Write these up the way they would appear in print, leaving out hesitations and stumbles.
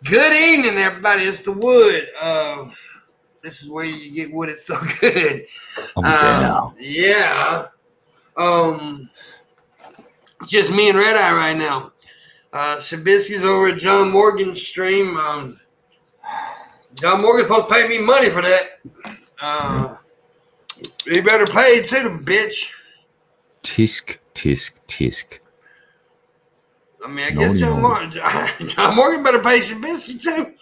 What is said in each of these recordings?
Good evening, everybody. It's the Wood. This is where you get wood. It's so good. Yeah. Just me and Red Eye right now. Shabisky's over at John Morgan's stream. John Morgan's supposed to pay me money for that. He better pay too, the bitch. Tisk, tisk, tisk. I mean, I guess John Morgan better pay Shabisky too.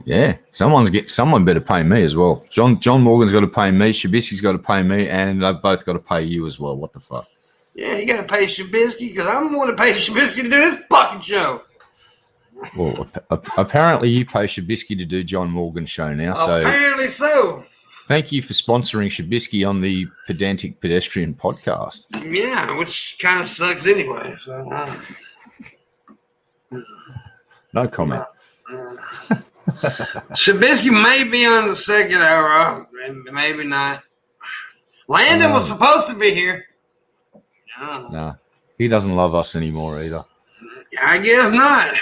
Yeah, someone better pay me as well. John Morgan's got to pay me, Shabisky's got to pay me, and they've both got to pay you as well. What the fuck? Yeah, you got to pay Shabisky because I'm the one to pay Shabisky to do this fucking show. Well, apparently you pay Shabisky to do John Morgan's show now. Apparently so. Thank you for sponsoring Shabisky on the Pedantic Pedestrian podcast. Yeah, which kind of sucks anyway. So, no comment. Shabisky may be on the second hour, maybe not. Landon was supposed to be here. No, he doesn't love us anymore either. I guess not.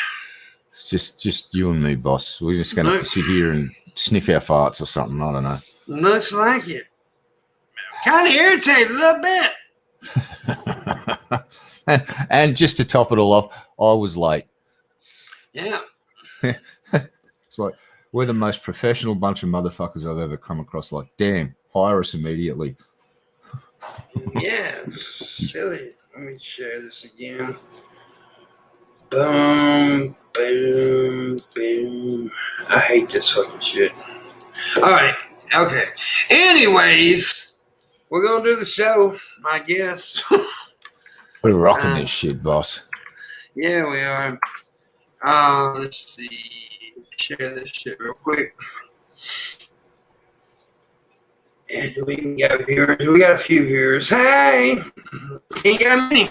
It's just you and me, boss. We're just going to sit here and sniff our farts or something. I don't know. Looks like it. Kind of irritated a little bit. and just to top it all off, I was late. Yeah. It's like, we're the most professional bunch of motherfuckers I've ever come across. Like, damn, hire us immediately. Yeah, silly. Let me share this again. Boom, boom, boom. I hate this fucking shit. All right. Okay. Anyways, we're going to do the show, I guess. We're rocking this shit, boss. Yeah, we are. Let's see. Share this shit real quick. And we got viewers. We got a few viewers. Hey! Ain't got many.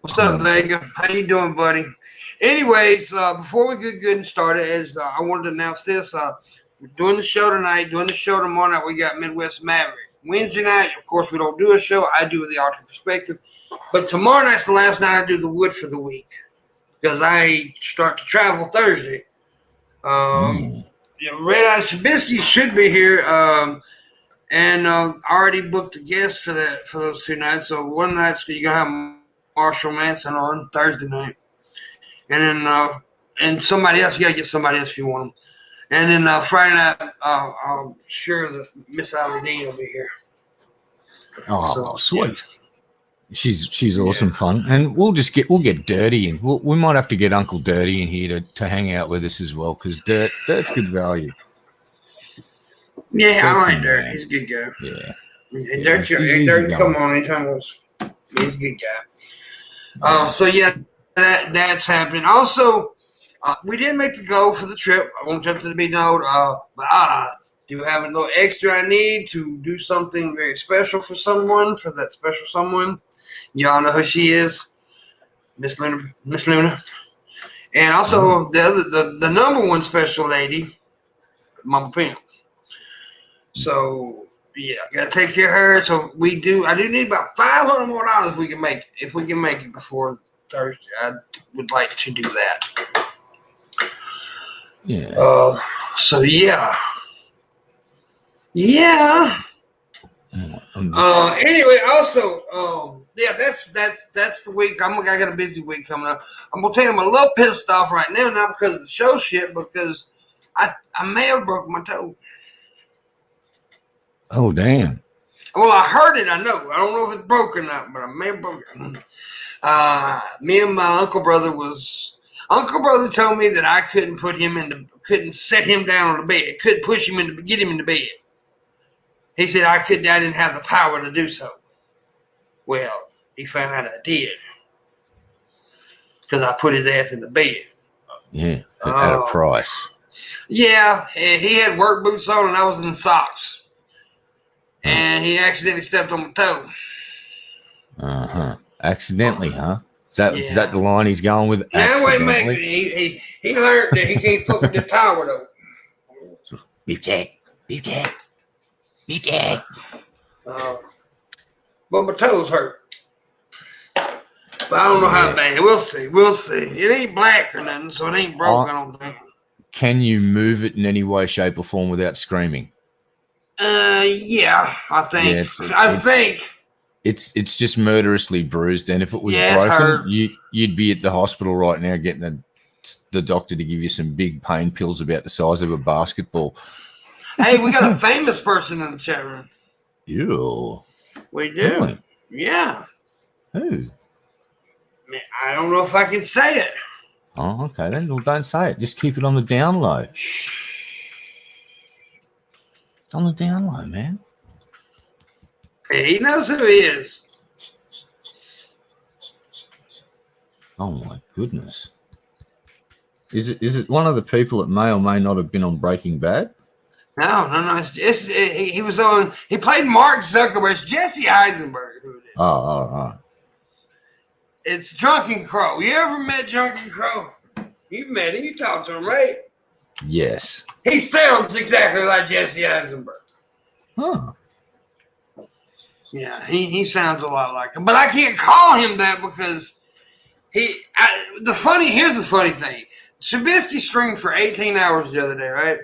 What's up, Vega? How you doing, buddy? Anyways, before we get good and started, I wanted to announce this. We're doing the show tonight, doing the show tomorrow night. We got Midwest Maverick. Wednesday night, of course, we don't do a show. I do the alternate perspective. But tomorrow night's the last night I do the Wood for the week. Because I start to travel Thursday. Red Eye Shabisky should be here. And I already booked a guest for those 2 nights. So one night's you're going to have Marshall Manson on Thursday night. And then and somebody else, you got to get somebody else if you want them. And then Friday night, I'm sure that Miss Allie Dean will be here. Oh, sweet. Yeah. She's awesome fun, and we'll get Dirty in. We might have to get Uncle Dirty in here to hang out with us as well, because Dirt's good value. Yeah, I like Dirt. He's a good guy. Yeah. Dirt can come on anytime. He's a good guy. So yeah, that's happening. Also, we didn't make the goal for the trip. I want that to be known. But I do have a little extra I need to do something very special for someone. For that special someone. Y'all know who she is, Miss Luna, and also the number one special lady, Mama Pimp. So yeah, gotta take care of her. So I do need about $500 more if we can make it. If we can make it before Thursday, I would like to do that. Yeah. So yeah. Anyway, also, yeah, that's the week. I got a busy week coming up. I'm gonna tell you, I'm a little pissed off right now, not because of the show shit, because I may have broke my toe. Oh damn! Well, I heard it. I know. I don't know if it's broken or not, but I may have broken it. Me and my uncle brother told me that I couldn't set him down on the bed, couldn't push him get him into bed. He said I didn't have the power to do so. Well, he found out I did. Because I put his ass in the bed. Yeah, at a price. Yeah, he had work boots on and I was in socks. And he accidentally stepped on my toe. Uh-huh. Accidentally, huh? Is that the line he's going with? Now wait a minute. He learned that he can't fuck with the power though. Beef jack. But my toes hurt. But I don't know how bad. We'll see. We'll see. It ain't black or nothing, so it ain't broke, I don't think. Can you move it in any way, shape, or form without screaming? Yeah, I think. I think. It's just murderously bruised, and if it was broken, you'd be at the hospital right now getting the doctor to give you some big pain pills about the size of a basketball. Hey, we got a famous person in the chat room. Ew. We do. Really? Yeah. Who? I don't know if I can say it. Oh, okay then. Well, don't say it. Just keep it on the down low. It's on the down low, man. He knows who he is. Oh my goodness. Is it one of the people that may or may not have been on Breaking Bad? No. He was on. He played Mark Zuckerberg. It's Jesse Eisenberg. Who it is. Oh. It's Drunken Crow. You ever met Drunken Crow? You've met him. You talked to him, right? Yes. He sounds exactly like Jesse Eisenberg. Huh. Yeah, he sounds a lot like him. But I can't call him that because here's the funny thing. Shabisky streamed for 18 hours the other day, right?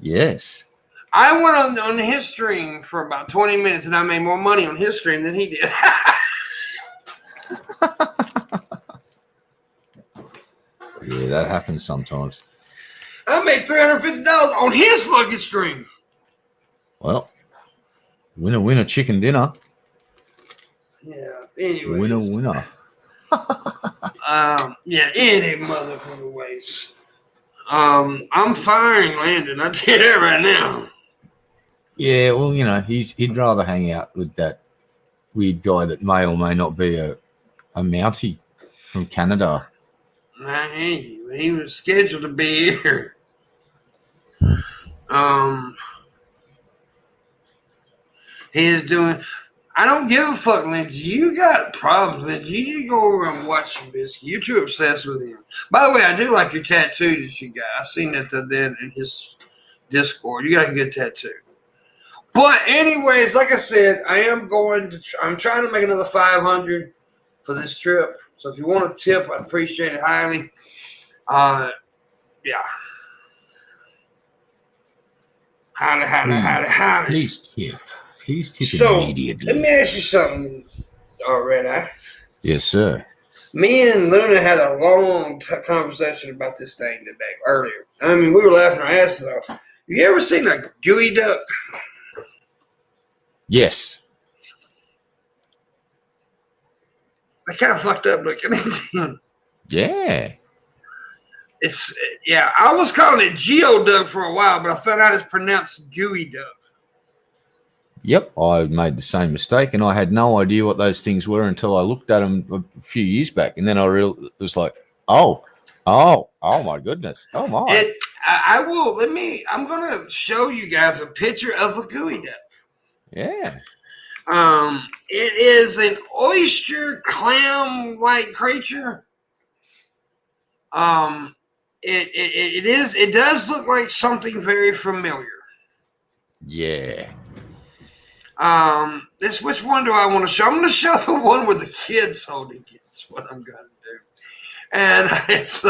Yes. I went on his stream for about 20 minutes and I made more money on his stream than he did. Yeah, that happens sometimes. I made $350 on his fucking stream. Well, winner, chicken dinner. Yeah, anyway. Winner. Yeah, any motherfucker ways. I'm firing Landon. I tell you that right now. Yeah, well, he'd rather hang out with that weird guy that may or may not be a Mountie from Canada. Nah, he was scheduled to be here. He is doing. I don't give a fuck, Lindsay. You got problems, Lindsay. You need to go over and watch Shabisky. You're too obsessed with him. By the way, I do like your tattoo that you got. I seen that then in his Discord. You got a good tattoo. But anyways, like I said, I'm trying to make another 500 for this trip. So if you want a tip, I'd appreciate it highly. Yeah. Howdy. Please tip immediately. Let me ask you something, Red Eye. Yes, sir. Me and Luna had a long conversation about this thing today, earlier. I mean, we were laughing our asses off. You ever seen a Gooey Duck? Yes. They kind of fucked up looking. Yeah. I was calling it Geoduck for a while, but I found out it's pronounced Gooey Duck. Yep, I made the same mistake, and I had no idea what those things were until I looked at them a few years back, and then it was like, oh my goodness, oh my! I'm gonna show you guys a picture of a Gooey Duck. Yeah. It is an oyster clam-like creature. It does look like something very familiar. Yeah. Which one do I want to show? I'm going to show the one with the kids holding it. That's what I'm going to do. And it's,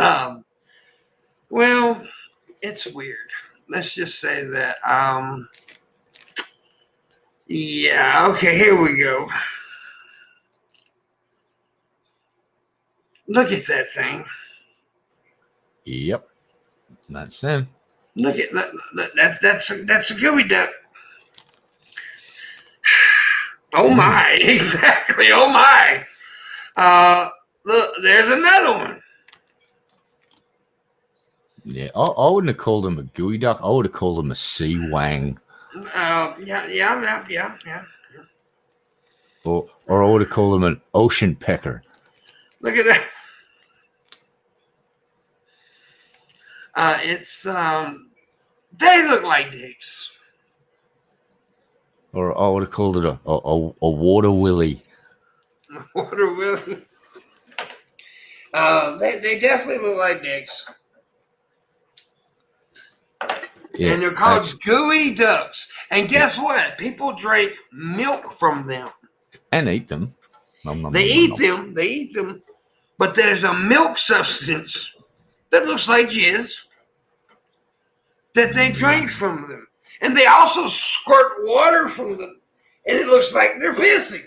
it's weird. Let's just say that. Yeah, okay, here we go. Look at that thing. Yep. That's him. Look at that. That's a Gooey Duck. Oh my, exactly. Oh my. Look, there's another one. Yeah, I wouldn't have called him a Gooey Duck. I would have called him a sea wang. Yeah. Or I would have called him an ocean pecker. Look at that. They look like dicks. Or I would have called it a water willy. Water willy. They definitely look like dicks. Yeah, and they're called Gooey Ducks. And guess what? People drink milk from them. And eat them. They eat them, but there's a milk substance that looks like jizz that they drink from them. And they also squirt water from them, and it looks like they're pissing.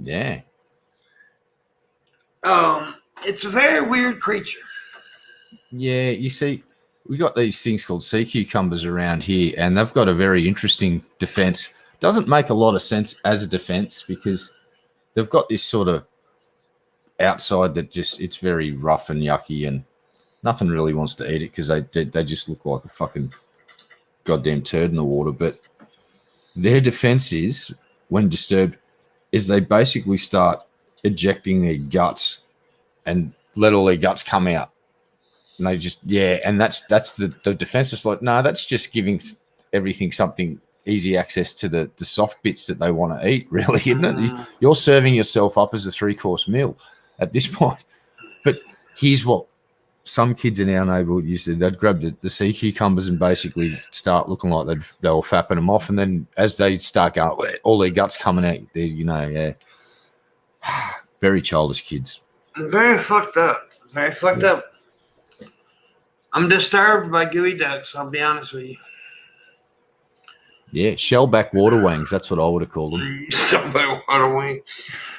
Yeah. It's a very weird creature. Yeah, you see, we got these things called sea cucumbers around here, and they've got a very interesting defense. Doesn't make a lot of sense as a defense because they've got this sort of outside that just, it's very rough and yucky, and nothing really wants to eat it because they just look like a fucking goddamn turd in the water. But their defense is, when disturbed, is they basically start ejecting their guts and let all their guts come out. And they just, and that's the defense. It's like, no, that's just giving everything something easy access to the soft bits that they want to eat, really, isn't it? You're serving yourself up as a 3-course meal at this point. But here's what some kids in our neighborhood used to do. They'd grab the sea cucumbers and basically start looking like they were fapping them off. And then as they start going, all their guts coming out, very childish kids. Very fucked up. Very fucked up. I'm disturbed by Gooey Ducks, I'll be honest with you. Yeah, shellback water wings. That's what I would have called them. Shellback water wing.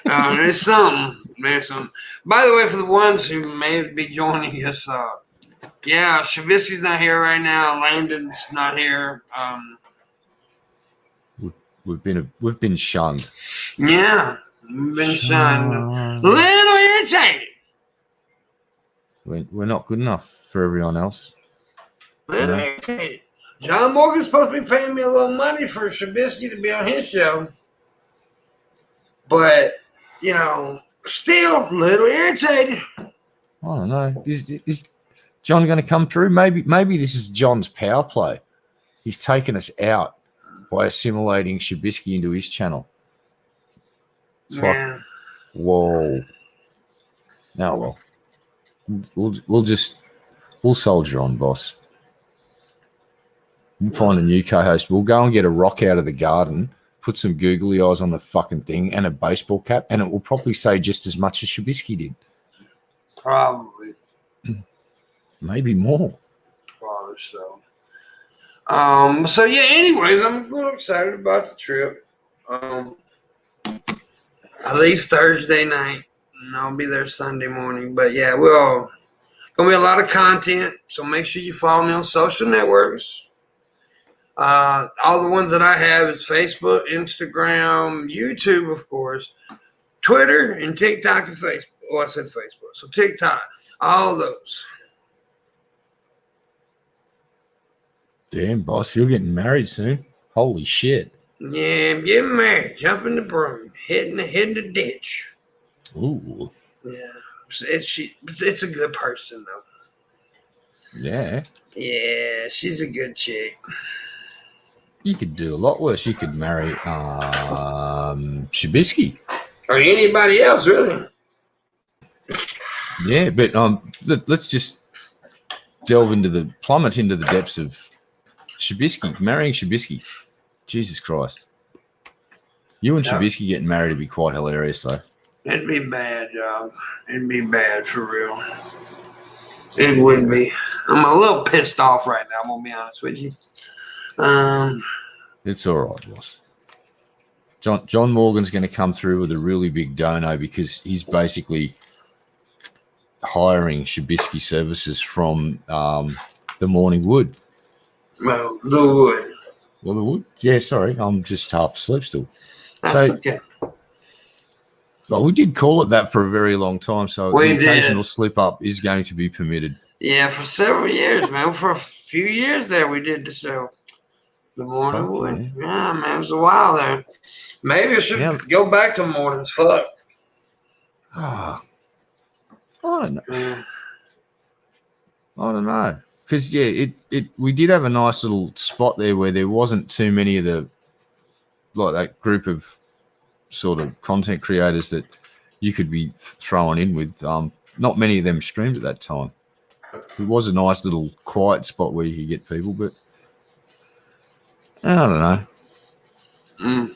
There's something. By the way, for the ones who may be joining us, Shabisky's not here right now. Landon's not here. We've been shunned. Yeah, we've been shunned. Little irritated. We're not good enough for everyone else. Little irritated. John Morgan's supposed to be paying me a little money for Shabisky to be on his show. But, still a little irritated. I don't know. Is John going to come through? Maybe this is John's power play. He's taken us out by assimilating Shabisky into his channel. It's like, whoa. No, well. We'll soldier on, boss. We'll find a new co-host. We'll go and get a rock out of the garden, put some googly eyes on the fucking thing and a baseball cap, and it will probably say just as much as Shabisky did. Probably. Maybe more. Probably so. Anyways, I'm a little excited about the trip. I leave Thursday night. And I'll be there Sunday morning. But we're gonna be a lot of content. So make sure you follow me on social networks. All the ones that I have is Facebook, Instagram, YouTube, of course, Twitter, and TikTok and Facebook. Oh, I said Facebook. So TikTok, all those. Damn, boss, you're getting married soon. Holy shit. Yeah, I'm getting married. Jumping the broom, hitting the ditch. Ooh. Yeah, it's a good person though. Yeah. Yeah, she's a good chick. You could do a lot worse. You could marry Shabisky. Or anybody else, really. Yeah, but let's just plummet into the depths of Shabisky, marrying Shabisky. Jesus Christ. You and Shabisky getting married would be quite hilarious, though. It'd be bad, dog. It'd be bad for real. It would be. I'm a little pissed off right now, I'm going to be honest with you. It's all right, boss. John Morgan's going to come through with a really big dono because he's basically hiring Shabisky services from the Morning Wood. Well, the Wood. Well, the Wood? Yeah, sorry. I'm just half asleep still. That's okay. Well, we did call it that for a very long time, so the occasional slip up is going to be permitted. Yeah, for several years, man. For a few years there, we did the show. The Morning Wood. Yeah, man, it was a while there. Maybe I should go back to mornings. Fuck. I don't know. I don't know. Because, we did have a nice little spot there where there wasn't too many of that group of sort of content creators that you could be throwing in with. Not many of them streamed at that time. It was a nice little quiet spot where you could get people, but I don't know.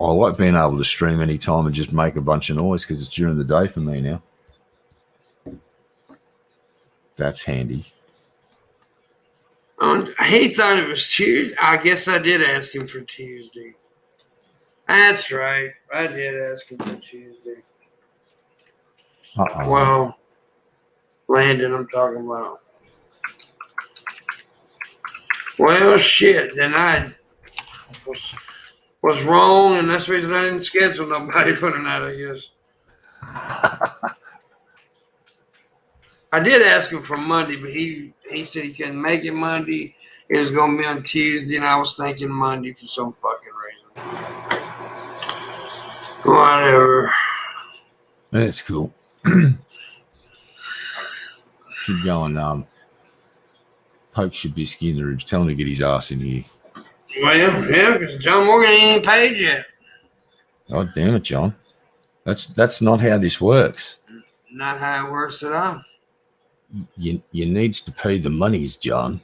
I like being able to stream anytime and just make a bunch of noise because it's during the day for me now. That's handy. He thought it was Tuesday. I guess I did ask him for Tuesday. That's right. I did ask him for Tuesday. Well, Landon, I'm talking about. Well, shit. Then I was wrong, and that's the reason I didn't schedule nobody for tonight, I guess. I did ask him for Monday, but he said he couldn't make it Monday. It was going to be on Tuesday, and I was thinking Monday for some fucking reason. Whatever. That's cool. Should go and poke Shabisky in the ribs. Tell him to get his ass in here. Well, yeah, because John Morgan ain't paid yet. Oh, damn it, John. That's not how this works. Not how it works at all. You needs to pay the monies, John.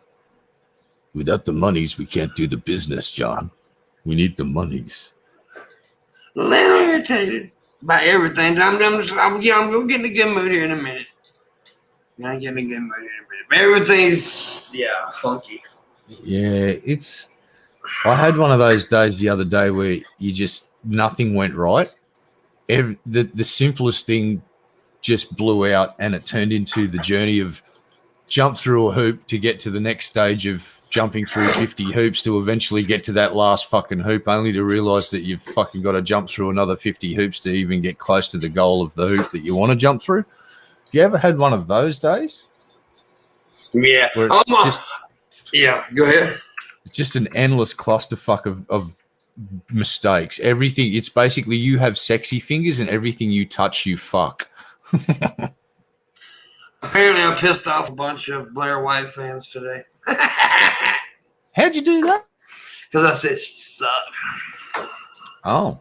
Without the monies, we can't do the business, John. We need the monies. A little irritated by everything. I'm going to get in a good mood here in a minute. I'm getting in a good mood here in a minute. But everything's, funky. Yeah, I had one of those days the other day where nothing went right. The simplest thing just blew out, and it turned into the journey of jump through a hoop to get to the next stage of jumping through 50 hoops to eventually get to that last fucking hoop, only to realize that you've fucking got to jump through another 50 hoops to even get close to the goal of the hoop that you want to jump through. You ever had one of those days? Yeah. Go ahead. It's just an endless clusterfuck of mistakes. Everything, it's basically you have sexy fingers and everything you touch, you fuck. Apparently, I pissed off a bunch of Blair White fans today. How'd you do that? Because I said she sucked. Oh.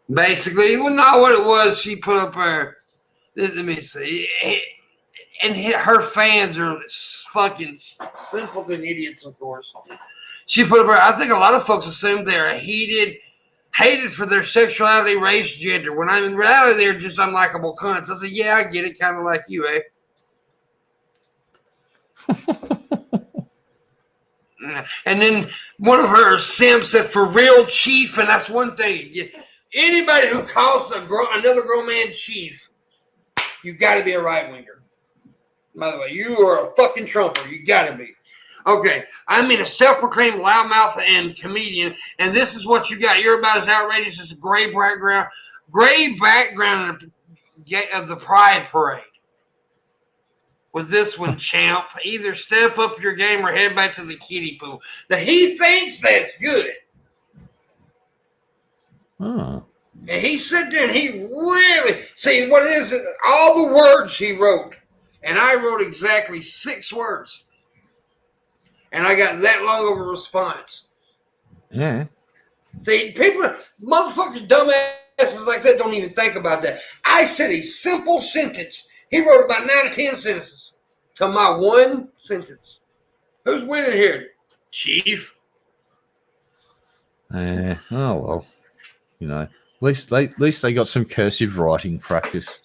Basically, well, not what it was. She put up her. Let me see. And her fans are fucking simpleton idiots, of course. She put up her. I think a lot of folks assume they're hated for their sexuality, race, gender. When I'm in reality, they're just unlikable cunts. I said, yeah, I get it, kind of like you, And then one of her simps said, for real, chief, and that's one thing. Anybody who calls another grown man chief, you got to be a right-winger. By the way, you are a fucking trumper. You got to be. Okay, I mean a self-proclaimed loudmouth and comedian, and this is what you got. You're about as outrageous as a gray background of the Pride Parade. With this one, champ, either step up your game or head back to the kiddie pool. Now, he thinks that's good. Oh. And he sat there and he really, see what it is, all the words he wrote, and I wrote exactly 6 words. And I got that long of a response. Yeah. See, motherfuckers, dumbasses like that don't even think about that. I said a simple sentence. He wrote about 9 or 10 sentences to my one sentence. Who's winning here? Chief? Oh, well. You know, at least they got some cursive writing practice.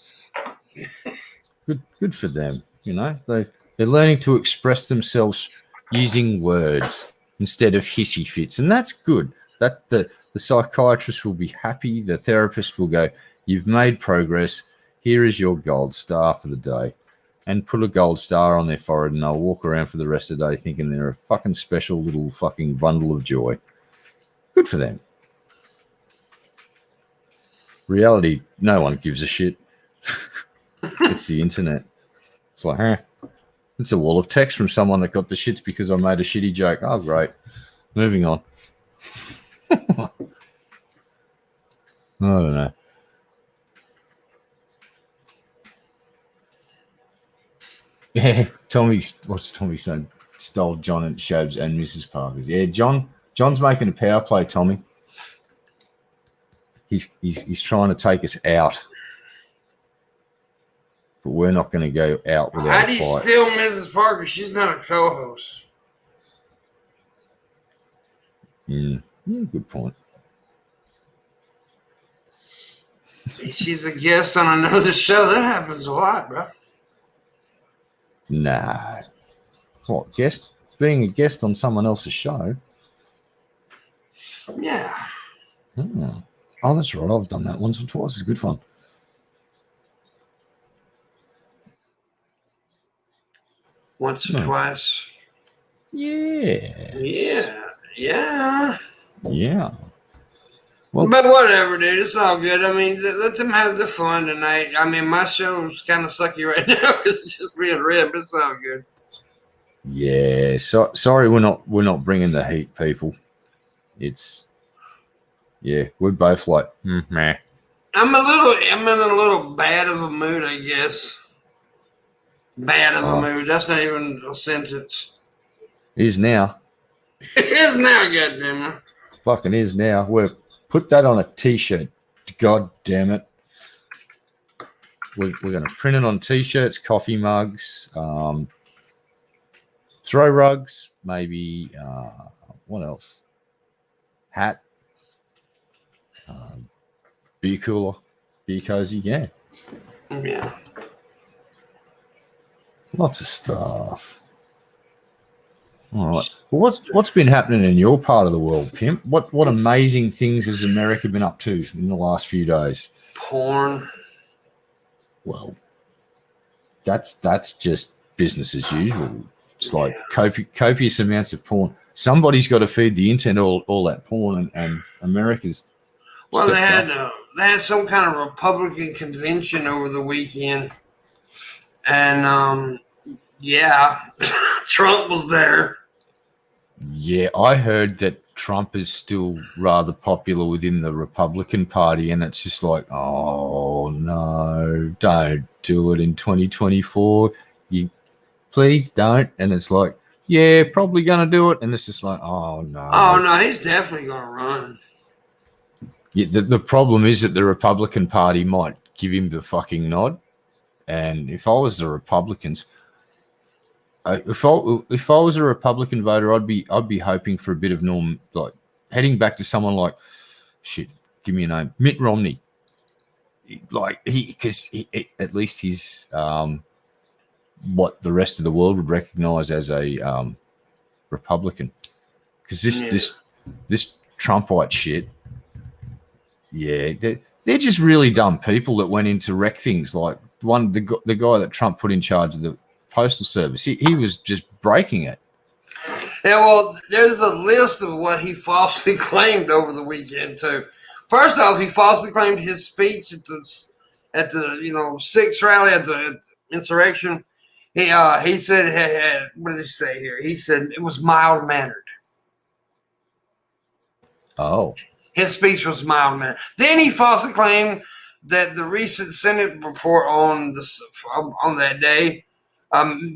Good for them. You know, they're learning to express themselves using words instead of hissy fits, and that's good. That the psychiatrist will be happy. The therapist will go, "You've made progress. Here is your gold star for the day," and put a gold star on their forehead, and they'll walk around for the rest of the day thinking they're a fucking special little fucking bundle of joy. Good for them. Reality, no one gives a shit. It's the internet. It's like, it's a wall of text from someone that got the shits because I made a shitty joke. Oh, great. Moving on. I don't know. Yeah, what's Tommy saying? Stole John and Shabs and Mrs. Parker's. Yeah, John's making a power play, Tommy. He's trying to take us out. But we're not going to go out without a fight. How do you steal Mrs. Parker? She's not a co-host. Good point. She's a guest on another show. That happens a lot, bro. Nah. What, guest? Being a guest on someone else's show? Yeah. Oh, that's right. I've done that once or twice. It's good fun. Once or twice. Yeah. Yeah. Well, But whatever, dude. It's all good. I mean, let them have their fun tonight. I mean, my show's kind of sucky right now because it's just being red, but it's all good. Yeah. Sorry, we're not bringing the heat, people. We're both like, meh. I'm in a little bad of a mood, I guess. Bad of a mood. That's not even a sentence. Is now. It is now, goddammit. Fucking is now. We're put that on a t-shirt. God damn it. We're gonna print it on t-shirts, coffee mugs, throw rugs, maybe what else? Hat. Beer cooler. Beer cozy, yeah. Yeah. Lots of stuff. All right. Well, what's been happening in your part of the world, Pimp? What amazing things has America been up to in the last few days? Porn. Well, that's just business as usual. It's like copious amounts of porn. Somebody's got to feed the internet all that porn, and America's. Well, they had some kind of Republican convention over the weekend, and Trump was there. Yeah, I heard that Trump is still rather popular within the Republican Party, and it's just like, oh no, don't do it in 2024. You please don't. And it's like, yeah, probably gonna do it, and it's just like, oh no. Oh no, he's definitely gonna run. Yeah, the problem is that the Republican Party might give him the fucking nod, and if I was the Republicans. If I was a Republican voter, I'd be hoping for a bit of like heading back to someone like, shit, give me a name, Mitt Romney, like because at least he's what the rest of the world would recognize as a Republican, because this Trumpite shit, yeah, they're just really dumb people that went in to wreck things. Like the guy that Trump put in charge of the Postal Service, he was just breaking it. Yeah, well, there's a list of what he falsely claimed over the weekend too. First off, he falsely claimed his speech at the 6th rally at the insurrection. He said, what did he say here? He said it was mild mannered. Oh, his speech was mild mannered. Then he falsely claimed that the recent Senate report on that day.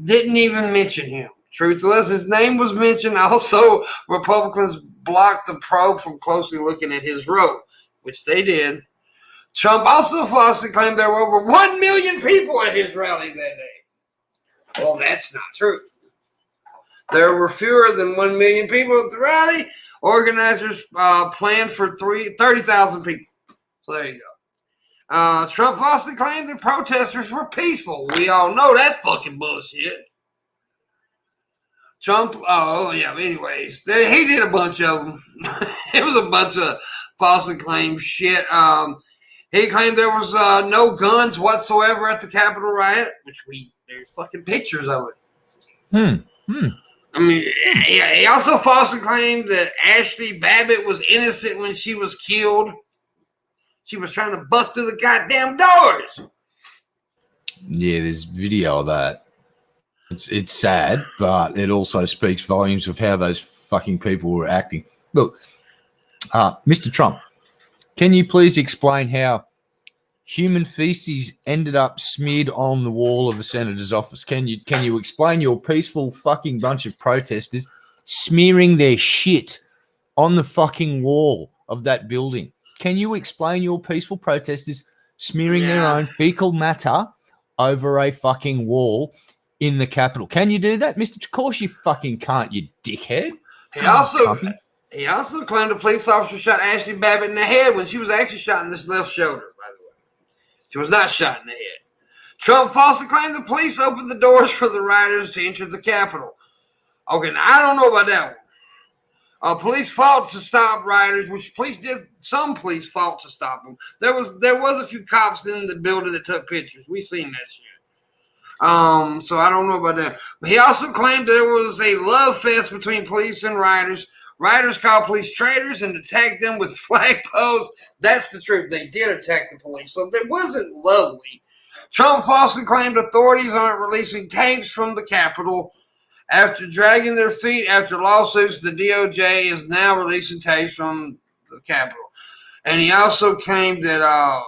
Didn't even mention him. Truth was, his name was mentioned. Also, Republicans blocked the probe from closely looking at his road, which they did. Trump also falsely claimed there were over 1 million people at his rally that day. Well, that's not true. There were fewer than 1 million people at the rally. Organizers planned for 30,000 people. So there you go. Trump falsely claimed the protesters were peaceful. We all know that's fucking bullshit. Trump, anyways, he did a bunch of them. It was a bunch of falsely claimed shit. He claimed there was no guns whatsoever at the Capitol riot, which there's fucking pictures of it. I mean, he also falsely claimed that Ashley Babbitt was innocent when she was killed. She was trying to bust through the goddamn doors. Yeah, there's video of that. It's sad, but it also speaks volumes of how those fucking people were acting. Look, Mr. Trump, can you please explain how human feces ended up smeared on the wall of the senator's office? Can you explain your peaceful fucking bunch of protesters smearing their shit on the fucking wall of that building? Can you explain your peaceful protesters smearing their own fecal matter over a fucking wall in the Capitol? Can you do that, Mr. Of course you fucking can't, you dickhead. He also claimed a police officer shot Ashley Babbitt in the head when she was actually shot in this left shoulder, by the way. She was not shot in the head. Trump falsely claimed the police opened the doors for the rioters to enter the Capitol. Okay, now I don't know about that one. Police fought to stop rioters, which some police fought to stop them. There was a few cops in the building that took pictures. We seen that shit. So I don't know about that. But he also claimed there was a love fest between police and rioters. Rioters called police traitors and attacked them with flagpoles. That's the truth. They did attack the police. So it wasn't lovely. Trump falsely claimed authorities aren't releasing tapes from the Capitol. After dragging their feet after lawsuits, the DOJ is now releasing tapes from the Capitol. And he also claimed that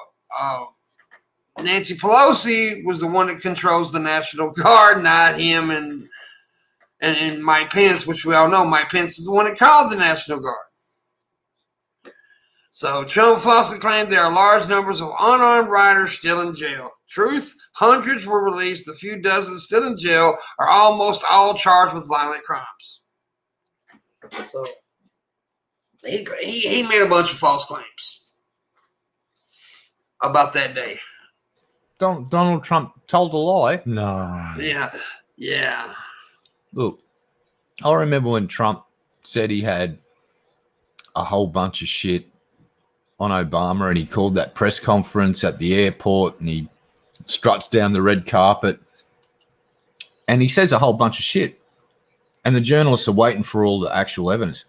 Nancy Pelosi was the one that controls the National Guard, not him and Mike Pence, which we all know Mike Pence is the one that called the National Guard. So Trump falsely claimed there are large numbers of unarmed rioters still in jail. Truth, hundreds were released, a few dozen still in jail, are almost all charged with violent crimes. So he made a bunch of false claims about that day. Donald Trump told a lie? No. Yeah. Look, I remember when Trump said he had a whole bunch of shit on Obama, and he called that press conference at the airport, and he struts down the red carpet, and he says a whole bunch of shit, and the journalists are waiting for all the actual evidence.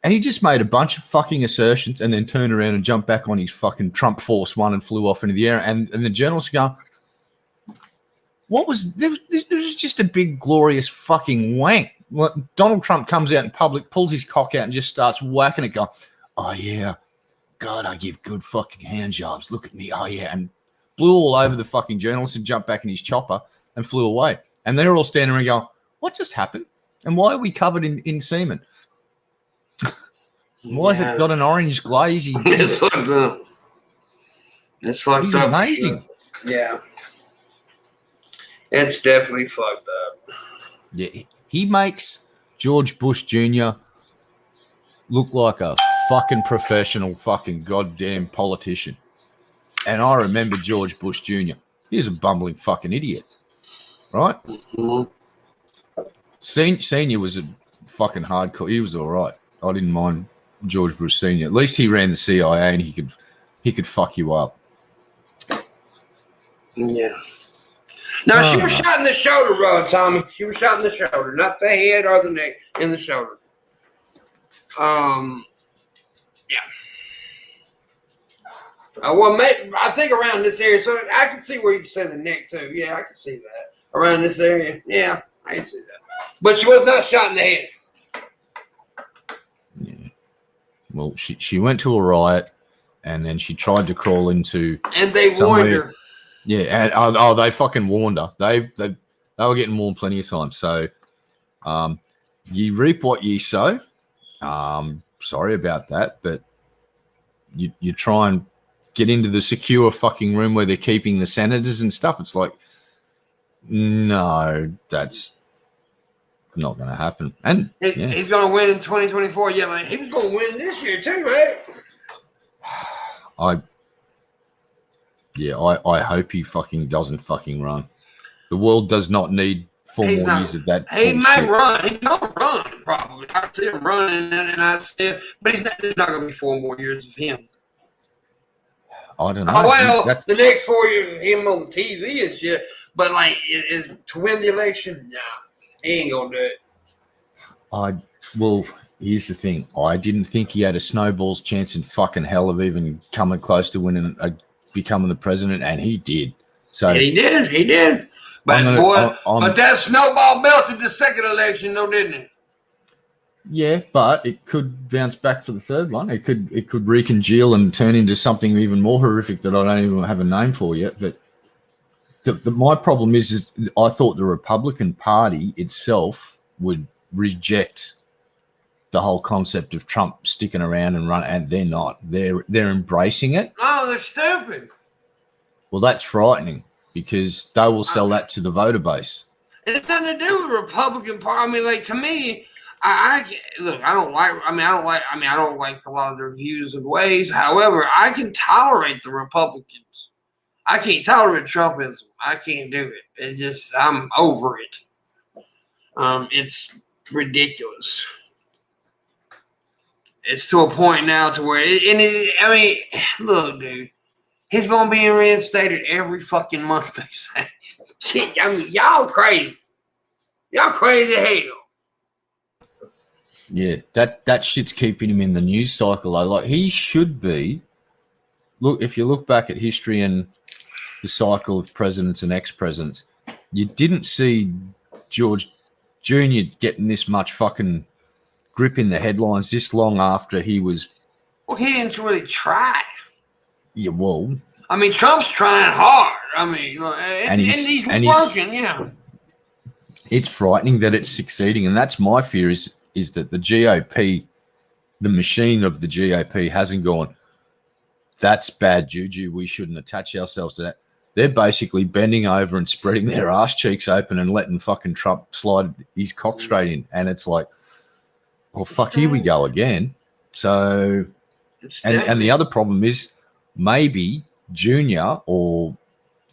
And he just made a bunch of fucking assertions and then turned around and jumped back on his fucking Trump Force One and flew off into the air. And the journalists go, what was this? Was just a big, glorious fucking wank. Donald Trump comes out in public, pulls his cock out and just starts whacking it, going, oh, yeah, God, I give good fucking hand jobs. Look at me. Oh, yeah. And blew all over the fucking journalists and jumped back in his chopper and flew away. And they're all standing around going, what just happened? And why are we covered in semen? Why has it got an orange glazy? It's fucked up. It's fucked He's up. Amazing. Yeah. It's definitely fucked up. Yeah, he makes George Bush Jr. look like a fucking professional fucking goddamn politician. And I remember George Bush Jr. He was a bumbling fucking idiot. Right? Mm-hmm. Senior was a fucking hardcore. He was all right. I didn't mind George Bush Senior. At least he ran the CIA and he could fuck you up. Yeah. Now she was shot in the shoulder, Tommy. She was shot in the shoulder, not the head or the neck, in the shoulder. Yeah. Well, I think around this area, so I can see where you said the neck too. Yeah, I can see that around this area. Yeah, I can see that. But she was not shot in the head. Yeah. Well, she went to a riot, and then she tried to crawl into. And they warned her. Yeah, and they fucking warned her. They were getting warned plenty of times. So, you reap what you sow. Sorry about that, but you try and get into the secure fucking room where they're keeping the senators and stuff. It's like, no, that's not going to happen. And he's going to win in 2024. Yeah, like he was going to win this year too, right? I hope he fucking doesn't fucking run. The world does not need 4 more years of that. He may run. He's going to run, probably. I see him running, and I see him. But there's not going to be 4 more years of him. I don't know. Oh, well, the next 4 years, him on the TV and shit. But, like, to win the election, nah, he ain't going to do it. Well, here's the thing. I didn't think he had a snowball's chance in fucking hell of even coming close to winning, becoming the president, and he did. So and he did. But but that snowball melted the second election, though, didn't it? Yeah, but it could bounce back for the third one. It could recongeal and turn into something even more horrific that I don't even have a name for yet. But my problem is I thought the Republican Party itself would reject the whole concept of Trump sticking around and run, and they're not. They're embracing it. Oh, they're stupid. Well, that's frightening because they will sell that to the voter base. And it's nothing to do with the Republican Party. I mean, like, to me, I don't like a lot of their views and ways. However, I can tolerate the Republicans. I can't tolerate Trumpism. I can't do it. It just, I'm over it. It's ridiculous. It's to a point now to where, look, dude, he's gonna be reinstated every fucking month. They say. I mean, y'all crazy. Y'all crazy as hell. Yeah, that shit's keeping him in the news cycle. Like he should be. Look, if you look back at history and the cycle of presidents and ex-presidents, you didn't see George Jr. getting this much fucking grip in the headlines this long after he was. Well, he didn't really try. Yeah, well. I mean, Trump's trying hard. I mean, and he's working, yeah. It's frightening that it's succeeding, and that's my fear is that the GOP, the machine of the GOP hasn't gone, that's bad juju, we shouldn't attach ourselves to that. They're basically bending over and spreading their ass cheeks open and letting fucking Trump slide his cock straight in. And it's like, well, fuck, here we go again. So, and the other problem is maybe Junior or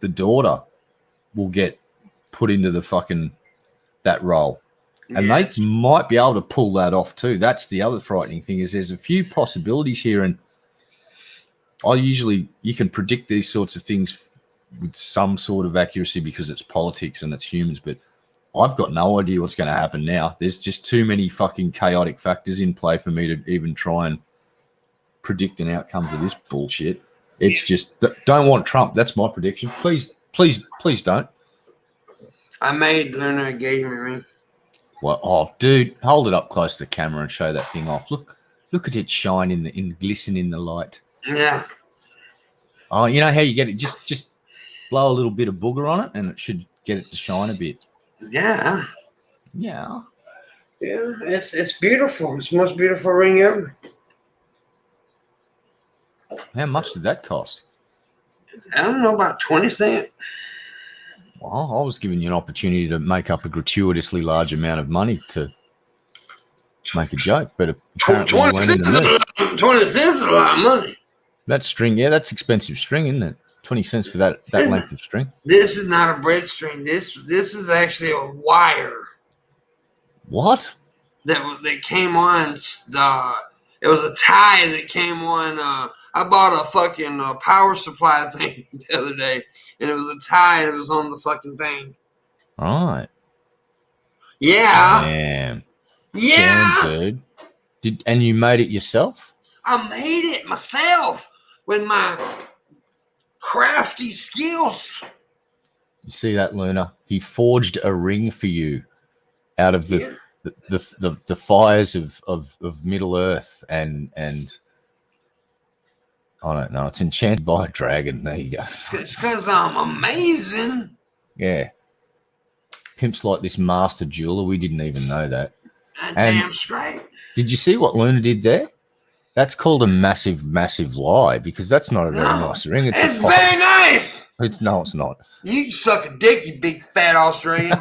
the daughter will get put into the fucking that role. And they might be able to pull that off too. That's the other frightening thing is there's a few possibilities here. And you can predict these sorts of things with some sort of accuracy because it's politics and it's humans, but I've got no idea what's going to happen now. There's just too many fucking chaotic factors in play for me to even try and predict an outcome to this bullshit. It's just, don't want Trump. That's my prediction. Please don't. I made Luna a engagement ring. Well, oh, dude, hold it up close to the camera and show that thing off. Look at it shine in glisten in the light. Yeah. Oh, you know how you get it? Just blow a little bit of booger on it, and it should get it to shine a bit. Yeah. Yeah. Yeah. It's beautiful. It's the most beautiful ring ever. How much did that cost? I don't know, about 20 cents. Well, I was giving you an opportunity to make up a gratuitously large amount of money to make a joke, but apparently 20 cents is a lot of money. That string, yeah, that's expensive string, isn't it? 20 cents for that length of string. This is not a bread string. This is actually a wire. What? That came on it was a tie that came on. I bought a fucking power supply thing the other day, and it was a tie that was on the fucking thing. All right. Yeah. Damn. Yeah. Damn, dude. And you made it yourself? I made it myself with my crafty skills. You see that, Luna? He forged a ring for you out of the fires of Middle Earth and I don't know. It's enchanted by a dragon. There you go. It's because I'm amazing. Yeah. Pimp's like this master jeweler. We didn't even know that. Damn straight. Did you see what Luna did there? That's called a massive, massive lie because that's not a very nice ring. It's very nice. It's not. You can suck a dick, you big fat Australian.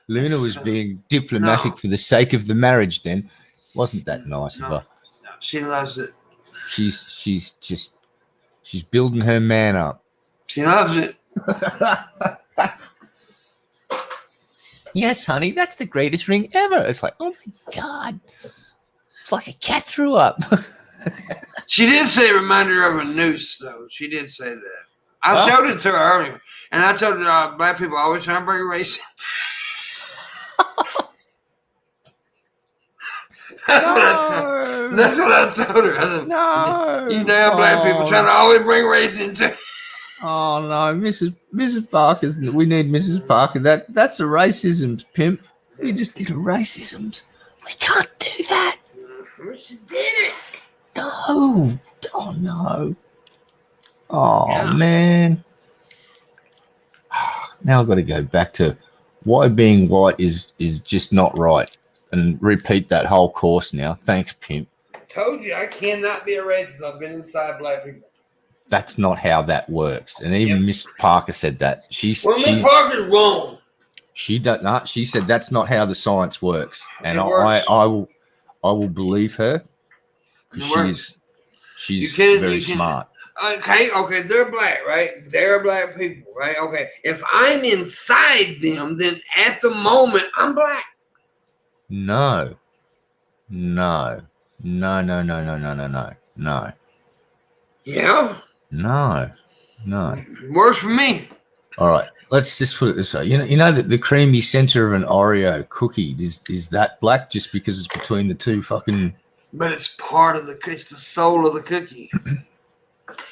Luna was being diplomatic for the sake of the marriage then. Wasn't that nice of her? No, she loves it. She's building her man up. She loves it. Yes, honey, that's the greatest ring ever. It's like, oh my God. It's like a cat threw up. She did say remind her of a noose, though. She did say that. I showed it to her earlier. And I told her black people always trying to bring race. That's what I told her. I said, No. You damn black people trying to always bring race into. Oh no, Mrs. Parker. We need Mrs. Parker. That's a racism, Pimp. We just did a racism. We can't do that. She did it. No. Oh no. Oh man. Now I've got to go back to why being white is just not right, and repeat that whole course now. Thanks, Pimp. Told you I cannot be a racist. I've been inside black people. That's not how that works. And even Miss Parker said that. Miss Parker's wrong. She does not. She said that's not how the science works. And I will believe her because she's very smart. Okay, they're black, right? They're black people, right? Okay, if I'm inside them, then at the moment I'm black. No. No. No, no, no, no, no, no, no. No. Yeah? No. No. Works for me. All right. Let's just put it this way. You know that the creamy center of an Oreo cookie is that black just because it's between the two fucking. But it's part of it's the soul of the cookie.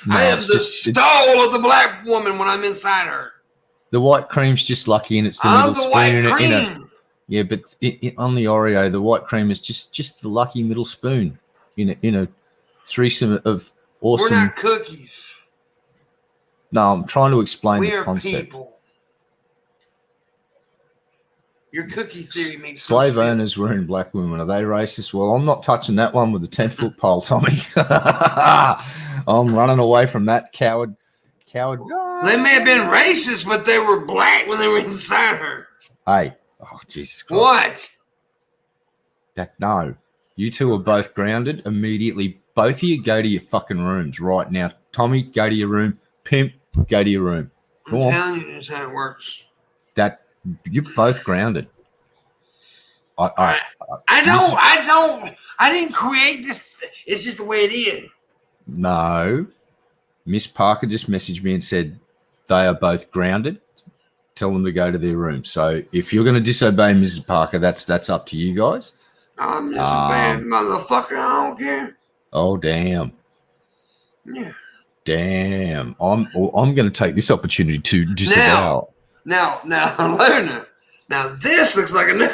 No, I am the soul of the black woman when I'm inside her. The white cream's just lucky, and it's the middle spoon in it. Yeah, but on the Oreo, the white cream is just the lucky middle spoon in a threesome of awesome. We're not cookies. No, I'm trying to explain the concept. We are people. Your cookie theory makes slave owners were in black women. Are they racist? Well, I'm not touching that one with a 10-foot pole, Tommy. I'm running away from that coward. They may have been racist, but they were black when they were inside her. Hey, oh Jesus Christ! What? No, you two are both grounded immediately. Both of you go to your fucking rooms right now. Tommy, go to your room. Pimp, go to your room. I'm telling you, that's how it works. You're both grounded. I didn't create this. It's just the way it is. No. Miss Parker just messaged me and said they are both grounded. Tell them to go to their room. So if you're going to disobey Mrs. Parker, that's up to you guys. I'm just a bad motherfucker. I don't care. Oh, damn. Yeah. Damn. I'm going to take this opportunity to disavow. Now, Lerner. Now, this looks like a.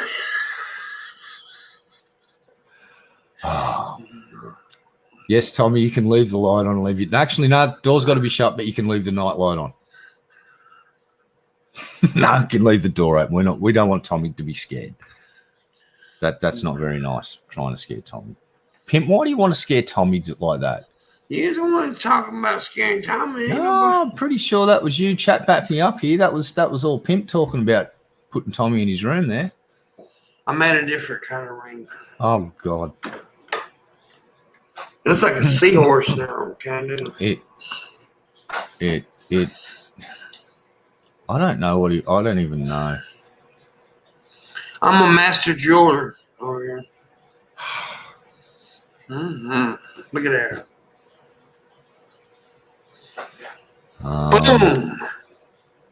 Yes, Tommy, you can leave the light on and leave it. Actually, no, door's got to be shut, but you can leave the night light on. No, you can leave the door open. We don't want Tommy to be scared. That's not very nice, trying to scare Tommy. Pimp, why do you want to scare Tommy like that? You don't want to talk about scaring Tommy. No, I'm pretty sure that was you. Chat backed me up here. That was all Pimp talking about putting Tommy in his room there. I'm at a different kind of ring. Oh God. It's like a seahorse now, kind of. It. I don't know I don't even know. I'm a master jeweler over here. Look at that. Boom.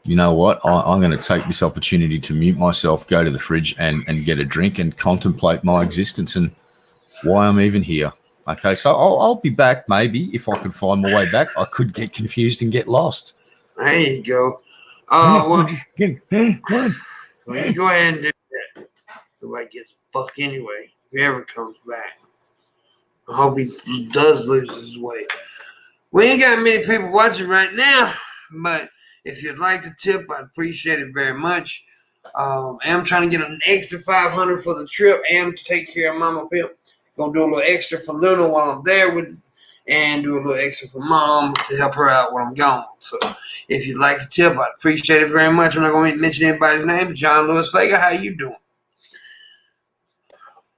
You know what? I'm going to take this opportunity to mute myself, go to the fridge and get a drink and contemplate my existence and why I'm even here. Okay, so I'll be back maybe if I can find my way back. I could get confused and get lost. There you go. Well, you go ahead and do that. Nobody gets fucked anyway. If he ever comes back. I hope he does lose his way. We ain't got many people watching right now, but if you'd like to tip, I'd appreciate it very much. I'm trying to get an extra $500 for the trip and to take care of Mama Pimp. Gonna do a little extra for Luna while I'm there and do a little extra for Mom to help her out when I'm gone. So if you'd like to tip, I'd appreciate it very much. I'm not going to mention anybody's name, but John Lewis Vega, how you doing?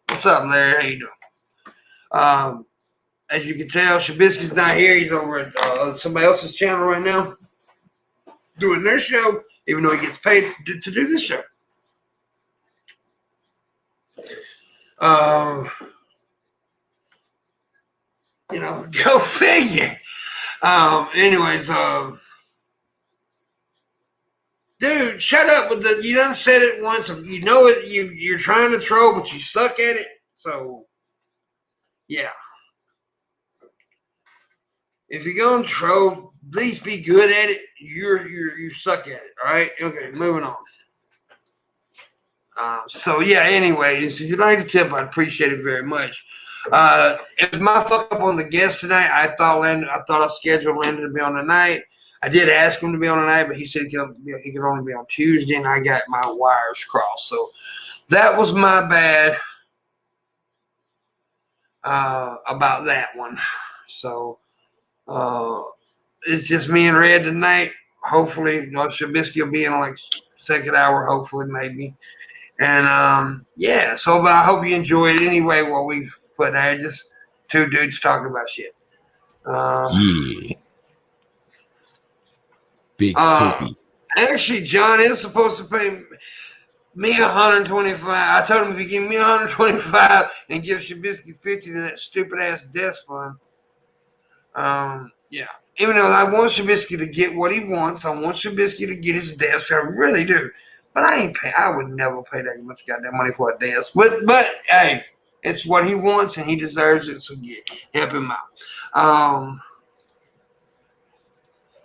What's up, Larry? How you doing? As you can tell, Shabisky's not here. He's over at somebody else's channel right now doing their show, even though he gets paid to do this show. Go figure. Anyways, dude, shut up with the. You done said it once. You know it. You're trying to troll, but you suck at it. So, yeah. If you're gonna troll, at least be good at it. You suck at it. All right. Okay. Moving on. So yeah. Anyways, if you'd like to tip, I'd appreciate it very much. It was my fuck up on the guest tonight. I thought I scheduled Landon to be on tonight. I did ask him to be on tonight, but he said he could only be on Tuesday, and I got my wires crossed. So that was my bad about that one. So it's just me and Red tonight. Hopefully, Shabisky will be in like second hour, hopefully, maybe. And yeah, so but I hope you enjoy it anyway while we put there just two dudes talking about shit. Yeah. big poopy. Actually, John is supposed to pay me 125. I told him if you give me 125 and give Shabisky 50 to that stupid ass desk fund. Yeah. Even though I want Shabisky to get what he wants, I want Shabisky to get his desk. I really do. But I would never pay that much goddamn money for a desk. But hey, it's what he wants and he deserves it. So help him out.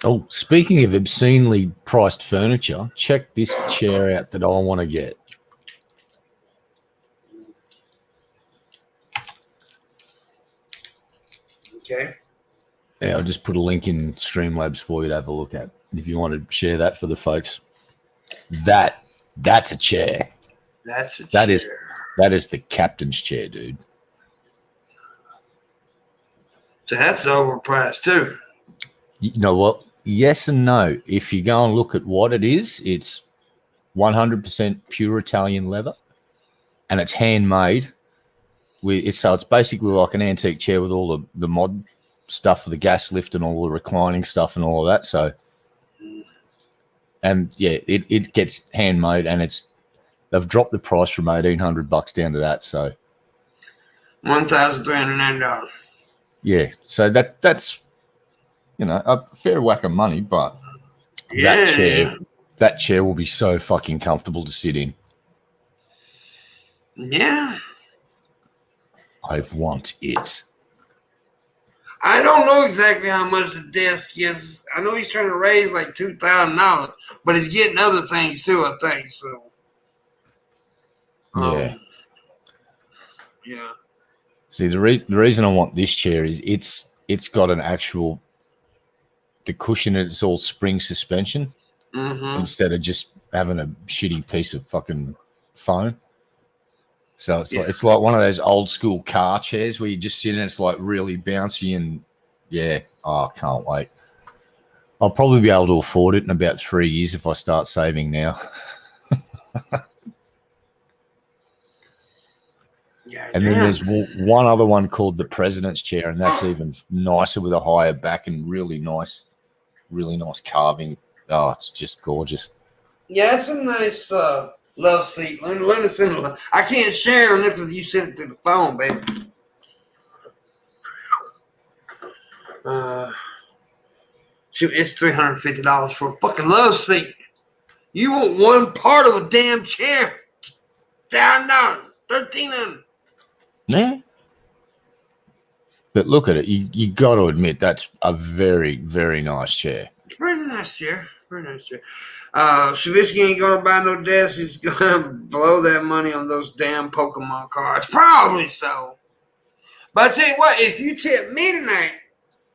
Oh, speaking of obscenely priced furniture, check this chair out that I want to get. Okay. Yeah, I'll just put a link in Streamlabs for you to have a look at if you want to share that for the folks. That's a chair. That's a chair. That is the captain's chair, dude. So that's overpriced too. You know what? Yes and no. If you go and look at what it is, it's 100% pure Italian leather, and it's handmade. So it's basically like an antique chair with all the mod stuff for the gas lift and all the reclining stuff and all of that. So, and yeah, it gets handmade, and they've dropped the price from $1,800 down to that. So, $1,309. Yeah, so that's a fair whack of money, but that chair will be so fucking comfortable to sit in. Yeah. I want it. I don't know exactly how much the desk is. I know he's trying to raise like $2,000, but he's getting other things too, I think. So. Yeah. Yeah. See, the reason I want this chair is it's got an actual, the cushion, it's all spring suspension instead of just having a shitty piece of fucking foam. So it's like one of those old school car chairs where you just sit in, it's like really bouncy and I can't wait. I'll probably be able to afford it in about 3 years if I start saving now. And then there's one other one called the President's Chair, and that's even nicer with a higher back and really nice carving. Oh, it's just gorgeous. Yeah, it's a nice love seat. Let us send it. I can't share on it because you sent it to the phone, baby. It's $350 for a fucking love seat. You want one part of a damn chair? Down, $1,300. Yeah. But look at it. You got to admit that's a very, very nice chair. It's a very nice chair. Very nice chair. Shabisky ain't going to buy no desk. He's going to blow that money on those damn Pokemon cards. Probably so. But I tell you what, if you tip me tonight,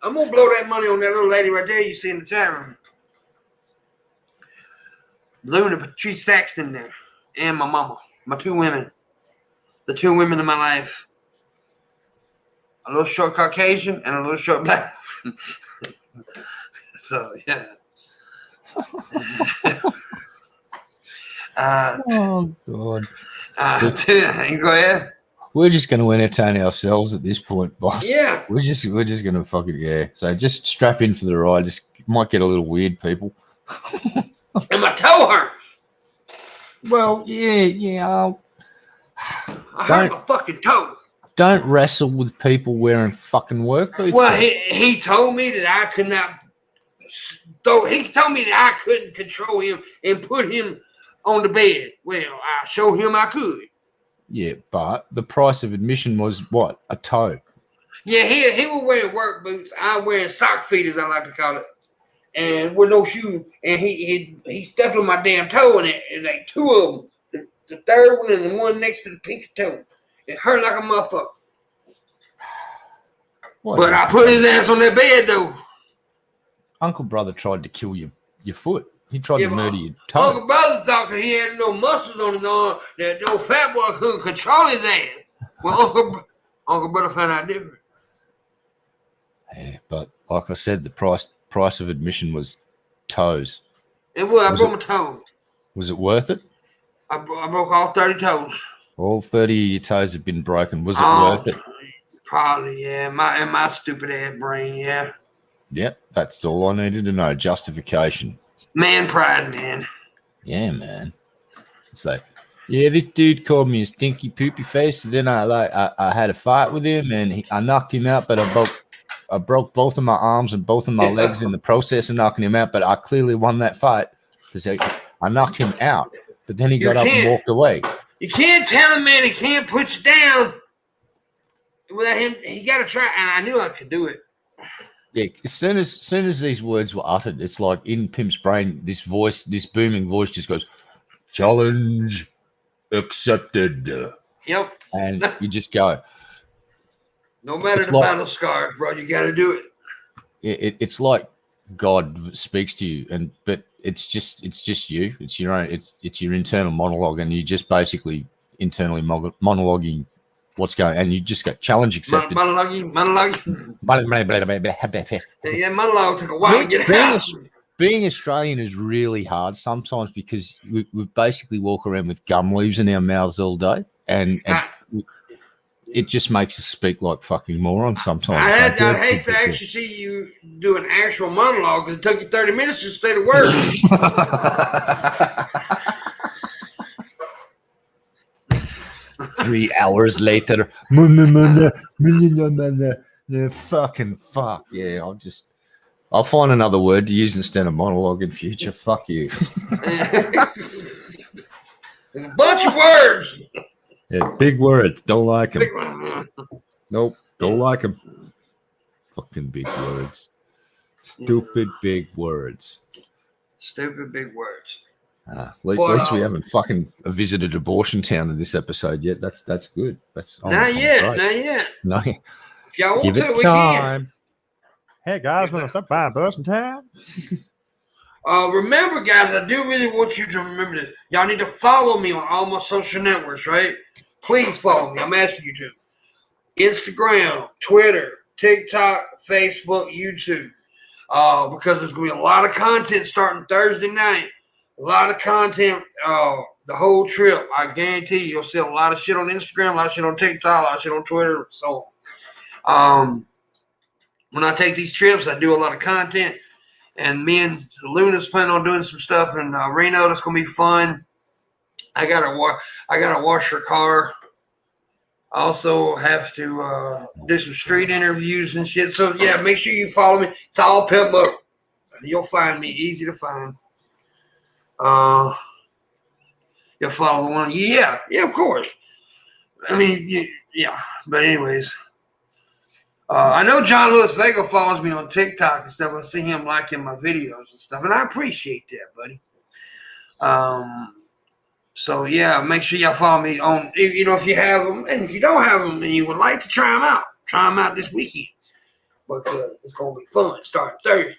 I'm going to blow that money on that little lady right there you see in the chat room. Luna Patrice Saxton there. And my mama. My two women. The two women in my life. A little short Caucasian and a little short black. So, yeah. Oh, God. Go ahead. We're just going to entertain ourselves at this point, boss. Yeah. We're just going to fucking, So just strap in for the ride. Just might get a little weird, people. And my toe hurts. Well, yeah. I hurt my fucking toe. Don't wrestle with people wearing fucking work boots. Well, he told me that I could not. So he told me that I couldn't control him and put him on the bed. Well, I showed him I could. Yeah, but the price of admission was what? A toe. Yeah, he was wearing work boots. I was wearing sock feet, as I like to call it, and with no shoes. And he stepped on my damn toe, and like two of them. The third one and the one next to the pinky toe. It hurt like a motherfucker. But I put his ass on that bed, though. Uncle Brother tried to kill your foot. He tried to murder your toe. Uncle Brother thought he had no muscles on his arm that no fat boy couldn't control his ass. Well, Uncle Brother found out different. Yeah, but like I said, the price of admission was toes. It was. I broke my toe. Was it worth it? I broke all 30 toes. All 30 of your toes have been broken. Was it worth it? Probably, yeah. My stupid ass brain, yeah. Yep, that's all I needed to know. Justification. Man pride, man. Yeah, man. It's like, yeah, this dude called me a stinky poopy face. And then I had a fight with him, and I knocked him out, but I broke both of my arms and both of my legs in the process of knocking him out. But I clearly won that fight because I knocked him out. But then he got up and walked away. You can't tell him, man. He can't put you down. Without him, he got to try. And I knew I could do it. Yeah, as soon as these words were uttered, it's like in Pimp's brain, this booming voice just goes, "Challenge accepted." Yep. And you just go. No matter the battle scars, bro, you got to do it. It's like God speaks to you, but it's just you. It's your own. It's your internal monologue, and you just basically internally monologuing what's going, and you just go, "Challenge accepted." Monologue. Yeah, monologue took a while to get out. Being Australian is really hard sometimes because we basically walk around with gum leaves in our mouths all day, and it just makes us speak like fucking morons sometimes. I'd hate to actually see you do an actual monologue because it took you 30 minutes to say the word. 3 hours later, fucking fuck. Yeah, I'll find another word to use instead of monologue in future. Fuck you. There's a bunch of words. Yeah, big words. Don't like them. Nope, don't like them. Fucking big words. Stupid big words. Stupid big words. At least we haven't fucking visited Abortion Town in this episode yet. That's good. Not yet. No. If y'all want Give to, it we time. can. Hey guys, want to stop by Abortion Town? Remember, guys, I do really want you to remember this. Y'all need to follow me on all my social networks, right? Please follow me. I'm asking you to. Instagram, Twitter, TikTok, Facebook, YouTube. Because there's going to be a lot of content starting Thursday night. A lot of content the whole trip. I guarantee you'll see a lot of shit on Instagram, a lot of shit on TikTok, a lot of shit on Twitter, so on. When I take these trips, I do a lot of content. And me and Luna's planning on doing some stuff in Reno. That's gonna be fun. I gotta wash her car. I also have to do some street interviews and shit. So yeah, make sure you follow me. It's all Pimpmunk. You'll find me. Easy to find. You'll follow the one. Yeah, of course. I mean, yeah. But anyways, I know John Lewis Vega follows me on TikTok and stuff. I see him liking my videos and stuff, and I appreciate that, buddy. So yeah, make sure y'all follow me on. If you have them, and if you don't have them, and you would like to try them out this weekend because it's gonna be fun starting Thursday.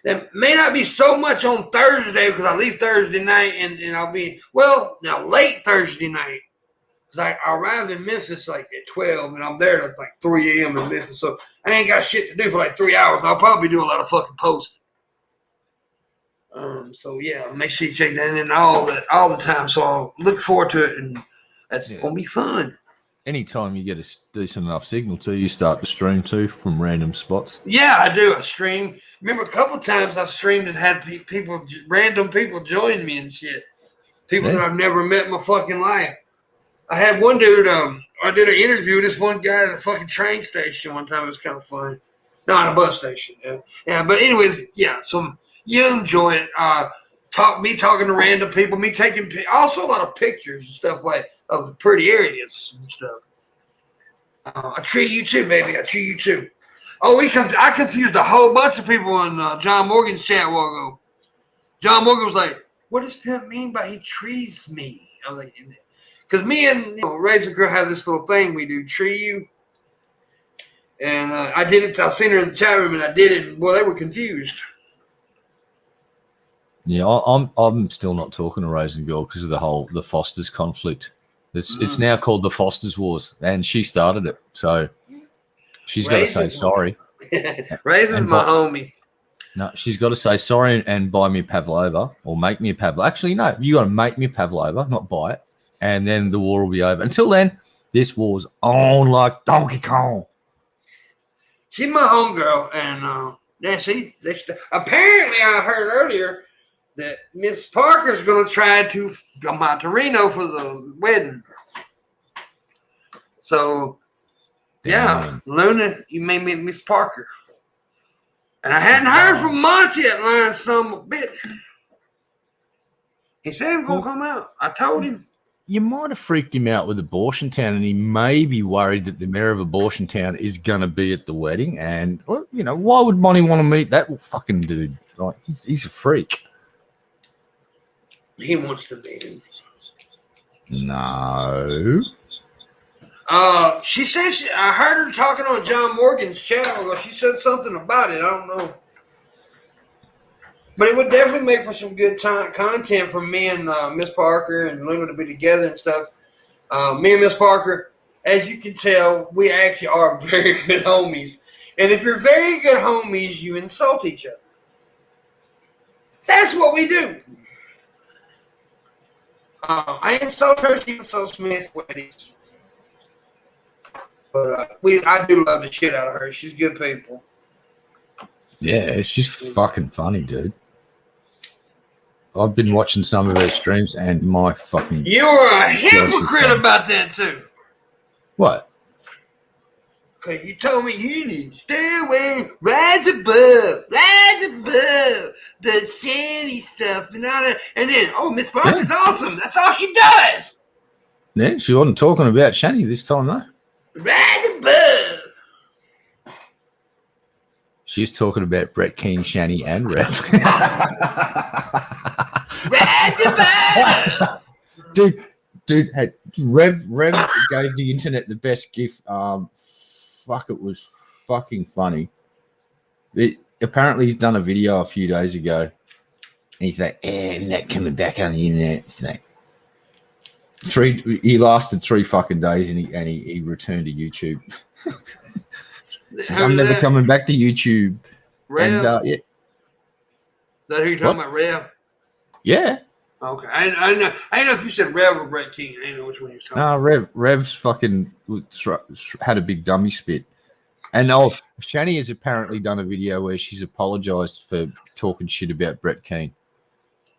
There may not be so much on Thursday because I leave Thursday night and I'll be late Thursday night because I arrive in Memphis like at 12 and I'm there at like 3 a.m. in Memphis, so I ain't got shit to do for like 3 hours. I'll probably do a lot of fucking posting. So yeah, make sure you check that in all the time. So I'll look forward to it, and that's gonna be fun. Anytime you get a decent enough signal too, you start to stream too from random spots. Yeah, I do. I stream. Remember a couple of times I've streamed and had random people join me and shit. People that I've never met in my fucking life. I had one dude, I did an interview with this one guy at a fucking train station one time. It was kind of funny. No, at a bus station. Yeah, but anyways, yeah, so you enjoy it. Talking to random people, me taking also a lot of pictures and stuff like of the pretty areas and stuff. I treat you too, baby. I treat you too. Oh, I confused a whole bunch of people in John Morgan's chat a while ago. John Morgan was like, "What does Pimp mean by he trees me?" I was like, because me and Razor Girl have this little thing we do, tree you. And I did it. I seen her in the chat room, and I did it. Well, they were confused. Yeah, I'm still not talking to Raisin Girl because of the Foster's conflict. It's now called the Foster's Wars, and she started it, so she's got to say sorry. Raisin's my homie. No, she's got to say sorry and buy me pavlova or make me a pavlova. Actually, no, you got to make me a pavlova, not buy it, and then the war will be over. Until then, this war's on like Donkey Kong. She's my homegirl, and Yeah, see, apparently I heard earlier that Miss Parker's going to try to come out to Reno for the wedding. So, yeah, Luna, you may meet Miss Parker. And I hadn't heard from Monty at line some bit. He said he's going to come out. I told him. You might have freaked him out with Abortion Town, and he may be worried that the mayor of Abortion Town is going to be at the wedding. And, well, you know, why would Monty want to meet that fucking dude? Like, he's a freak. He wants to meet him. No. She said I heard her talking on John Morgan's channel. She said something about it. I don't know. But it would definitely make for some good content for me and Miss Parker and Luna to be together and stuff. Me and Miss Parker, as you can tell, we actually are very good homies. And if you're very good homies, you insult each other. That's what we do. I insult her, she insults me at weddings. But I do love the shit out of her. She's good people. Yeah, she's fucking funny, dude. I've been watching some of her streams, and my fucking... You were a hypocrite about that, too. What? Because you told me you need to stay away, rise above the sandy stuff and all that. And then, Miss Parker's awesome. That's all she does. Yeah, she wasn't talking about Shani this time, though. Rise above. She was talking about Brett Keane, Shani, and Rev. Rise above. Dude, hey, Rev gave the internet the best gift. Fuck, it was fucking funny. Apparently, he's done a video a few days ago, and he's like, I'm not coming back on the internet. It's like he lasted 3 fucking days, and he returned to YouTube. I'm never coming back to YouTube. Rev? And, yeah. That who you're talking about, Rev? Yeah. Okay. I know if you said Rev or Brett King. I didn't know which one you were talking about. Rev's fucking had a big dummy spit. And Shani has apparently done a video where she's apologized for talking shit about Brett Keane.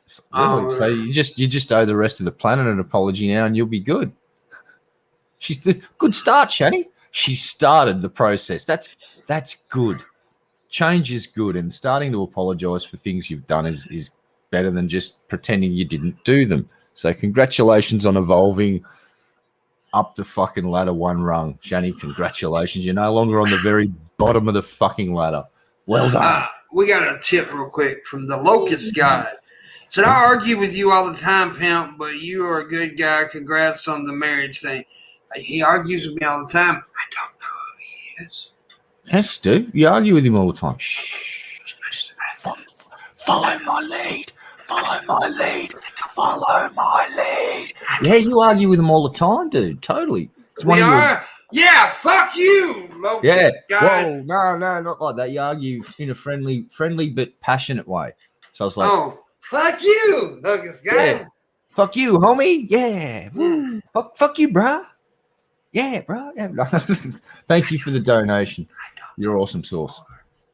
So you just owe the rest of the planet an apology now, and you'll be good. Good start, Shani. She started the process. That's good. Change is good, and starting to apologize for things you've done is better than just pretending you didn't do them. So congratulations on evolving up the fucking ladder 1 rung. Shani, congratulations. You're no longer on the very bottom of the fucking ladder. Well done. We got a tip real quick from the Locust Guy. Said, I argue with you all the time, Pimp, but you are a good guy. Congrats on the marriage thing. He argues with me all the time. I don't know who he is. Yes, dude. You argue with him all the time. Shh. Follow my lead. Follow my lead. Follow my lead. Yeah, you argue with him all the time, dude. Totally. Yeah, fuck you. Yeah. Guy. Whoa, no, not like that. You argue in a friendly but passionate way. So I was like, fuck you, Locust Guy. Yeah. Fuck you, homie. Yeah. Woo. Fuck you, bruh. Yeah, bro. Yeah. Thank you for the donation. You're awesome sauce.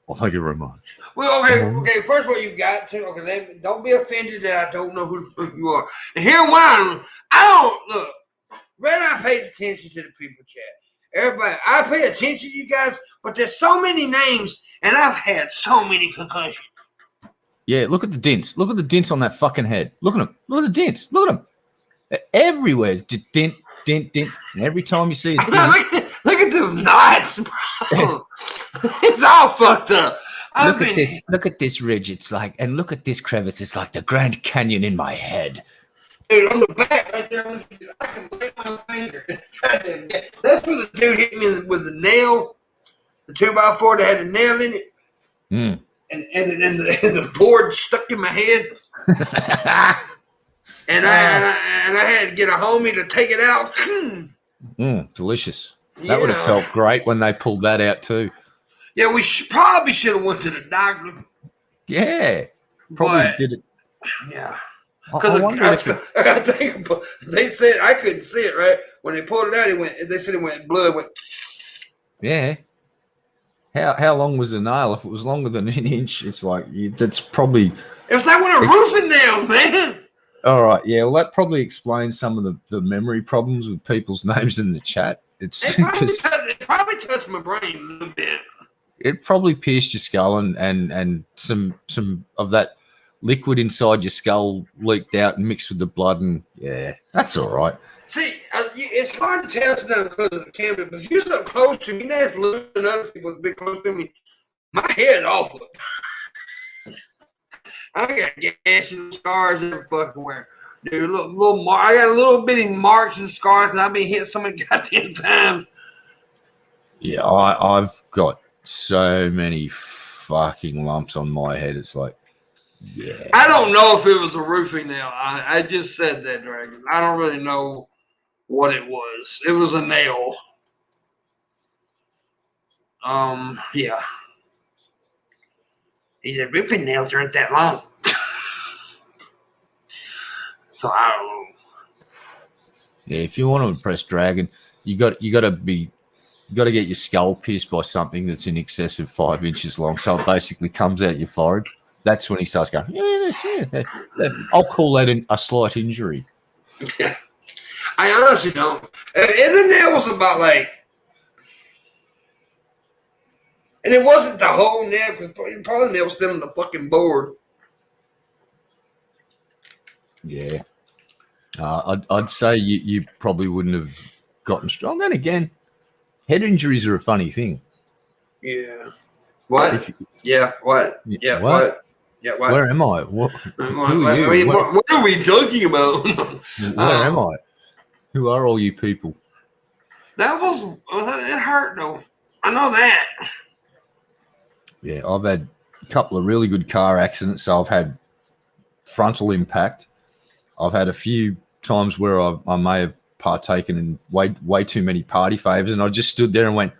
Well, thank you very much. Well, okay. First of all, you got to. Okay, don't be offended that I don't know who you are. And here why I don't look. Red Eye pays attention to the people chat. Everybody, I pay attention to you guys, but there's so many names, and I've had so many concussions. Yeah, look at the dents. Look at the dents on that fucking head. Look at them. Look at the dents. Look at them. Everywhere. Dent. And every time you see it, look at those knots, bro. It's all fucked up. Look at this ridge. It's like, and look at this crevice. It's like the Grand Canyon in my head. Dude, on the back right there, I can lay my finger. That's where the dude hit me with the nail, the 2x4 that had a nail in it, and the board stuck in my head. And I had to get a homie to take it out. Delicious. That would have felt great when they pulled that out too. Yeah, we probably should have went to the doctor. Yeah, probably did it. Yeah, because they said I couldn't see it right when they pulled it out. They said it went blood went. Yeah. How long was the nail? If it was longer than an inch, it's like that's probably. It was like one of roofing nails, man. All right, yeah. Well, that probably explains some of the memory problems with people's names in the chat. It's It probably touched my brain a little bit. It probably pierced your skull and some of that liquid inside your skull leaked out and mixed with the blood, and yeah, that's all right. See, it's hard to tell sometimes because of the camera, but if you're so close to me, that's losing other people to be close to me. My head's awful. I got gashes and scars everywhere. Dude, I got a little bitty marks and scars because I've been hit so many goddamn times. Yeah, I've got so many fucking lumps on my head. It's like, yeah. I don't know if it was a roofing nail. I just said that, Dragon. I don't really know what it was. It was a nail. Yeah. He said roofing nails aren't that long. So I don't know. Yeah, if you want to impress Dragon, you got to get your skull pierced by something that's in excess of 5 inches long, so it basically comes out your forehead. That's when he starts going. Yeah. I'll call that a slight injury. Yeah. I honestly don't. And the nail was about like, and it wasn't the whole nail because probably the nail was still on the fucking board. Yeah. I'd say you probably wouldn't have gotten strong. Then again, head injuries are a funny thing. Yeah. What? Yeah. What? Yeah. What? Yeah. What? Where am I? Who are you? What are we talking about? Where am I? Who are all you people? It hurt though. I know that. Yeah, I've had a couple of really good car accidents. So I've had frontal impact. I've had a few times where I may have partaken in way too many party favors, and I just stood there and went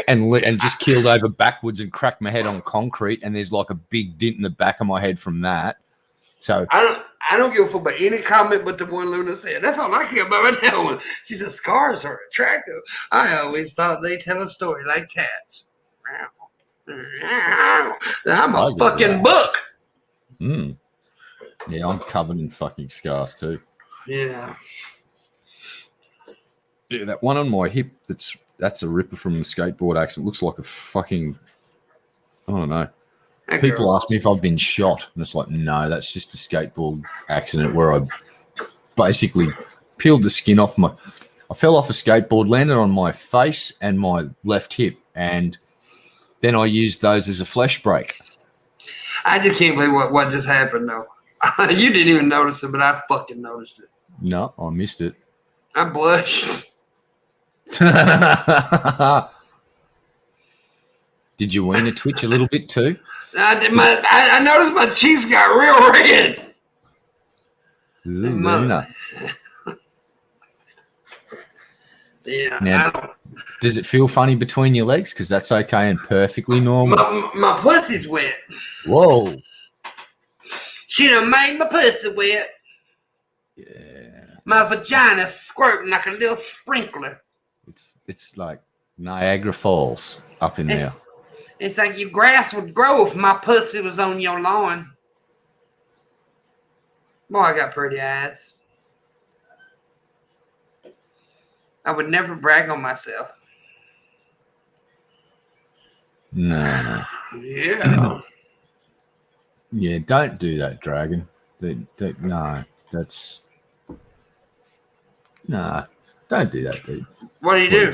and just keeled over backwards and cracked my head on concrete, and there's like a big dent in the back of my head from that. So I don't give a fuck about any comment but the one Luna said. That's all I care about right now. She said scars are attractive. I always thought they tell a story like cats. I'm a fucking book. Yeah, I'm covered in fucking scars too. Yeah. Yeah, that one on my hip, that's a ripper from the skateboard accident. Looks like a fucking, I don't know. People ask me if I've been shot, and it's like, no, that's just a skateboard accident where I basically peeled the skin off I fell off a skateboard, landed on my face and my left hip, and then I used those as a flesh break. I just can't believe what just happened, though. You didn't even notice it, but I fucking noticed it. No, I missed it. I blushed. Did your wiener twitch a little bit too? I noticed my cheeks got real red. Ooh, yeah. Now, does it feel funny between your legs? Because that's okay and perfectly normal. My pussy's wet. Whoa. She done made my pussy wet. Yeah. My vagina's squirting like a little sprinkler. It's like Niagara Falls up in there. It's like your grass would grow if my pussy was on your lawn. Boy, I got pretty eyes. I would never brag on myself. No. Yeah. Yeah, don't do that, Dragon. No, that's... Nah, don't do that, dude. What do you do?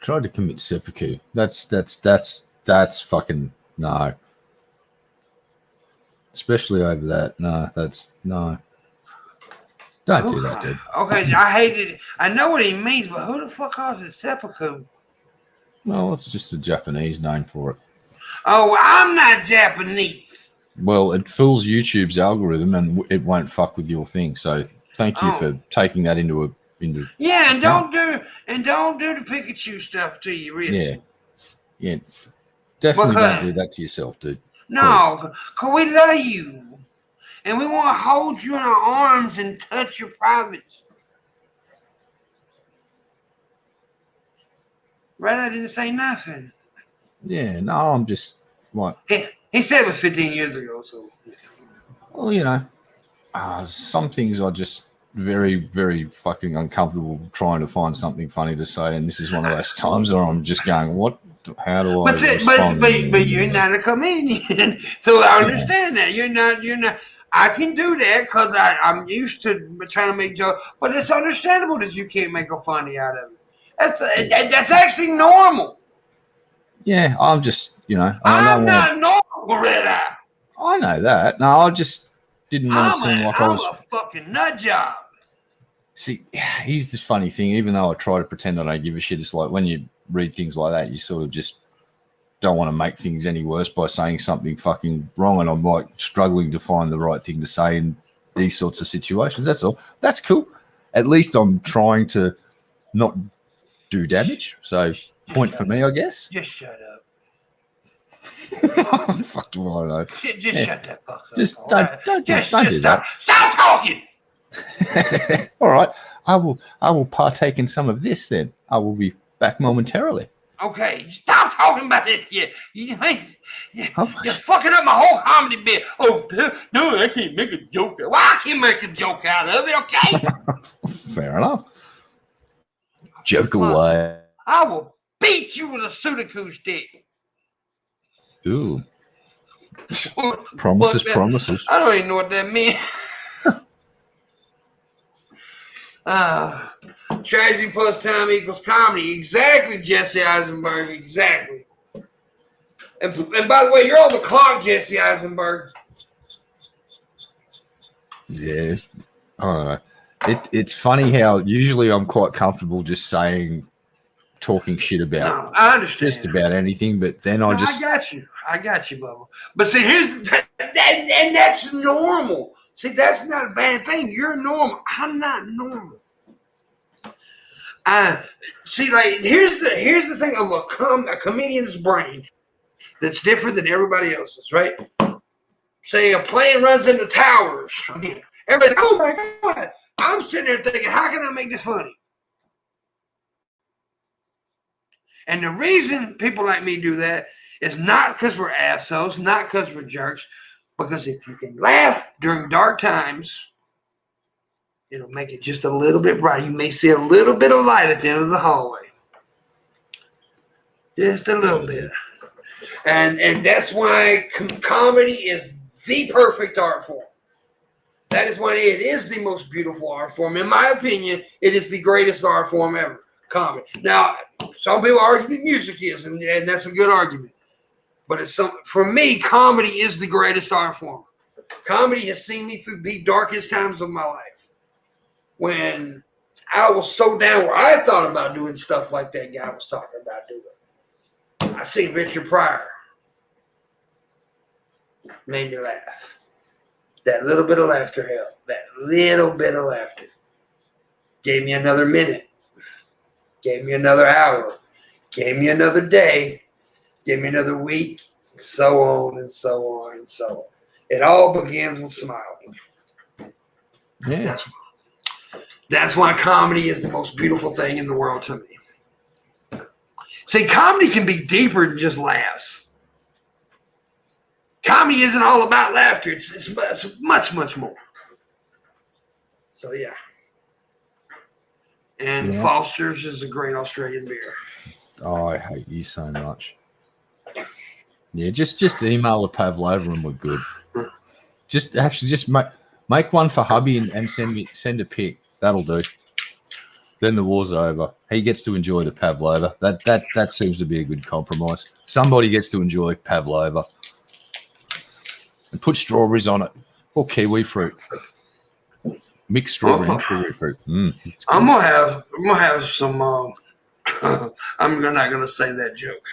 Tried to commit seppuku. That's fucking no. Especially over that. No, no. Don't do that, dude. Okay, I hate it. I know what he means, but who the fuck calls it seppuku? Well, it's just a Japanese name for it. Oh, I'm not Japanese. Well, it fools YouTube's algorithm and it won't fuck with your thing. So thank you for taking that into yeah, and don't do the Pikachu stuff to you, really. Yeah. Definitely don't do that to yourself, dude. No, because we love you. And we want to hold you in our arms and touch your privates. Right? I didn't say nothing. Yeah, no, I'm just like, He said it was 15 years ago, so. well, you know, some things are just very, very fucking uncomfortable trying to find something funny to say, and this is one of those times where I'm just going, what? How do I? But you're not a comedian, so I understand that you're not. I can do that because I'm used to trying to make jokes, but it's understandable that you can't make a funny out of it. That's actually normal. Yeah, I'm just, you know, I'm not normal, Red Eye. I know that. No, I just didn't want to seem like I was. I'm a fucking nut job. See, here's the funny thing. Even though I try to pretend I don't give a shit, it's like when you read things like that, you sort of just don't want to make things any worse by saying something fucking wrong. And I'm like struggling to find the right thing to say in these sorts of situations. That's all. That's cool. At least I'm trying to not do damage. So point for me, I guess. Just shut up. Fuck do I know? Just shut that fuck up. Just don't do that. Stop talking. All right. I will partake in some of this then. I will be back momentarily. Okay, stop talking about this shit. You're fucking up my whole comedy bit. Oh, no, I can't make a joke. Well, I can make a joke out of it, okay? Fair enough. Joke away. I will beat you with a Sudoku stick. Ooh. Promises. I don't even know what that means. Tragedy plus time equals comedy. Exactly, Jesse Eisenberg. Exactly. And by the way, you're on the clock, Jesse Eisenberg. Yes. I don't know. It's funny how usually I'm quite comfortable just talking shit about I understand. just about anything, but then I got you, Bubba. But see, and that's normal. See, that's not a bad thing. You're normal. I'm not normal. See, like here's the thing of a comedian's brain that's different than everybody else's, right? Say a plane runs into towers. Again, everybody's like, oh my God. I'm sitting there thinking, how can I make this funny? And the reason people like me do that is not because we're assholes, not because we're jerks, because if you can laugh during dark times, it'll make it just a little bit brighter. You may see a little bit of light at the end of the hallway. Just a little bit. And that's why comedy is the perfect art form. That is why it is the most beautiful art form. In my opinion, it is the greatest art form ever, comedy. Now, some people argue that music is, and that's a good argument. But for me, comedy is the greatest art form. Comedy has seen me through the darkest times of my life. When I was so down where I thought about doing stuff like that guy was talking about doing. I seen Richard Pryor. Made me laugh. That little bit of laughter helped. That little bit of laughter. Gave me another minute. Gave me another hour. Gave me another day. Gave me another week. So on and so on and so on. It all begins with smiling. Yeah. That's why comedy is the most beautiful thing in the world to me. See, comedy can be deeper than just laughs. Comedy isn't all about laughter. It's much, much more. So, yeah. And Foster's is a great Australian beer. Oh, I hate you so much. Yeah, just email the Pavlova and we're good. Just make one for hubby and send a pic. That'll do. Then the war's over. He gets to enjoy the Pavlova. That seems to be a good compromise. Somebody gets to enjoy Pavlova. And put strawberries on it. Or kiwi fruit. Mixed strawberry and kiwi fruit. I'm gonna have some I'm not gonna say that joke.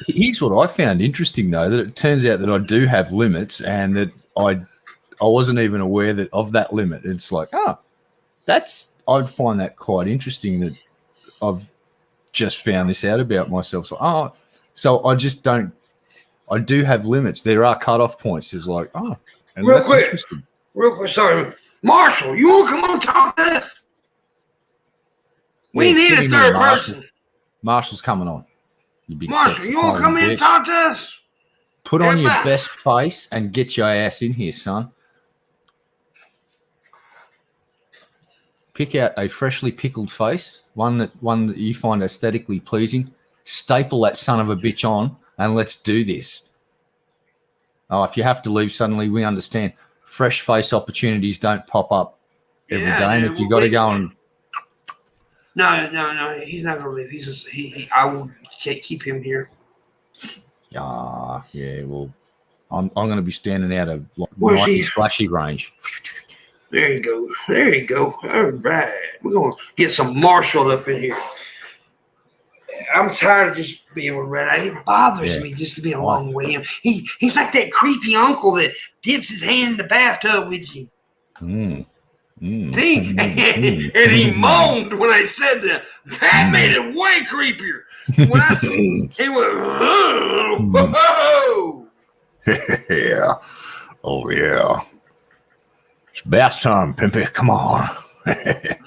Here's what I found interesting though, that it turns out that I do have limits and that I wasn't even aware of that limit. It's like, I'd find that quite interesting that I've just found this out about myself. So I do have limits. There are cutoff points. It's like, real quick, sorry. Marshall, you want to come on and talk to us? We need a third person. Marshall's coming on. You big Marshall, sexy you want to son of come a in and bitch. talk to us? Put on your Everybody. best face and get your ass in here, son. Pick out a freshly pickled face, one that you find aesthetically pleasing. Staple that son of a bitch on, and let's do this. Oh, if you have to leave suddenly, we understand. Fresh face opportunities don't pop up every day, and dude, if you got to go and No, he's not gonna leave. He's just I will keep him here. yeah, well, I'm going to be standing out of Where's knifey he? splashy range. There you go. There you go. All right. We're going to get some Marshall up in here. I'm tired of just being with Red Eye. He bothers me just to be along with him. He's like that creepy uncle that dips his hand in the bathtub with you. See? And he moaned when I said that. That made it way creepier. When I said he went, whoa. Yeah. Oh, yeah. It's bath time, Pimpy. Come on. It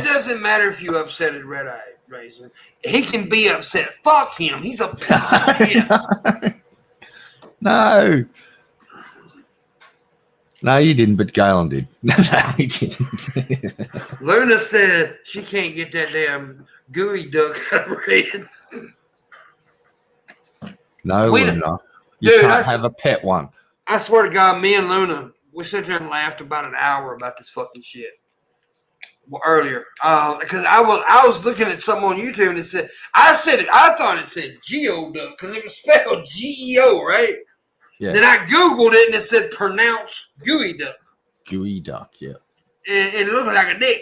doesn't matter if you upset at Red Eye Razor. He can be upset. Fuck him. He's a piece of shit. No. No, you didn't, but Galen did. No, he didn't. Luna said she can't get that damn Gooey Duck out of her head. No, Luna. You Dude, can't have a pet one. I swear to God, me and Luna, we sat there and laughed about an hour about this fucking shit. Well, earlier, because I was looking at something on YouTube and it said I thought it said Geoduck because it was spelled GEO, right? Yeah. Then I Googled it and it said pronounce Gooey Duck. Gooey Duck, yeah. And it looked like a dick.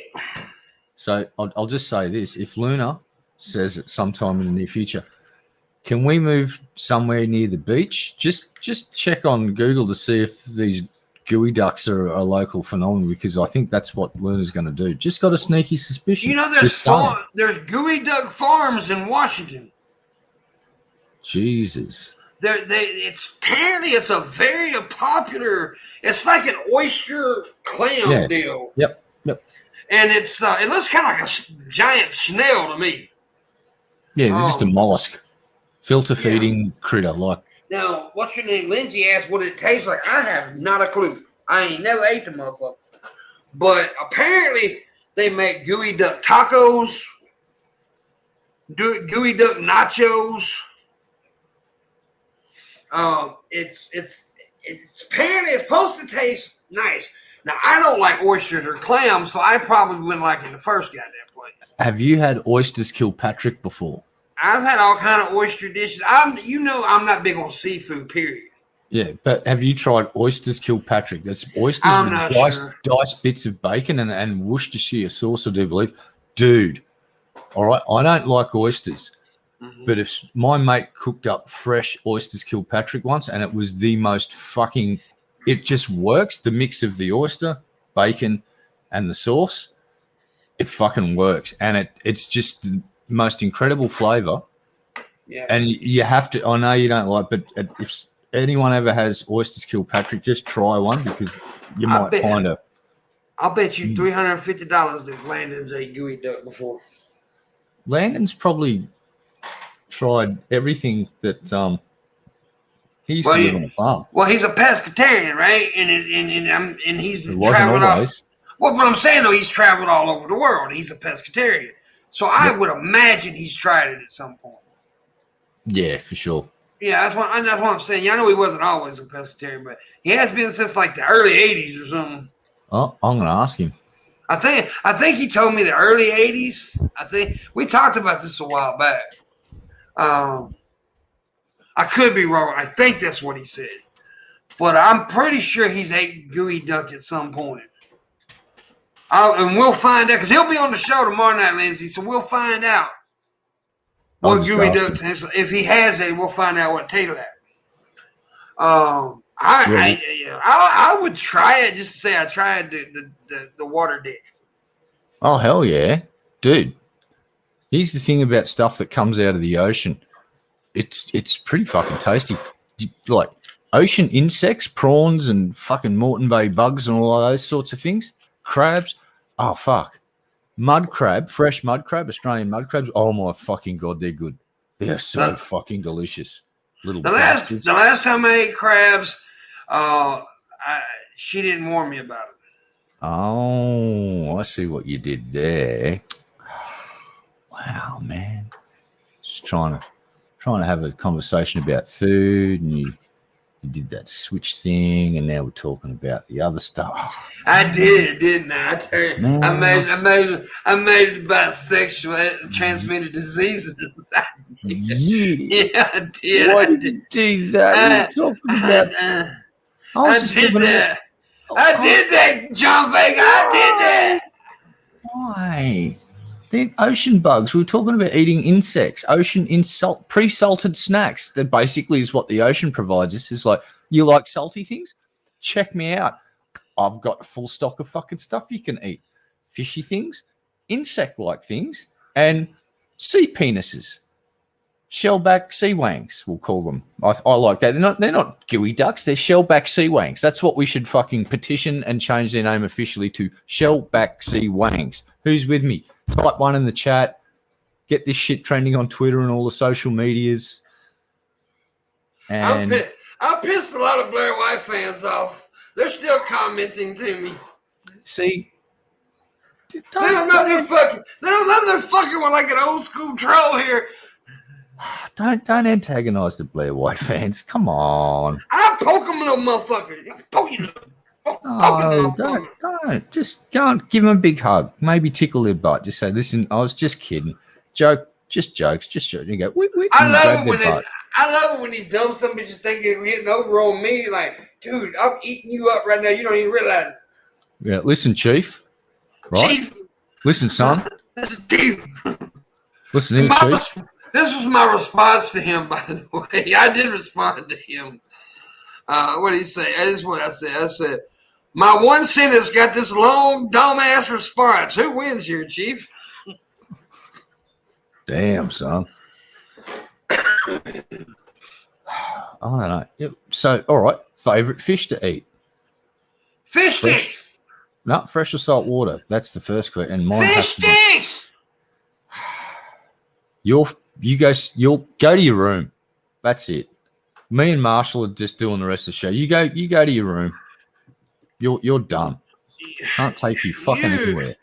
So I'll just say this: if Luna says at some time in the near future, can we move somewhere near the beach? Just check on Google to see if these gooey ducks are a local phenomenon, because I think that's what Luna's going to do. Just got a sneaky suspicion. You know, there's Gooey Duck farms in Washington. Jesus. It's a very popular. It's like an oyster clam deal. Yep. And it looks kind of like a giant snail to me. Yeah, they're just a mollusk, filter feeding critter. Like, now, what's your name? Lindsay asked what it tastes like. I have not a clue. I ain't never ate the motherfucker. But apparently, they make Gooey Duck tacos, Gooey Duck nachos. It's apparently it's supposed to taste nice. Now, I don't like oysters or clams, so I probably wouldn't like it in the first goddamn place. have you had oysters Kilpatrick before? I've had all kind of oyster dishes. I'm not big on seafood, period. Yeah, but have you tried oysters Kilpatrick? That's oysters with diced bits of bacon and Worcestershire sauce, I do believe. Dude, all right, I don't like oysters. But if my mate cooked up fresh oysters Kilpatrick once, and it was the most fucking, it just works. The mix of the oyster, bacon, and the sauce, it fucking works. And it's just the most incredible flavor. Yeah. And you have to, I know you don't like, but if anyone ever has oysters Kilpatrick, just try one, because you might find a. I'll bet you $350 that Landon's ate Gooey Duck before. Landon's probably tried everything that he used to live on a farm. Well, he's a pescatarian, right? And he's traveled all. Well, but I'm saying though, he's traveled all over the world. He's a pescatarian, so I would imagine he's tried it at some point. Yeah, for sure. Yeah, that's what I'm saying. Yeah, I know he wasn't always a pescatarian, but he has been since like the early '80s or something. Oh, I'm gonna ask him. I think he told me the early '80s. I think we talked about this a while back. I could be wrong. I think that's what he said, but I'm pretty sure he's ate Gooey Duck at some point. And we'll find out because he'll be on the show tomorrow night, Lindsay. So we'll find out what Gooey Duck tastes like. If he has it, we'll find out what it tastes like. I would try it just to say I tried the water dick. Oh hell yeah, dude! Here's the thing about stuff that comes out of the ocean. It's pretty fucking tasty. Like ocean insects, prawns, and fucking Moreton Bay bugs and all of those sorts of things. Crabs. Oh fuck! Mud crab, fresh mud crab, Australian mud crabs. Oh my fucking god, they're good. They're so fucking delicious. Little bastards. The last time I ate crabs, she didn't warn me about it. Oh, I see what you did there. Wow, man. Just trying to have a conversation about food, and you did that switch thing, and now we're talking about the other stuff. I did, didn't I? I made it about sexual transmitted diseases. Yeah, I did. Why did you do that? You're talking about. I did that. I did that, John Vega. I did that. Why? They're ocean bugs. We were talking about eating insects, pre-salted snacks. That basically is what the ocean provides us. It's like, you like salty things? Check me out. I've got a full stock of fucking stuff you can eat. Fishy things, insect-like things, and sea penises. Shellback sea wangs, we'll call them. I like that. They're not gooey ducks. They're shellback sea wangs. That's what we should fucking petition and change their name officially to shellback sea wangs. Who's with me? Type one in the chat. Get this shit trending on Twitter and all the social medias. And I pissed a lot of Blair White fans off. They're still commenting to me. See, they're fucking with like an old school troll here. Don't antagonize the Blair White fans. Come on. I'll poke them, little motherfucker. Poke you. Don't. Just go and give them a big hug. Maybe tickle their butt. Just say, listen, I was just kidding. Just jokes. You go, I love it when these dumb some bitches think they're hitting over on me. Like, dude, I'm eating you up right now. You don't even realize it. Yeah, listen, Chief. Right? Chief. Listen, son. This is Chief. Listen here, Chief. This was my response to him, by the way. I did respond to him. What did he say? This is what I said. I said, my one sentence got this long, dumb-ass response. Who wins here, Chief? Damn, son. I don't know. So, all right. Favorite fish to eat? Fish sticks. No, fresh or salt water. That's the first question. And mine fish sticks. You'll go to your room. That's it. Me and Marshall are just doing the rest of the show. You go to your room. You're done. Can't take you fucking anywhere.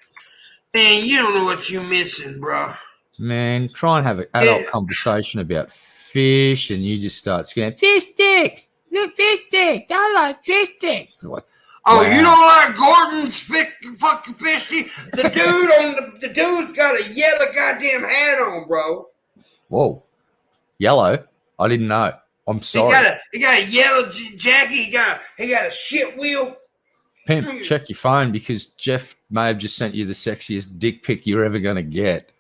Man, you don't know what you're missing, bro. Man, try and have an adult conversation about fish, and you just start screaming, fish sticks! Fish sticks! I like fish sticks! Like, oh, wow. You don't like Gordon's fucking fish stick? The dude's got a yellow goddamn hat on, bro. Whoa. Yellow? I didn't know. I'm sorry. He got a yellow jacket. He got a shit wheel. Pimp, check your phone because Jeff may have just sent you the sexiest dick pic you're ever going to get.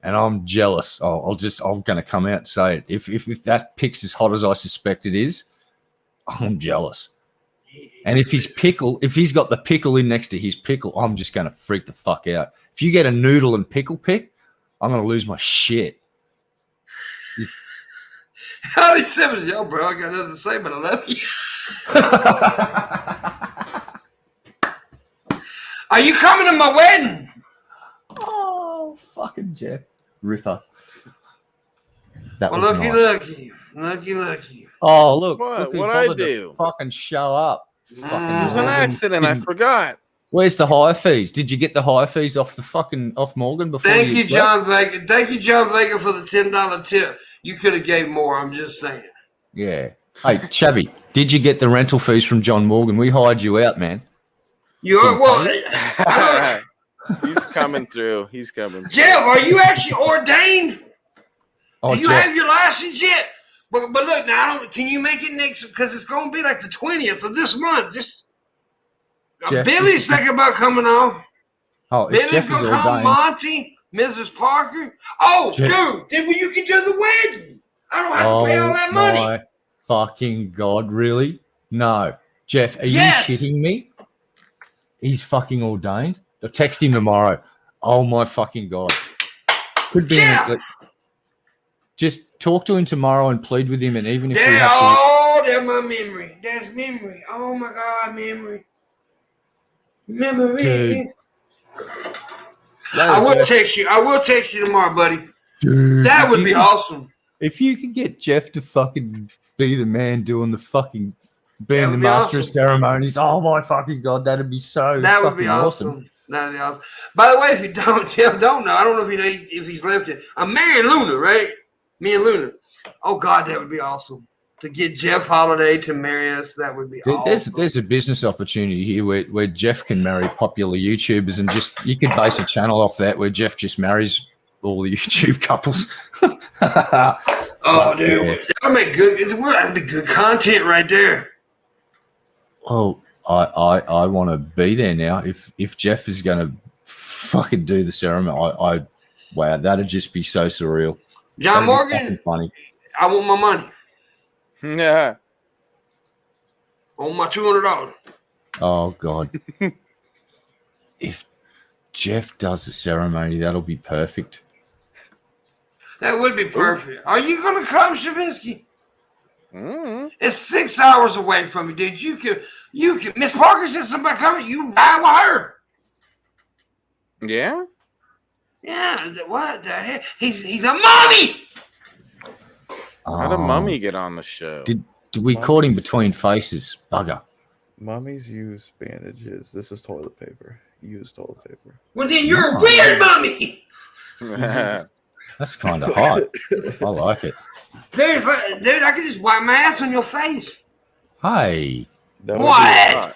And I'm jealous. I'm going to come out and say it. If that pic's as hot as I suspect it is, I'm jealous. And if he's got the pickle in next to his pickle, I'm just going to freak the fuck out. If you get a noodle and pickle pic, I'm going to lose my shit. Howdy, Simmons. Yo, bro, I got nothing to say, but I love you. Are you coming to my wedding? Oh, fucking Jeff. Ripper. Lucky. Oh, look. What I do? Fucking show up. It was an accident. I forgot. Where's the higher fees? Did you get the higher fees off Morgan before? Thank you, John Vega. Thank you, John Vega, for the $10 tip. You could have gave more. I'm just saying. Yeah. Hey, Shabby, did you get the rental fees from John Morgan? We hired you out, man. He's coming through. Jeff, are you actually ordained? Oh, do you have your license yet? But look, now can you make it next? Because it's going to be like the 20th of this month. Billy's thinking about coming on. Oh, Billy's going to come. Monty, Mrs. Parker. Oh, Jeff. Dude, you can do the wedding. I don't have to pay all that money. My fucking God, really? No. Jeff, are you shitting me? He's fucking ordained. I'll text him tomorrow. Oh, my fucking God. Could be. Just talk to him tomorrow and plead with him. And even if we have to. That's my memory. That's memory. Oh, my God, memory. Memory. Dude. I will text you. I will text you tomorrow, buddy. Dude, That would be awesome. If you could get Jeff to fucking be the man doing the fucking being the be master of awesome. ceremonies, oh my fucking god, that'd be so. That would be awesome. That'd be awesome. By the way, if you don't know, I don't know if you know if he's left it. I'm marrying Luna, right? Me and Luna. Oh God, that would be awesome. To get Jeff Holiday to marry us, that would be awesome. There's a business opportunity here where Jeff can marry popular YouTubers and just you could base a channel off that where Jeff just marries all the YouTube couples. Oh, dude, that would make that'd be good content right there. Oh, I want to be there now. If Jeff is going to fucking do the ceremony, wow, that'd just be so surreal. John Morgan, funny. I want my money. Yeah. I want my $200. Oh God. If Jeff does the ceremony, that'll be perfect. That would be perfect. Are you gonna come, Shabisky? Mm-hmm. It's 6 hours away from you, dude. You can. Miss Parker said somebody coming. You ride with her. Yeah. Yeah. What the heck? He's a mommy. How did Mummy get on the show? Did we caught him between faces? Bugger. Mummies use bandages. This is toilet paper. Use toilet paper. Well, then you're a weird mommy. That's kind of hot. I like it. Dude, I can just wipe my ass on your face. Hey, What?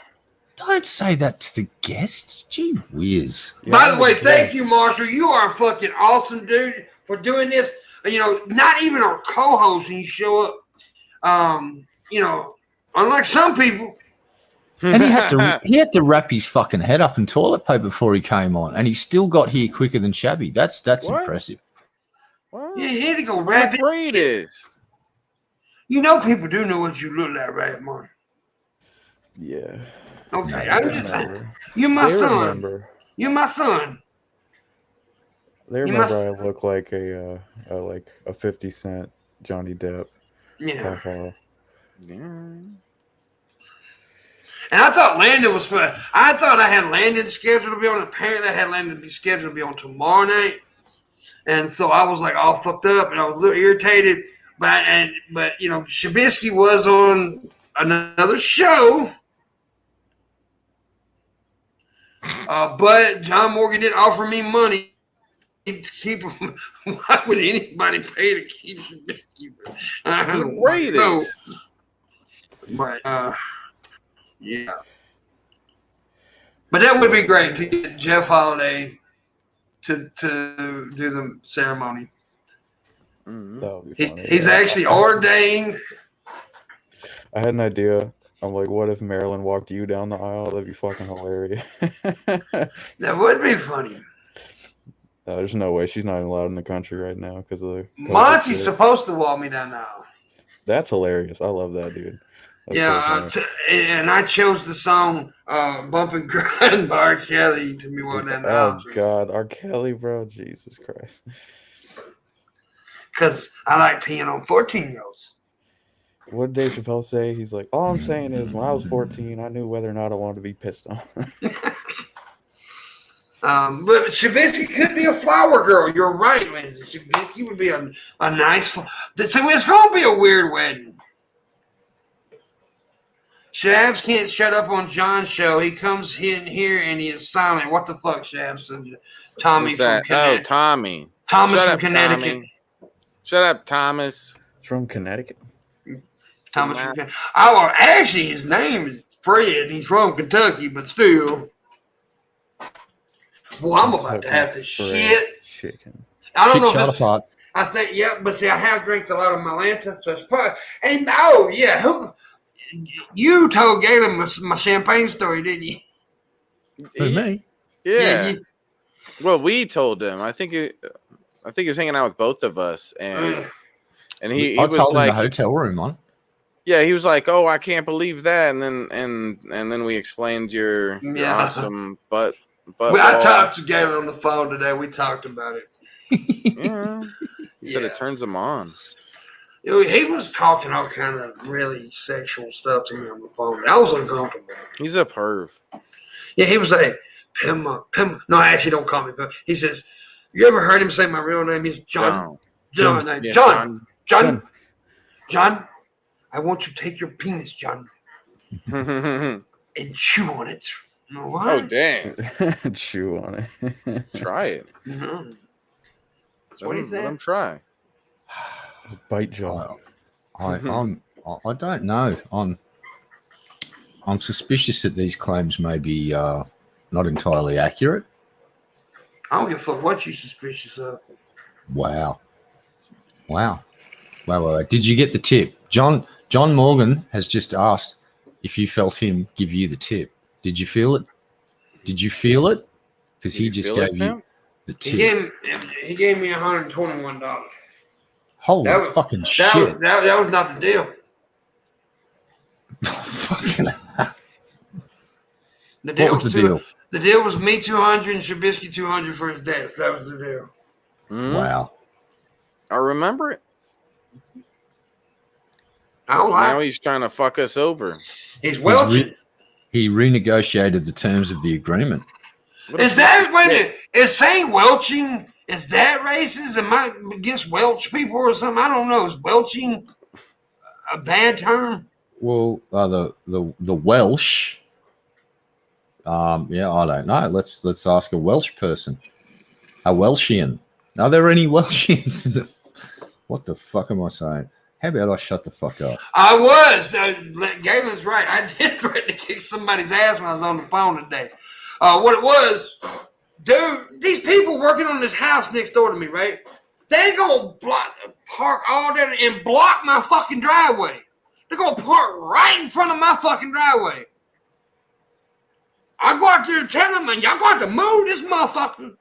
don't say that to the guests. Gee whiz. By the way, thank you, Marshall. You are a fucking awesome dude for doing this. You know, not even our co-host when you show up. You know, unlike some people. And he had to wrap his fucking head up in toilet paper before he came on, and he still got here quicker than Shabby. That's What? impressive. What? Yeah, he had to go wrap it. Great is. You know, people do know what you look like, right, Mark? Yeah. Okay, They I'm just saying. remember. You're my They son. remember. You're my son. They You remember must- I look like a 50 Cent Johnny Depp. Yeah. Half-off. Yeah. And I thought Landon was fun. I thought I had Landon scheduled to be on. Apparently, I had Landon be scheduled to be on tomorrow night. And so I was like all fucked up and I was a little irritated. But you know, Shabisky was on another show. But John Morgan did offer me money to keep him. Why would anybody pay to keep Shabisky? I don't Great know. is. But yeah. But that would be great to get Jeff Holiday to do the ceremony. Mhm. That would be funny. He's actually ordained. I had an idea. I'm like, what if Marilyn walked you down the aisle? That'd be fucking hilarious. That would be funny. There's no way she's not even allowed in the country right now because of the COVID Monty's shit. supposed to walk me down the aisle. That's hilarious. I love that dude. That's Yeah, so funny. and I chose the song "Bump and Grind" by R. Kelly to be walking down the aisle Oh God, R. Kelly, bro, Jesus Christ. because I like peeing on 14-year-olds. What did Dave Chappelle say? He's like, all I'm saying is, when I was 14, I knew whether or not I wanted to be pissed on. But Shabisky could be a flower girl. You're right, Lindsay. Shabisky would be a nice. So it's going to be a weird wedding. Shabs can't shut up on John's show. He comes in here and he is silent. What the fuck, Shabs? Tommy Who's from that? Oh, Connecticut. Tommy. Thomas Shut from up, Connecticut. Tommy. Shut up, Thomas. It's from Connecticut. Thomas from Connecticut. Oh, actually, his name is Fred. He's from Kentucky, but still. Boy, I'm about to have to shit. Chicken. I don't know if Shut it's. apart. I think, yeah, but see, I have drank a lot of Malanta, so it's probably. And oh, yeah, you told Galen my champagne story, didn't you? For me. Yeah. Well, we told him. I think he was hanging out with both of us, and he I was told him like, the hotel room on. yeah, he was like, oh, I can't believe that, and then we explained your awesome butt. I talked to Galen on the phone today. We talked about it. Yeah. He said it turns him on. He was talking all kind of really sexual stuff to me on the phone. I was uncomfortable. He's a perv. Yeah, he was like, Pimp. No, actually, don't call me Pimp. He says, you ever heard him say my real name? He's John. John. John, I want you to take your penis, John, and chew on it. What? Oh, dang. Chew on it. Try it. Mm-hmm. What do you think? Let him try. Bite jaw. I don't know. I'm suspicious that these claims may be not entirely accurate. I don't give a fuck what you're suspicious of. Wow. Did you get the tip? John Morgan has just asked if you felt him give you the tip. Did you feel it? Because he just gave you the tip. He gave me $121. Holy fucking shit. That was not the deal. Fucking What was the deal? The deal was me 200 and Shabisky 200 for his death. That was the deal. Wow. I remember it. I don't like Now he's trying to fuck us over. He's welching. He renegotiated the terms of the agreement. Is saying welching, is that racist? Am I against Welch people or something? I don't know. Is welching a bad term? Well, the Welsh. I don't know. Let's ask a Welsh person. A Welshian. Are there any Welshians in the? What the fuck am I saying? How about I shut the fuck up? I was. Galen's right. I did threaten to kick somebody's ass when I was on the phone today. What it was, dude, these people working on this house next door to me, right? They gonna park all day and block my fucking driveway. They're gonna park right in front of my fucking driveway. I go out there and tell them, man, y'all got to move this motherfucker.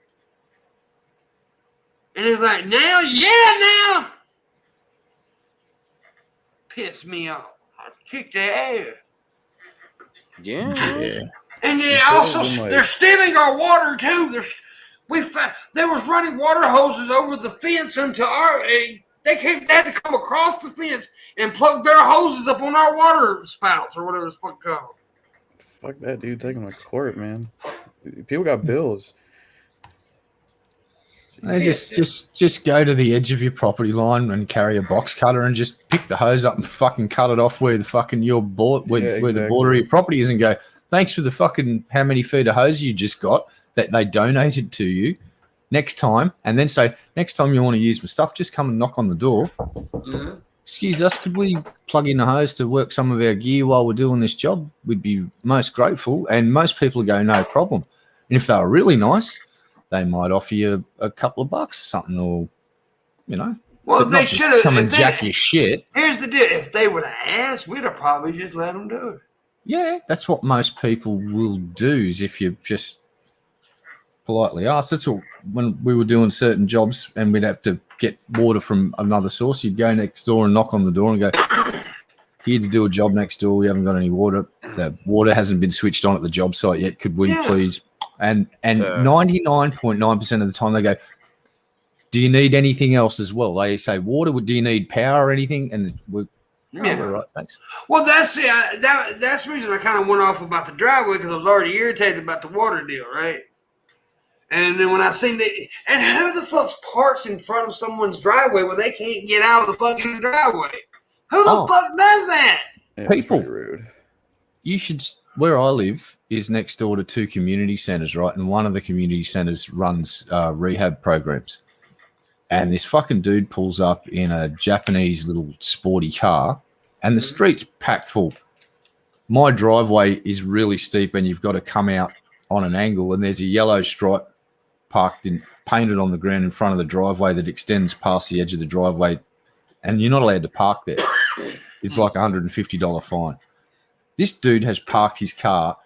And it's like, now. Piss me off. I kicked their ass. Yeah. And then also, they're stealing our water too. They was running water hoses over the fence into they had to come across the fence and plug their hoses up on our water spouts or whatever it's called. Fuck that, dude. Take him to court, man. People got bills. They just go to the edge of your property line and carry a box cutter and just pick the hose up and fucking cut it off where the fucking where the border of your property is and go, thanks for the fucking how many feet of hose you just got that they donated to you. Next time, and then say, next time you want to use my stuff, just come and knock on the door. Mm-hmm. Excuse us, could we plug in the hose to work some of our gear while we're doing this job? We'd be most grateful. And most people go, no problem. And if they were really nice, they might offer you a couple of bucks or something, or, Well, they should have come and jack your shit. Here's the deal. If they would have asked, we'd have probably just let them do it. Yeah, that's what most people will do, is if you just politely ask. That's what, when we were doing certain jobs and we'd have to get water from another source, you'd go next door and knock on the door and go, here to do a job next door. We haven't got any water. The water hasn't been switched on at the job site yet. Could we please? And 99.9% of the time they go, do you need anything else as well? They say, water, do you need power or anything? And we're right, thanks. Well, that's the reason I kind of went off about the driveway, because I was already irritated about the water deal, right? And then when I seen and who the fuck parks in front of someone's driveway where they can't get out of the fucking driveway? Who the fuck does that? Yeah, people. Rude. You should. Where I live is next door to two community centres, right? And one of the community centres runs rehab programs. And this fucking dude pulls up in a Japanese little sporty car, and the street's packed full. My driveway is really steep, and you've got to come out on an angle, and there's a yellow stripe painted on the ground in front of the driveway that extends past the edge of the driveway, and you're not allowed to park there. It's like $150 fine. This dude has parked his car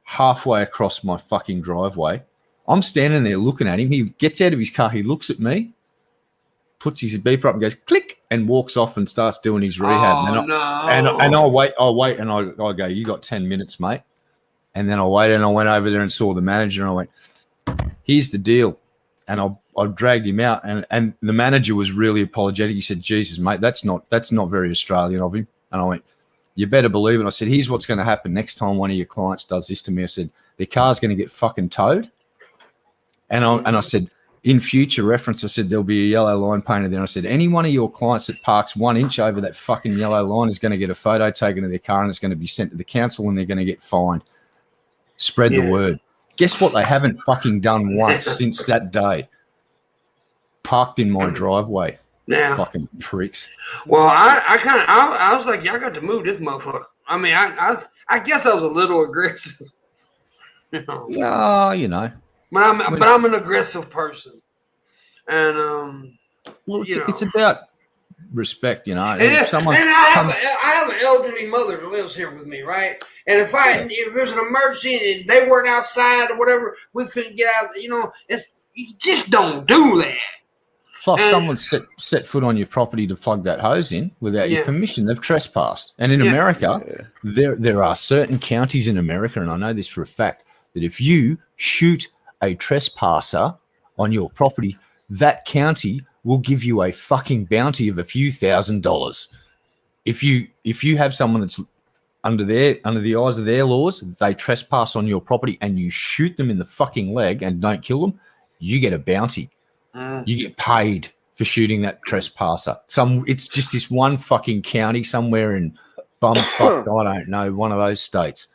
halfway across my fucking driveway. I'm standing there looking at him. He gets out of his car. He looks at me, puts his beeper up and goes click, and walks off and starts doing his rehab. Oh, no. And I'll wait, and I go, you got 10 minutes, mate. And then I waited, and I went over there and saw the manager, and I went, here's the deal. And I dragged him out, and the manager was really apologetic. He said, Jesus, mate, that's not very Australian of him. And I went, you better believe it. I said, here's what's going to happen next time one of your clients does this to me. I said, their car's going to get fucking towed. And I said, in future reference, I said, there'll be a yellow line painted there. I said, any one of your clients that parks 1 inch over that fucking yellow line is going to get a photo taken of their car and it's going to be sent to the council and they're going to get fined. Spread the word. Guess what? They haven't fucking done once since that day. Parked in my driveway. Now, fucking pricks. Well, I was like, y'all got to move this motherfucker. I mean, I guess I was a little aggressive. Yeah, you know. But I'm an aggressive person, and well, it's about respect, you know. And I have an elderly mother that lives here with me, right? And if there's an emergency and they weren't outside or whatever, we couldn't get out. You know, you just don't do that. Plus, someone set foot on your property to plug that hose in without your permission. They've trespassed. And in America, there are certain counties in America, and I know this for a fact, that if you shoot a trespasser on your property, that county will give you a fucking bounty of a few $1,000s. If you have someone that's under the eyes of their laws, they trespass on your property and you shoot them in the fucking leg and don't kill them, you get a bounty. You get paid for shooting that trespasser. It's just this one fucking county somewhere in bumfuck, I don't know, one of those states.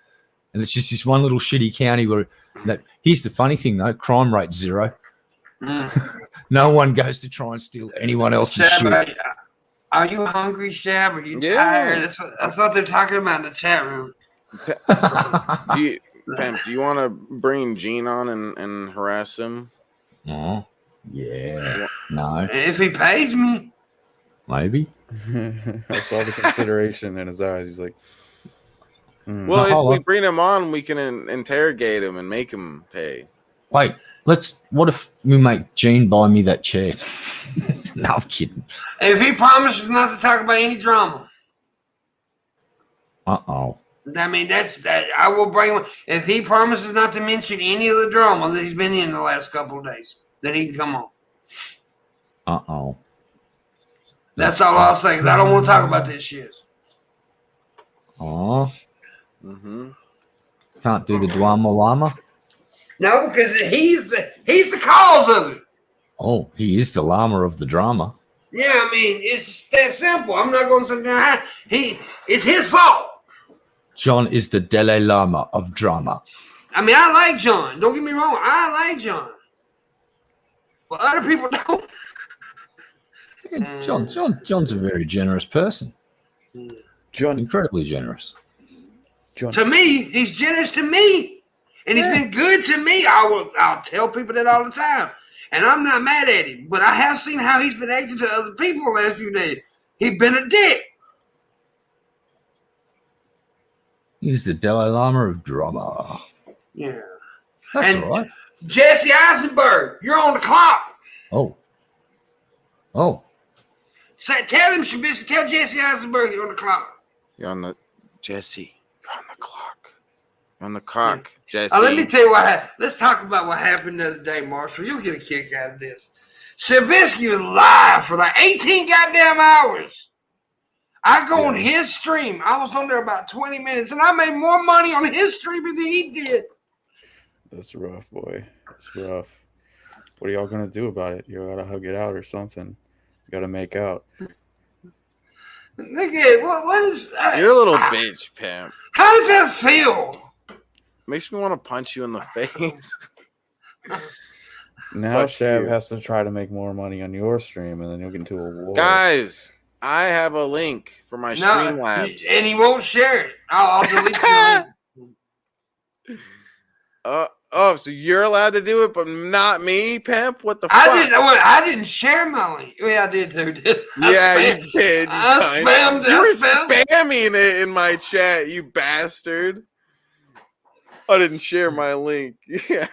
And it's just this one little shitty county where here's the funny thing though, crime rate 0. No one goes to try and steal anyone else's shit. Are you hungry, Shab? Are you tired? That's what they're talking about in the chat room. Pimp, do you want to bring Gene on and harass him? Oh, yeah. No. If he pays me. Maybe. I saw the consideration in his eyes. He's like, well, if we bring him on, we can interrogate him and make him pay. Wait, what if we make Gene buy me that chair? No, I'm kidding. If he promises not to talk about any drama. Uh-oh. I mean, that's that. I will bring him. If he promises not to mention any of the drama that he's been in the last couple of days, then he can come on. Uh-oh. That's all I'll say, because I don't want to talk about this shit. Oh. Can't do the drama llama? No, because he's the cause of it. Oh, he is the llama of the drama. Yeah, I mean, it's that simple. I'm not going to sit there. It's his fault. John is the Dalai Lama of drama. I mean, I like John. Don't get me wrong. I like John. But other people don't. Yeah, John's a very generous person. John, incredibly generous. John. To me, he's generous to me. And he's been good to me. I'll tell people that all the time. And I'm not mad at him. But I have seen how he's been acting to other people the last few days. He's been a dick. He's the Dalai Lama of drama. Yeah. That's all right. Jesse Eisenberg, you're on the clock. Oh. Tell him, Shabisky, tell Jesse Eisenberg you're on the clock. You're on the Jesse. You're on the clock. You're on the clock, Jesse. Let me tell you let's talk about what happened the other day, Marshall. You'll get a kick out of this. Shabisky was live for like 18 goddamn hours. I go on his stream. I was on there about 20 minutes, and I made more money on his stream than he did. That's rough, boy. It's rough. What are y'all gonna do about it? You gotta hug it out or something. You gotta make out. Look at what is? You're a little bitch, Pimp. How does that feel? Makes me want to punch you in the face. Now Shab has to try to make more money on your stream, and then you'll get into a war. Guys, I have a link for my Streamlabs. And he won't share it. I'll delete the link. So you're allowed to do it, but not me, Pimp? What the fuck? I didn't share my link. Yeah, I did too. You did. I spammed it. You were spamming it in my chat, you bastard. I didn't share my link. Yeah.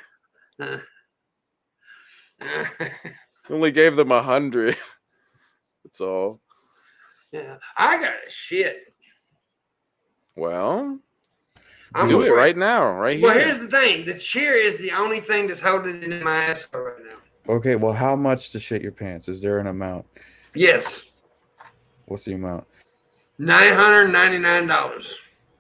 Only gave them 100. That's all. Yeah, I got shit. Well, do it right now, right here. Well, here's the thing. The chair is the only thing that's holding it in my asshole right now. Okay, well, how much to shit your pants? Is there an amount? Yes. What's the amount? $999.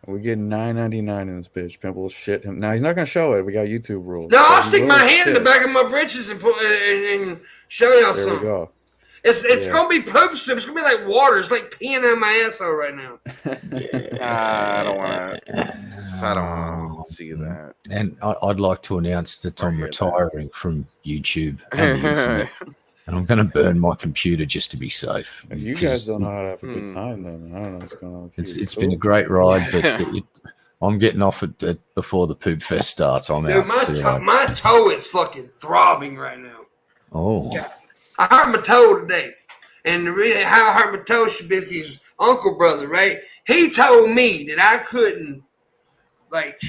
We get $9.99 in this bitch. Pimp will shit him. Now he's not gonna show it. We got YouTube rules. No, I'll But he stick will my hand in the shit. back of my britches and show y'all There we something. go. It's Yeah. gonna be poop soup. It's gonna be like water. It's like peeing out my asshole right now. I don't want to see that. And I'd like to announce that I'm hear retiring from YouTube and the internet. And I'm going to burn my computer just to be safe. You because guys don't know how to have a good time, then. I don't know what's going on with you. It's been a great ride, but I'm getting off at before the Poop Fest starts. I'm Dude, out. my toe is fucking throbbing right now. Oh, God. I hurt my toe today. And the reason how I hurt my toe, Shabisky's uncle brother, right? He told me that I couldn't, like,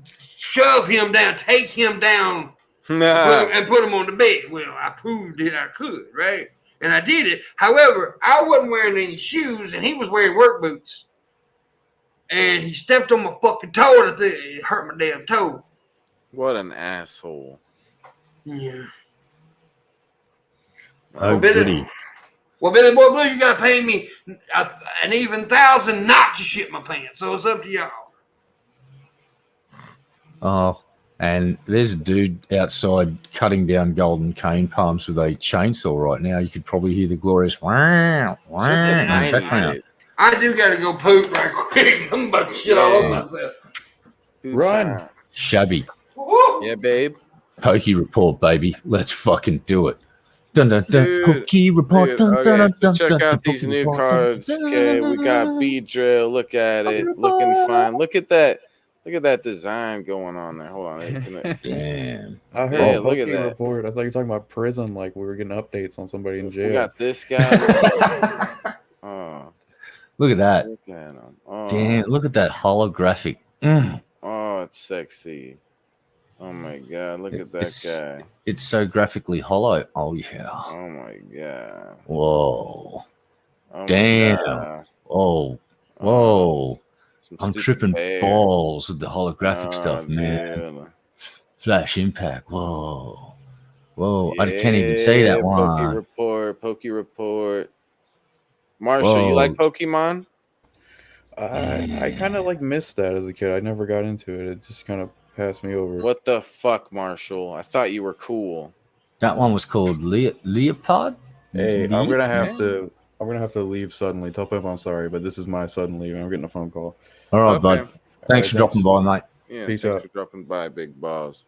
shove him down, take him down, and put him on the bed. Well, I proved that I could, right? And I did it. However, I wasn't wearing any shoes, and he was wearing work boots. And he stepped on my fucking toe, and it hurt my damn toe. What an asshole. Yeah. oh goody. Well, Billy Boy Blue, you gotta pay me an even $1,000 not to shit my pants. So it's up to y'all. Oh, and there's a dude outside cutting down golden cane palms with a chainsaw right now. You could probably hear the glorious wow, wow It's just the in the 90s, background. dude. I do gotta go poop right quick. I'm about to shit all over myself. Run. Shabby. Woo! Yeah, babe. Pokey report, baby. Let's fucking do it. Dun, dun, dun. Dude, Pokey report. Dude, Dun, okay, dun, so dun, check dun, out dun, these Pokey new report. cards. Dun, Okay, dun, we got dun, B drill. Look at it, looking fine. Look at that. Look at that design going on there. Hold on. Damn. I heard Yeah, a look at Pokey that. report. I thought you were talking about prison, like we were getting updates on somebody in jail. We got this guy. Oh, Look at that. look at him. Oh, Damn. Look at that holographic. oh, it's sexy. Oh my god, look at that guy. It's so graphically hollow. Oh, yeah. Oh my god. Whoa. Oh my Damn. God. Whoa. Whoa. Some I'm stupid tripping bear. balls with the holographic Oh, stuff, man. dude. Flash impact. Whoa. Whoa. I can't even say that one. Pokey report. Marshall, you like Pokemon? I kind of like missed that as a kid. I never got into it. It just kind of passed me over. What the fuck, Marshall? I thought you were cool. That one was called Leopard? Hey, I'm gonna have to leave suddenly. Tell Pimp I'm sorry, but this is my sudden leave. I'm getting a phone call. All right, Okay. bud. Thanks for dropping by, mate. Yeah, Peace thanks out. for dropping by, big balls.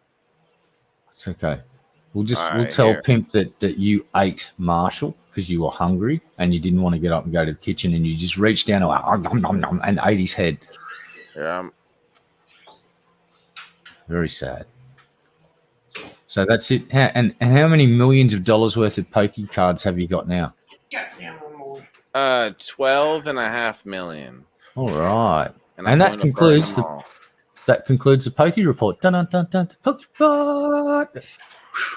It's okay. We'll All right, tell here. Pimp that you ate Marshall because you were hungry and you didn't want to get up and go to the kitchen and you just reached down and ate his head. Yeah, Very sad. So that's it. And how many millions of dollars worth of Pokey cards have you got now? Goddamn, Lord. 12.5 million. All right. And And I'm that going to burn concludes them the- all. That concludes the Pokey report. Dun dun dun dun. Pokey report.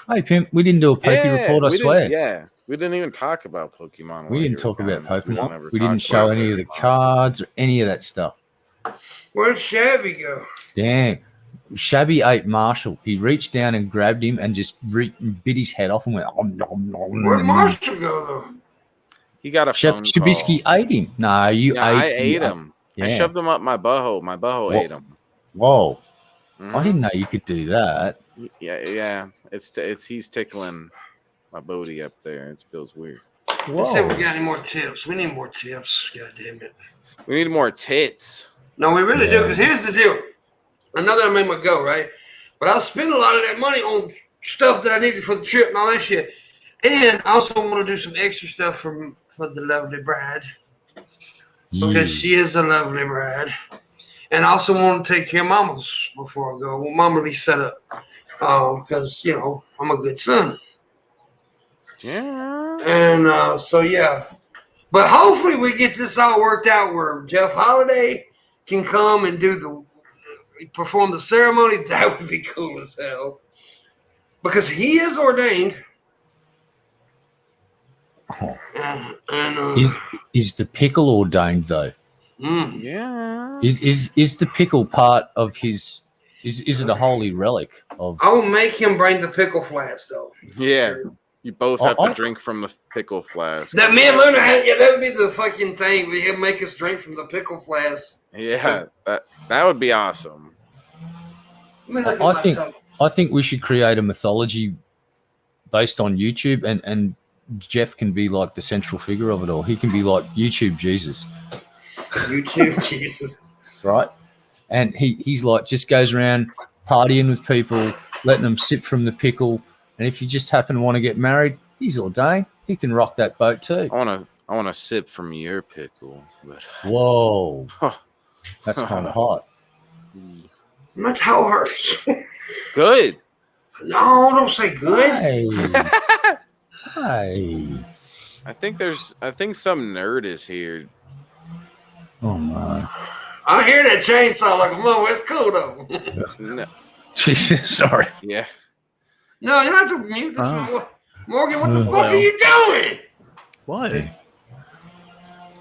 Hey Pimp, we didn't do a Pokey report. I we swear. didn't- Yeah, we didn't even talk about Pokemon. We while didn't you were talk about gone. don't Pokemon. ever We talk didn't show about any of the Pokemon. cards or any of that stuff. Where'd Shabby go? Damn. Shabby ate Marshall. He reached down and grabbed him and just bit his head off and went. Where'd Marshall go, though? He got a phone Shabisky call. ate him. No, you Yeah, ate I ate him. I Yeah. shoved him up my butthole. My butthole Whoa. ate him. Whoa. Mhm. I didn't know you could do that. Yeah. It's he's tickling my booty up there. It feels weird. Let's see if we got any more tips. We need more tips. God damn it. We need more tits. No, we really do, Yeah. because here's the deal. I know that I made my go, right? But I'll spend a lot of that money on stuff that I needed for the trip and all that shit. And I also want to do some extra stuff for the lovely bride. Yeah. Because she is a lovely bride. And I also want to take care of mamas before I go. I want mama to be set up. Because, you know, I'm a good son. Yeah. And so, yeah. But hopefully we get this all worked out where Jeff Holiday can come and perform the ceremony. That would be cool as hell. Because he is ordained. Oh. Is the pickle ordained though? Yeah. Is the pickle part of his? Is it a holy relic of? I will make him bring the pickle flask, though. Yeah. You both have to drink from the pickle flask. That me and Luna, that would be the fucking thing. We would make us drink from the pickle flask. Yeah, that would be awesome. I think we should create a mythology based on YouTube, and Jeff can be like the central figure of it all. He can be like YouTube Jesus. YouTube Jesus. Right? And he's like, just goes around partying with people, letting them sip from the pickle. And if you just happen to want to get married, he's ordained. He can rock that boat too. I want to sip from your pickle. But... Whoa. That's kind of hot. My toe hurts. Good. No, don't say good. Hey. Hey. I think some nerd is here. Oh my. I hear that chainsaw like a mother. It's cool though. No. Sorry. Yeah. No, you're not to mute. Morgan, what the fuck are you doing? What?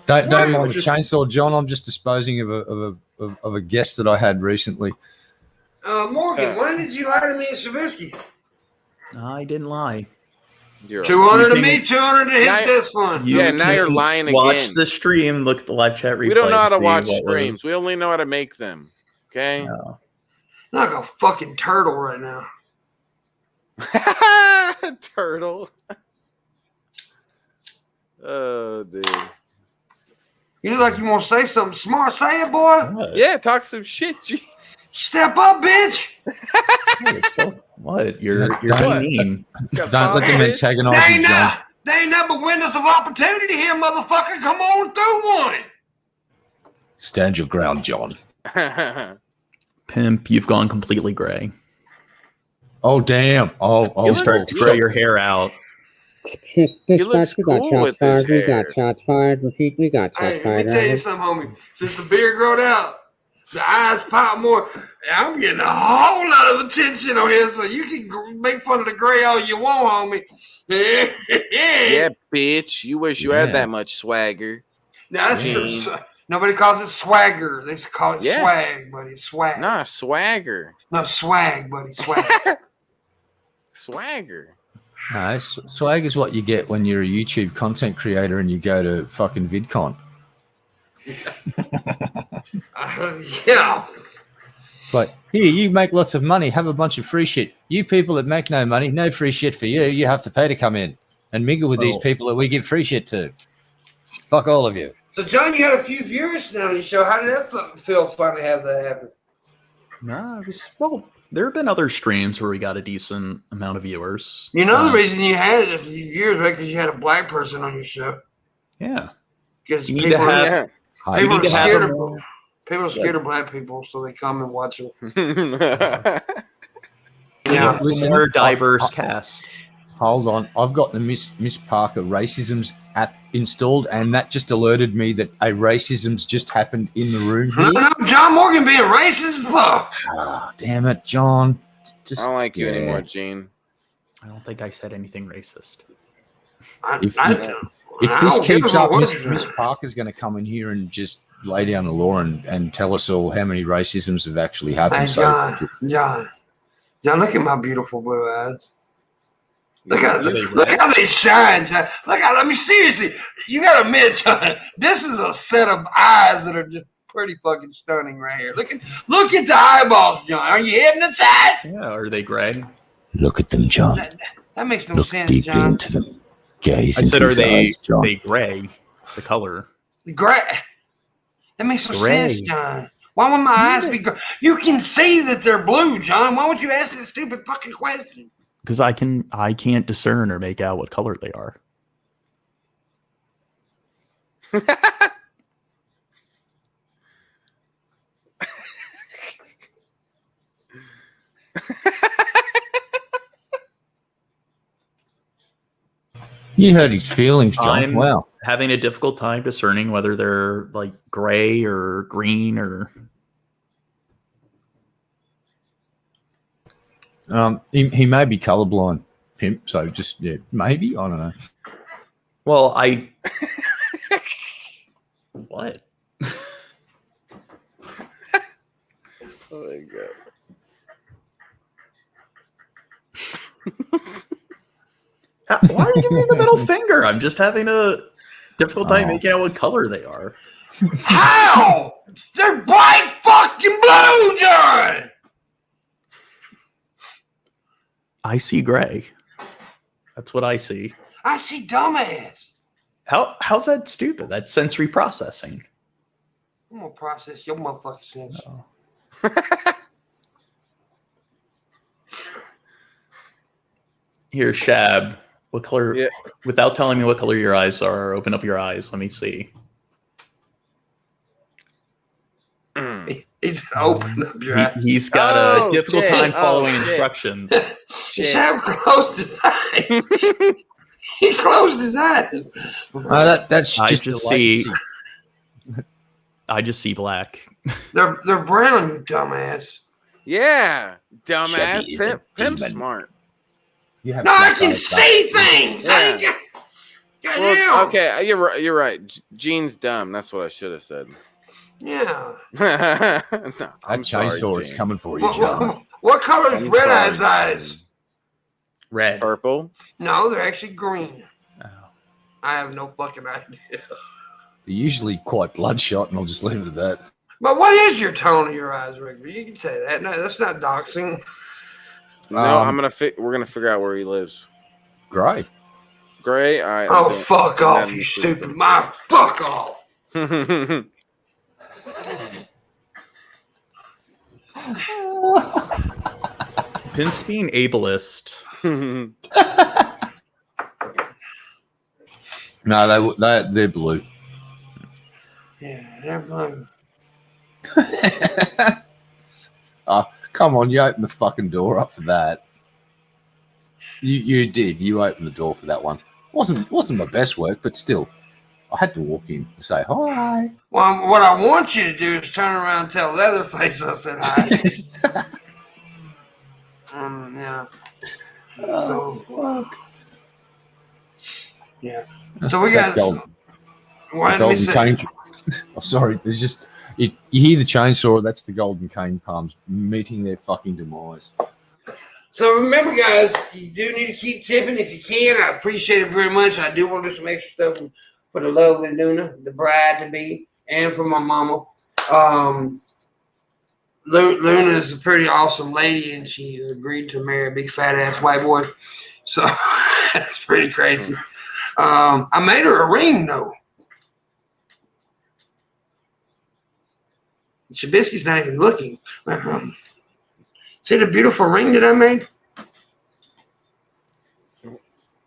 Don't mind the chainsaw, John. I'm just disposing of a guest that I had recently. Morgan, why did you lie to me and Shabisky? I didn't lie. 200 to me, 200 to his desk fund. Now you're lying again. Watch the stream. Look at the live chat replay. We don't know how to watch streams. We only know how to make them. Okay? No. I'm like a fucking turtle right now. Turtle. Oh, dude. You look like you want to say something smart. Say it, boy. What? Yeah, talk some shit, G. Step up, bitch. What? You're being mean. Don't let them antagonize you, John. They ain't nothing but windows of opportunity here, motherfucker. Come on through one. Stand your ground, John. Pimp, you've gone completely gray. Oh, damn. You start to grow your hair out. He looks cool with his hair. We got shots fired. Repeat, we got shots Hey, let fired. me tell you something, homie. Since the beard growed out, the eyes pop more. I'm getting a whole lot of attention on here, so you can make fun of the gray all you want, homie. Yeah, bitch. You wish you had that much swagger. Now, that's true. Nobody calls it swagger. They call it swag, buddy. Swag. Nah, swagger. No, swag, buddy. Swag. Swagger. No, swag is what you get when you're a YouTube content creator and you go to fucking VidCon. Yeah. But here, you make lots of money, have a bunch of free shit. You people that make no money, no free shit for you. You have to pay to come in and mingle with these people that we give free shit to. Fuck all of you. So, John, you had a few viewers now on your show. How did that feel finally have that happen? Nah, there have been other streams where we got a decent amount of viewers. You know the reason you had a few viewers, right? Because you had a black person on your show. Yeah. Because you need to have. People are scared of black people, so they come and watch them. Yeah, more diverse cast. Hold on, I've got the Miss Parker Racism's app installed, and that just alerted me that a racism's just happened in the room here. No, John Morgan being racist. Fuck. Ah, damn it, John. I don't like you anymore, Gene. I don't think I said anything racist. If this keeps up, Miss Parker's going to come in here and just lay down the law and tell us all how many racisms have actually happened. Hey, John, look at my beautiful blue eyes. Look how they shine, John. I mean, seriously, you gotta admit, John, this is a set of eyes that are just pretty fucking stunning right here. Look at the eyeballs, John. Are you hypnotized? Yeah, are they gray? Look at them, John. That makes no Look sense, deeply John. into them. Gaze I said, into are his they eyes, John. they gray? The color. Gray. That makes no sense, John. Why would my eyes be gray? You can see that they're blue, John. Why would you ask this stupid fucking question? Because I can't discern or make out what color they are. You hurt his feelings, John. I'm Wow. having a difficult time discerning whether they're like gray or green or. He may be colorblind, Pimp. So just maybe, I don't know. Well, what? Oh my god. Why are you giving me the middle finger? I'm just having a difficult time making out what color they are. How? They're bright fucking blue, John! I see gray. That's what I see. I see dumbass. How's that stupid? That's sensory processing. I'm gonna process your motherfucking sense. Oh. Here, Shab. What color? Yeah. Without telling me what color your eyes are, open up your eyes. Let me see. He's open up your eyes. He's got a difficult time following shit. instructions. Shab closed his eyes. He closed his eyes. That's I just just a see. latency. I just see black. They're brown, you dumbass. Yeah, dumbass. Chevy is a Pimp's demon. smart. You have No, I black can eyes, see things. Yeah. Well, Goddamn. okay, you're right. You're right. Gene's dumb. That's what I should have said. Yeah. No, That I'm sorry, chainsaw is Gene. coming for you, What, John. what color is I'm Red sorry, Eye's eyes? Red. Purple. No, they're actually green. Oh. I have no fucking idea. They're usually quite bloodshot, and I'll just leave it at that. But what is your tone of your eyes, Rigby? You can say that. No, that's not doxing. No, we're gonna figure out where he lives. Great. Gray. All right. Oh, okay. fuck Put that off, in you the stupid. system. My fuck off. Pimp's being ableist. No, they're blue. Yeah, they're blue. Oh, come on, you opened the fucking door up for that. You did. You opened the door for that one. Wasn't my best work, but still, I had to walk in and say hi. Well, what I want you to do is turn around and tell Leatherface I said hi. Yeah. Oh, So, fuck. yeah. So we got. That Why did we golden say? cane. Oh, sorry, there's just you hear the chainsaw. That's the golden cane palms meeting their fucking demise. So remember, guys, you do need to keep tipping if you can. I appreciate it very much. I do want to do some extra stuff for the lovely Luna, the bride to be, and for my mama. Luna is a pretty awesome lady, and she agreed to marry a big fat ass white boy. So that's pretty crazy. I made her a ring though. Shabisky's not even looking. See the beautiful ring that I made?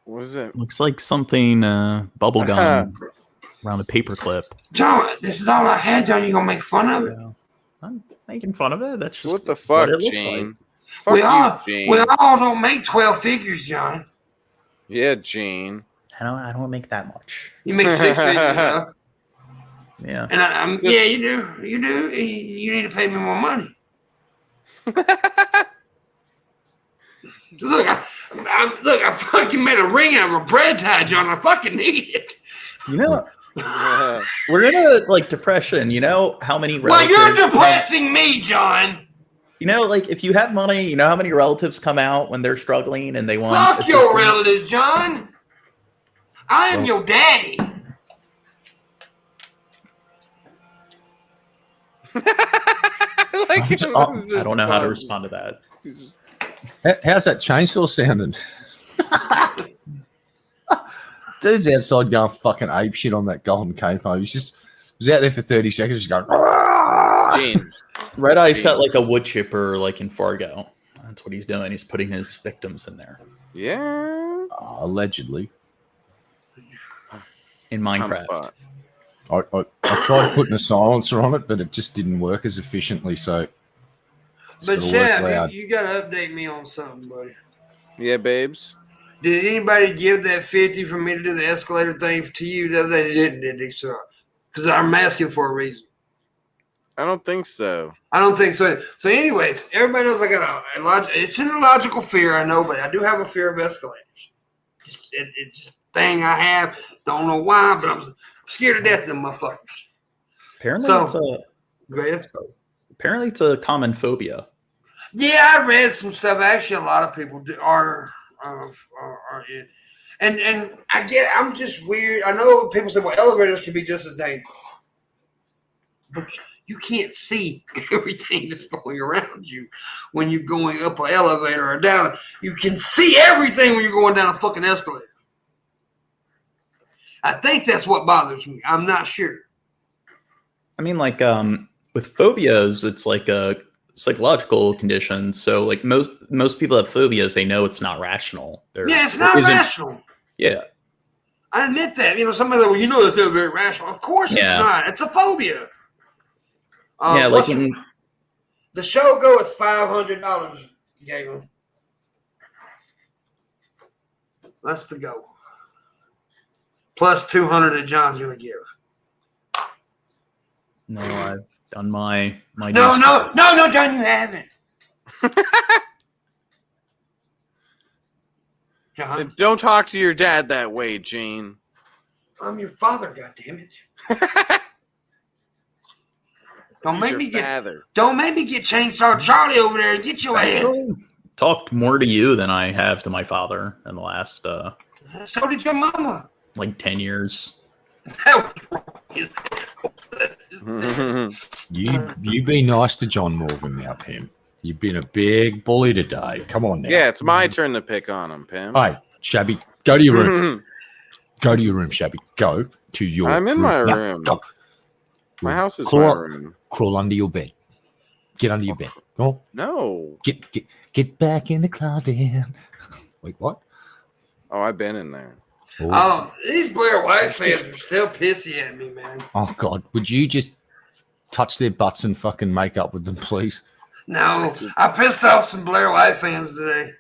What is it? Looks like something bubblegum around a paperclip. John, this is all I had, John. You gonna make fun of it? I'm making fun of it. That's just What the fuck, it looks Gene? like. Fuck we you, all Gene. we all don't make 12 figures, John. Yeah, Gene. I don't make that much. You make 6 figures, huh? Yeah. And yeah, you do. You do. You need to pay me more money. Look, I fucking made a ring out of a bread tie, John. I fucking need it. You know, we're in a like depression. You know how many Well, relatives? you're depressing me, John. You know, like if you have money, you know how many relatives come out when they're struggling and they want. Fuck your assistance? relatives, John. I am your daddy. Like, I don't know how to respond to that. How's that chainsaw sounding? Dude's outside going fucking ape shit on that golden cane palm. He was out there for 30 seconds just going. Gene. Red Eye's got like a wood chipper, like in Fargo. That's what he's doing. He's putting his victims in there Yeah. Allegedly. in Minecraft. I tried putting a silencer on it, but it just didn't work as efficiently. So, But gotta work Shab, loud. you gotta update me on something, buddy. Yeah, babes. Did anybody give that 50 for me to do the escalator thing to you? No, they didn't, did they? So, because I'm asking for a reason. I don't think so. I don't think so. So, anyways, everybody knows I got it's an illogical fear, I know, but I do have a fear of escalators. It's just a thing I have. Don't know why, but I'm scared to death of them motherfuckers. Apparently, So- Go ahead. it's a common phobia. Yeah, I read some stuff. Actually, a lot of people are And I'm just weird. I know people say, well, elevators can be just as dangerous. But you can't see everything that's going around you when you're going up an elevator or down. You can see everything when you're going down a fucking escalator. I think that's what bothers me. I'm not sure. I mean, like, with phobias, it's like a psychological condition. So, like, most people have phobias, they know it's not rational. It's not rational. Yeah. I admit that. Somebody like, well, it's not very rational. Of course it's not. It's a phobia. Like the show go is $500, Galen. That's the go. Plus 200 that John's gonna give. No, I've done my. No, John, you haven't. John, don't talk to your dad that way, Gene. I'm your father, goddammit. Don't make me get Chainsaw Charlie over there and get your ass. Talked more to you than I have to my father in the last so did your mama. Like 10 years. That was wrong. You be nice to John Morgan now, Pimp. You've been a big bully today. Come on now. Yeah, it's my turn to pick on him, Pimp. Hey, Shabby, go to your room. Go to your room, Shabby. Go to your room. I'm in my room. Go. My house is my room. Crawl under your bed. Get under your bed. Go. No. Get back in the closet. Wait, what? Oh, I've been in there. Oh, these Blair White fans are still pissy at me, man. Oh, God. Would you just touch their butts and fucking make up with them, please? No. I pissed off some Blair White fans today.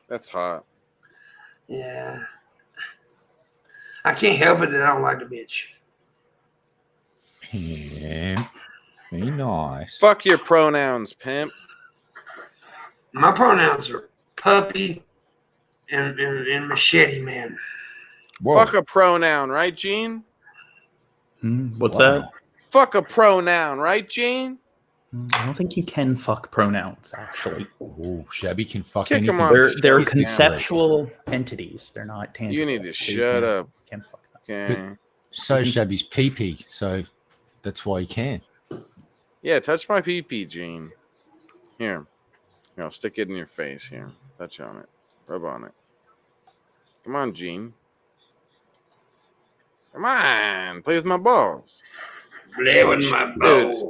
That's hot. Yeah. I can't help it that I don't like the bitch. Pimp. Be nice. Fuck your pronouns, Pimp. My pronouns are puppy and machete man. Whoa. Fuck a pronoun, right, Gene? What's that? Fuck a pronoun, right, Gene? I don't think you can fuck pronouns, actually. Oh, Shabby can fuck Kick anything. him off. They're conceptual entities. They're not tangible. You need to shut up. Can't fuck them. Okay. So Shabby's pee-pee, so that's why he can. Yeah, touch my pee-pee, Gene. Here. I'll stick it in your face. Here. Touch on it. Rub on it. Come on, Gene. Come on. Play with my balls. Play with my balls.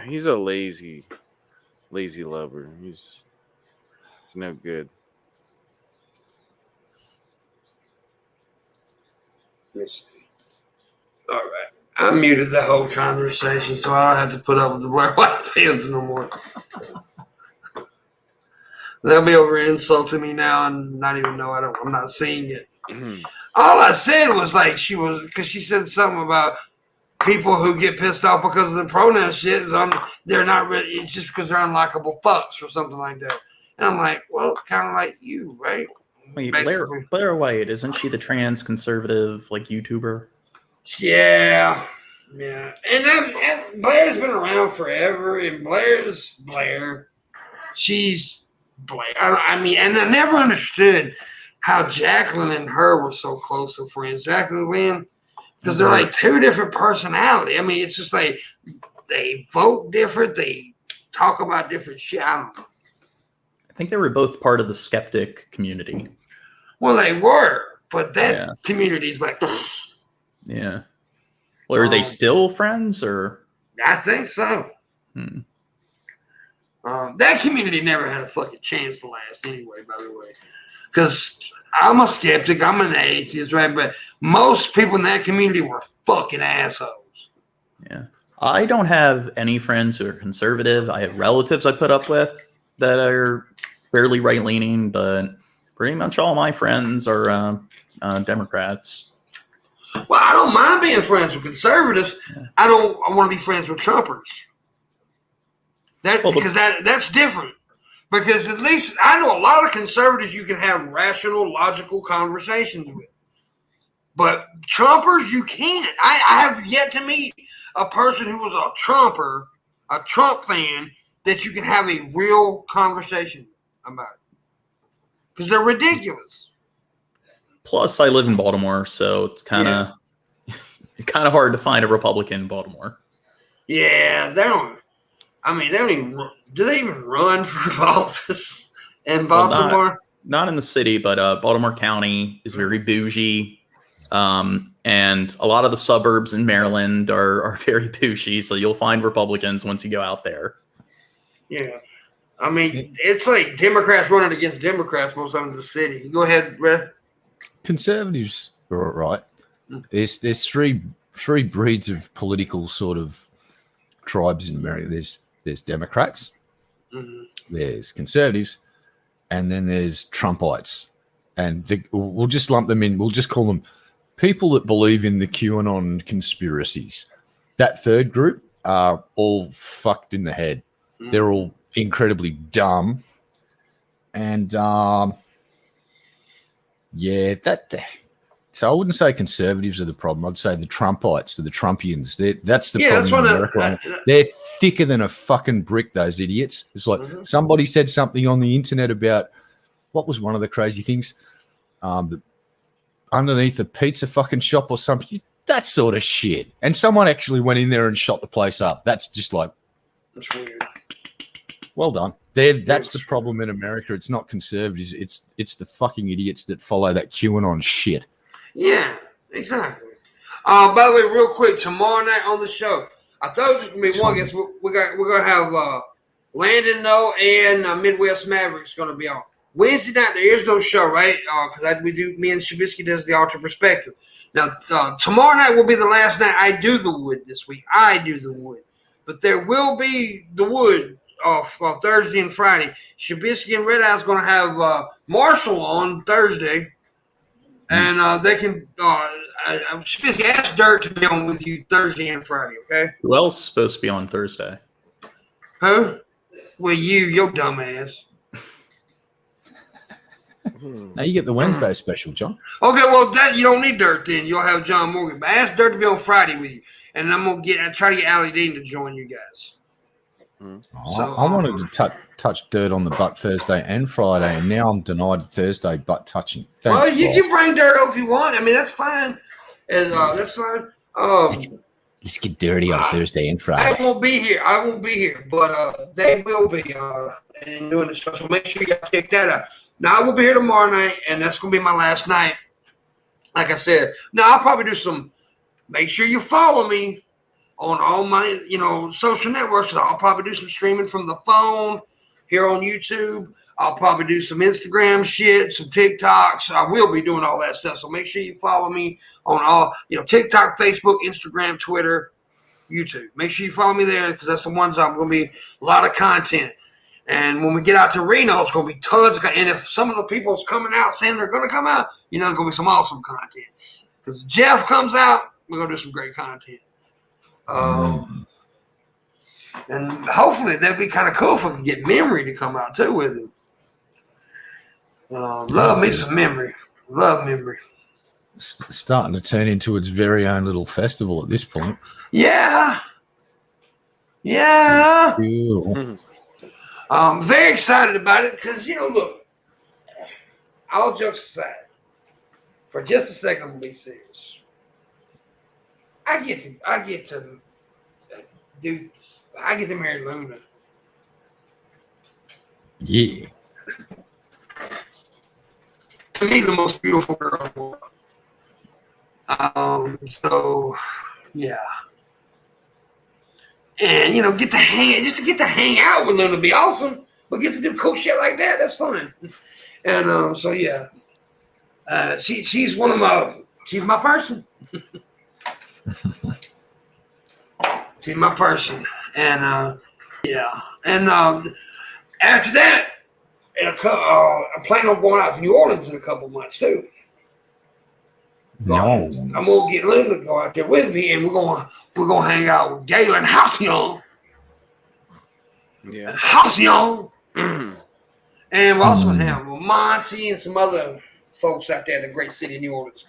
He's a lazy lover. He's no good. Let's see. All right. I muted the whole conversation, so I don't have to put up with the Blair White fans no more. They'll be over insulting me now and not even know I'm not seeing it. All I said was like because she said something about people who get pissed off because of the pronoun shit. They're not really, it's just because they're unlikable fucks or something like that. And I'm like, well, kind of like you, right? Wait, Blair White, isn't she the trans conservative like YouTuber? Yeah. And Blair's been around forever, and Blair's Blair. She's Blair. I mean, and I never understood how Jacqueline and her were so close of friends. Jacqueline and Lynn, because they're like two different personalities. I mean, it's just like they vote different. They talk about different shit. I don't know. I think they were both part of the skeptic community. Well, they were, but that community's like, yeah. Well, are they still friends, or? I think so. That community never had a fucking chance to last anyway, by the way. Because I'm a skeptic, I'm an atheist, right? But most people in that community were fucking assholes. Yeah. I don't have any friends who are conservative. I have relatives I put up with that are fairly right-leaning, but pretty much all my friends are Democrats. Well, I don't mind being friends with conservatives. Yeah. I want to be friends with Trumpers. That's different. Because at least I know a lot of conservatives you can have rational, logical conversations with. But Trumpers, you can't. I have yet to meet a person who was a Trumper, a Trump fan, that you can have a real conversation about it. Because they're ridiculous. Plus, I live in Baltimore, so it's kind of hard to find a Republican in Baltimore. Yeah, they don't. I mean, they don't even. Do they even run for office in Baltimore? Not in the city, but Baltimore County is very bougie. And a lot of the suburbs in Maryland are very bougie, so you'll find Republicans once you go out there. Yeah. I mean, it's like Democrats running against Democrats most of the city. Go ahead, Red. Conservatives, right? There's three breeds of political sort of tribes in America. There's Democrats, there's conservatives, and then there's Trumpites. And we'll just lump them in. We'll just call them people that believe in the QAnon conspiracies. That third group are all fucked in the head. They're all incredibly dumb. And so I wouldn't say conservatives are the problem. I'd say the Trumpites, the Trumpians. That's the problem in America. They're thicker than a fucking brick, those idiots. It's like somebody said something on the internet about, what was one of the crazy things? Underneath a pizza fucking shop or something. That sort of shit. And someone actually went in there and shot the place up. That's just like... That's weird. Well done. That's the problem in America. It's not conservatives. It's the fucking idiots that follow that QAnon shit. Yeah, exactly. By the way, real quick, tomorrow night on the show, I thought it was going to be one guest. We're gonna have Landon Noe and Midwest Mavericks going to be on. Wednesday night, there is no show, right? Because me and Shabisky does the Alter Perspective. Now, tomorrow night will be the last night I do the wood this week. I do the wood. But there will be the wood for Thursday and Friday. Shabisky and Red Eye's going to have Marshall on Thursday. And they can Shabisky, ask Dirt to be on with you Thursday and Friday, okay? Who else is supposed to be on Thursday? Huh? Well, your dumb ass. Now you get the Wednesday special, John. Okay, well that you don't need Dirt then. You'll have John Morgan. But ask Dirt to be on Friday with you, and I'm gonna try to get Allie Dean to join you guys. So, I wanted to touch Dirt on the butt Thursday and Friday, and now I'm denied Thursday butt touching. Thanks, well, you can bring Dirt up if you want. I mean, that's fine. That's fine. Let's get dirty on Thursday and Friday. I won't be here, but they will be and doing the show. So make sure you check that out. Now, I will be here tomorrow night, and that's going to be my last night. Like I said, now I'll probably do some, make sure you follow me on all my, social networks. I'll probably do some streaming from the phone here on YouTube. I'll probably do some Instagram shit, some TikToks. I will be doing all that stuff. So make sure you follow me on all, TikTok, Facebook, Instagram, Twitter, YouTube. Make sure you follow me there because that's the ones I'm going to be a lot of content. And when we get out to Reno, it's going to be tons of content. And if some of the people's coming out saying they're going to come out, there's going to be some awesome content. Because Jeff comes out, we're going to do some great content. And hopefully that'd be kind of cool if we could get Memory to come out too with him. Love me some Memory. Love Memory. Starting to turn into its very own little festival at this point. Yeah. Cool. I'm very excited about it because, look, all jokes aside, for just a second, I'm going to be serious. I get to marry Luna. Yeah. To me, the most beautiful girl in the world. So, yeah. And, get to hang out with them would be awesome. But get to do cool shit like that, that's fun. And so, yeah. She's my person. She's my person. And, yeah. And after that, I'm planning on going out to New Orleans in a couple months, too. No. I'm going to get Luna to go out there with me, and we're going to hang out with Galen Halcyon. Yeah. Halcyon. And we're also going to have Monty and some other folks out there in the great city of New Orleans.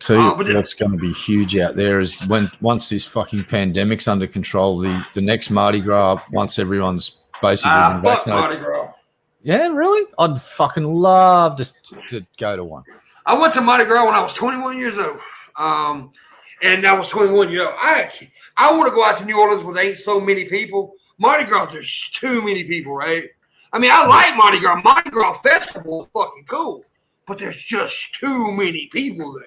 So what's going to be huge out there is once this fucking pandemic's under control, the next Mardi Gras, once everyone's basically been vaccinated. Mardi Gras. Yeah, really? I'd fucking love to go to one. I went to Mardi Gras when I was 21 years old. And I was 21 years old. I want to go out to New Orleans where there ain't so many people. Mardi Gras, there's too many people, right? I mean, I like Mardi Gras. Mardi Gras Festival is fucking cool. But there's just too many people there.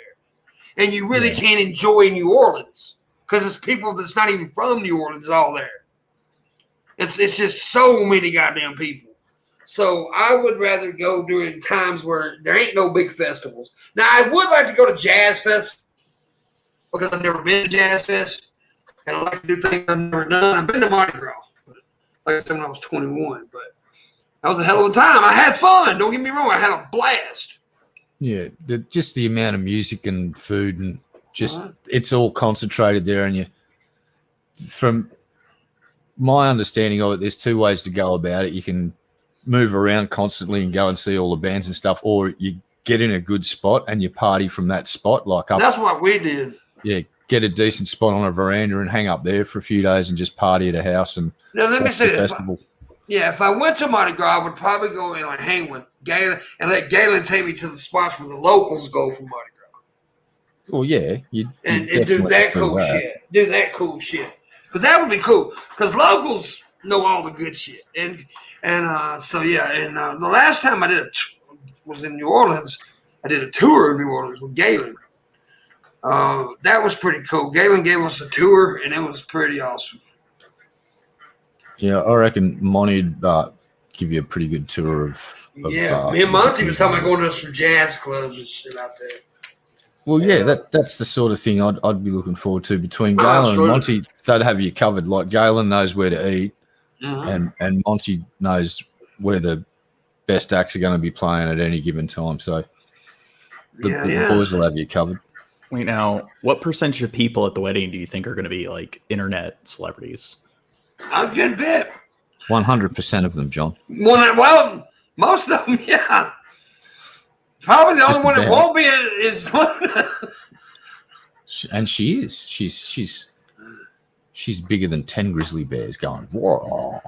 And you really can't enjoy New Orleans because it's people that's not even from New Orleans all there. It's just so many goddamn people. So I would rather go during times where there ain't no big festivals. Now, I would like to go to Jazz Fest because I've never been to Jazz Fest. And I like to do things I've never done. I've been to Mardi Gras, like I said, when I was 21. But that was a hell of a time. I had fun. Don't get me wrong. I had a blast. Yeah, just the amount of music and food and just it's all concentrated there. And from my understanding of it, there's two ways to go about it. You can move around constantly and go and see all the bands and stuff, or you get in a good spot and you party from that spot. Like up, that's what we did. Yeah, get a decent spot on a veranda and hang up there for a few days and just party at a house and now let me say this. Festival. If I went to Mardi Gras, I would probably go and like hang with Galen and let Galen take me to the spots where the locals go for Mardi Gras. Well, yeah, and do that cool shit. Do that cool shit because that would be cool because locals know all the good shit and the last time I did was in New Orleans. I did a tour of New Orleans with Galen. That was pretty cool. Galen gave us a tour and it was pretty awesome. Yeah, I reckon Monty'd give you a pretty good tour of me and Monty was talking about going to some jazz clubs and shit out there. Well, yeah, that's the sort of thing I'd be looking forward to. Between Galen and Monty, they'd have you covered. Like Galen knows where to eat, and Monty knows where the best acts are going to be playing at any given time. So the boys will have you covered. Wait, now, what percentage of people at the wedding do you think are going to be like internet celebrities? A good bit. 100% of them, John. Well, most of them, yeah. Probably the only one that won't be is. And she is. She's bigger than 10 grizzly bears. Going, whoa.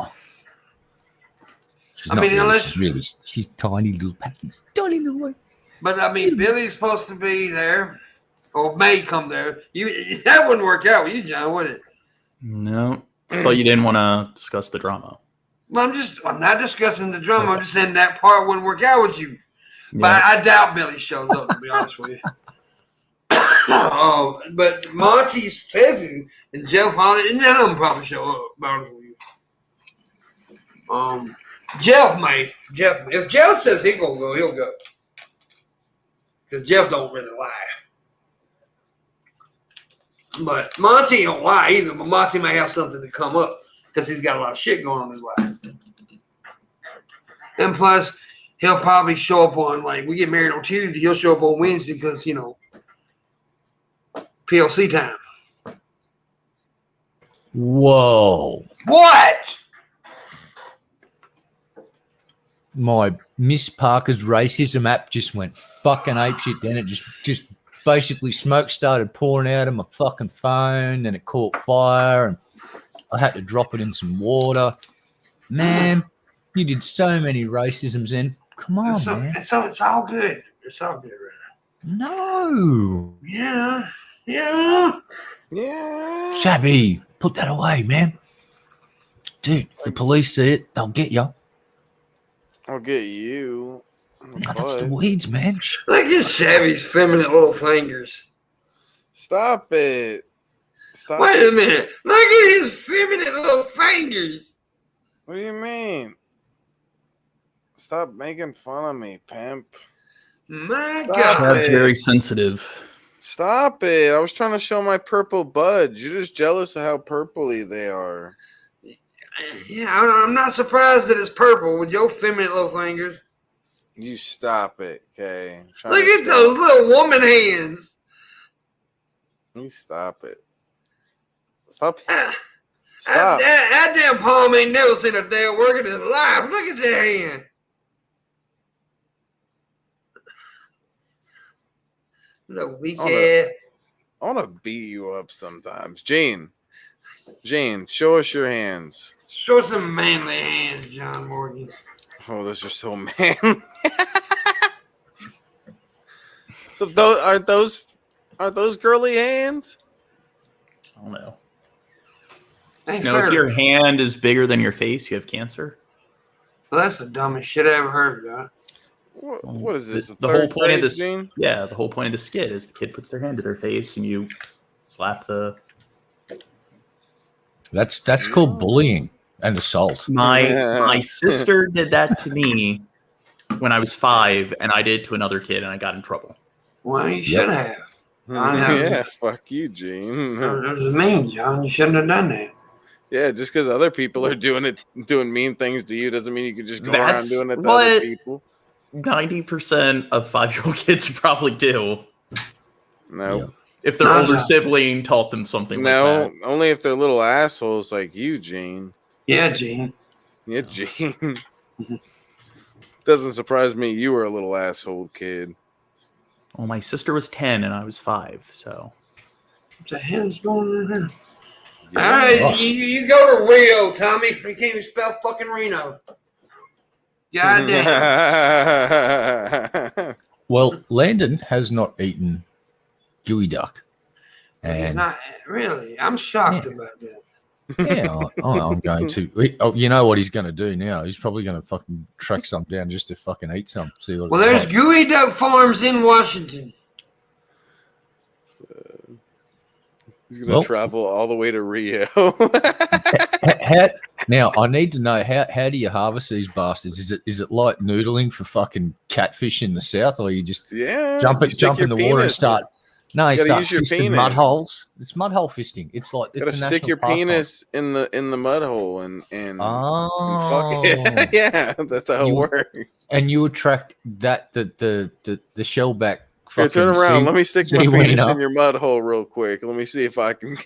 She's tiny little package, tiny little one. But I mean, Billy's supposed to be there, or may come there. That wouldn't work out with you, John, would it? No. But you didn't want to discuss the drama. Well, I'm not discussing the drama. I'm just saying that part wouldn't work out with you. Yeah. But I doubt Billy shows up, to be honest with you. But Monty says it, and Jeff Holly, and none of them probably show up, to be honest with you. Jeff may. If Jeff says he's going to go, he'll go. Because Jeff don't really lie. But Monty don't lie either, but Monty may have something to come up because he's got a lot of shit going on in his life. And plus, he'll probably show up on, like, we get married on Tuesday, he'll show up on Wednesday because, PLC time. Whoa. What? My Miss Parker's racism app just went fucking apeshit. Then it just basically smoke started pouring out of my fucking phone. Then it caught fire and I had to drop it in some water. Man, you did so many racisms in. Come on, man. It's all good. It's all good, right? No. Yeah. Shabby, put that away, man. Dude, if the police see it, they'll get you. I'll get you. No, that's the weeds, man. Look at Shabby's feminine little fingers. Stop it. Stop. Wait a minute. Look at his feminine little fingers. What do you mean? Stop making fun of me, Pimp. My God. That's very sensitive. Stop it. I was trying to show my purple buds. You're just jealous of how purpley they are. Yeah, I'm not surprised that it's purple with your feminine little fingers. You stop it, okay? Look at those little woman hands. You stop it. Stop. Stop. That damn palm ain't never seen a day of work in his life. Look at that hand. Little weak ass. I want to beat you up sometimes. Gene, show us your hands. Show some manly hands, John Morgan. Oh, those are so manly. So are those girly hands? I don't know. Ain't You know, fair. if your hand is bigger than your face, you have cancer. Well, that's the dumbest shit I ever heard about. What is this? The whole point of this, Gene? yeah, the whole point of the skit is the kid puts their hand to their face and you slap the. That's called bullying and assault. My sister did that to me when I was 5, and I did to another kid, and I got in trouble. Well, you should have. I know. Yeah, fuck you, Gene. That was mean, John. You shouldn't have done that. Yeah, just because other people are doing mean things to you doesn't mean you can just go around doing it to other people. 90% of 5-year-old kids probably do. No. Yeah. If their No, older no. sibling taught them something like No, that. only if they're little assholes like you, Gene. Yeah, Gene. Yeah, Gene. Doesn't surprise me you were a little asshole kid. Well, my sister was 10 and I was 5, so. What the hell's going on here? Yeah. All right, you go to Rio, Tommy. You can't even spell fucking Reno. God damn. Well, Landon has not eaten Gooey Duck. He's And not really. I'm shocked about that. yeah, I'm going to. Oh, you know what he's going to do now? He's probably going to fucking track some down just to fucking eat some. See what Well, it's there's like. Gooey Duck Farms in Washington. He's gonna Well- travel all the way to Rio. Now I need to know how do you harvest these bastards? Is it like noodling for fucking catfish in the south, or you just Yeah. jump you stick in the your water and penis- start? No, you gotta start use your fisting penis. mud holes. It's mud hole fisting. It's like You it's gotta a stick national your pastime. penis in the mud hole and Oh, fuck it. Yeah, that's how it You- works. and you attract the shellback. Here, turn fucking around. sea- Let me stick my sea penis wiener. in your mud hole real quick. Let me see if I can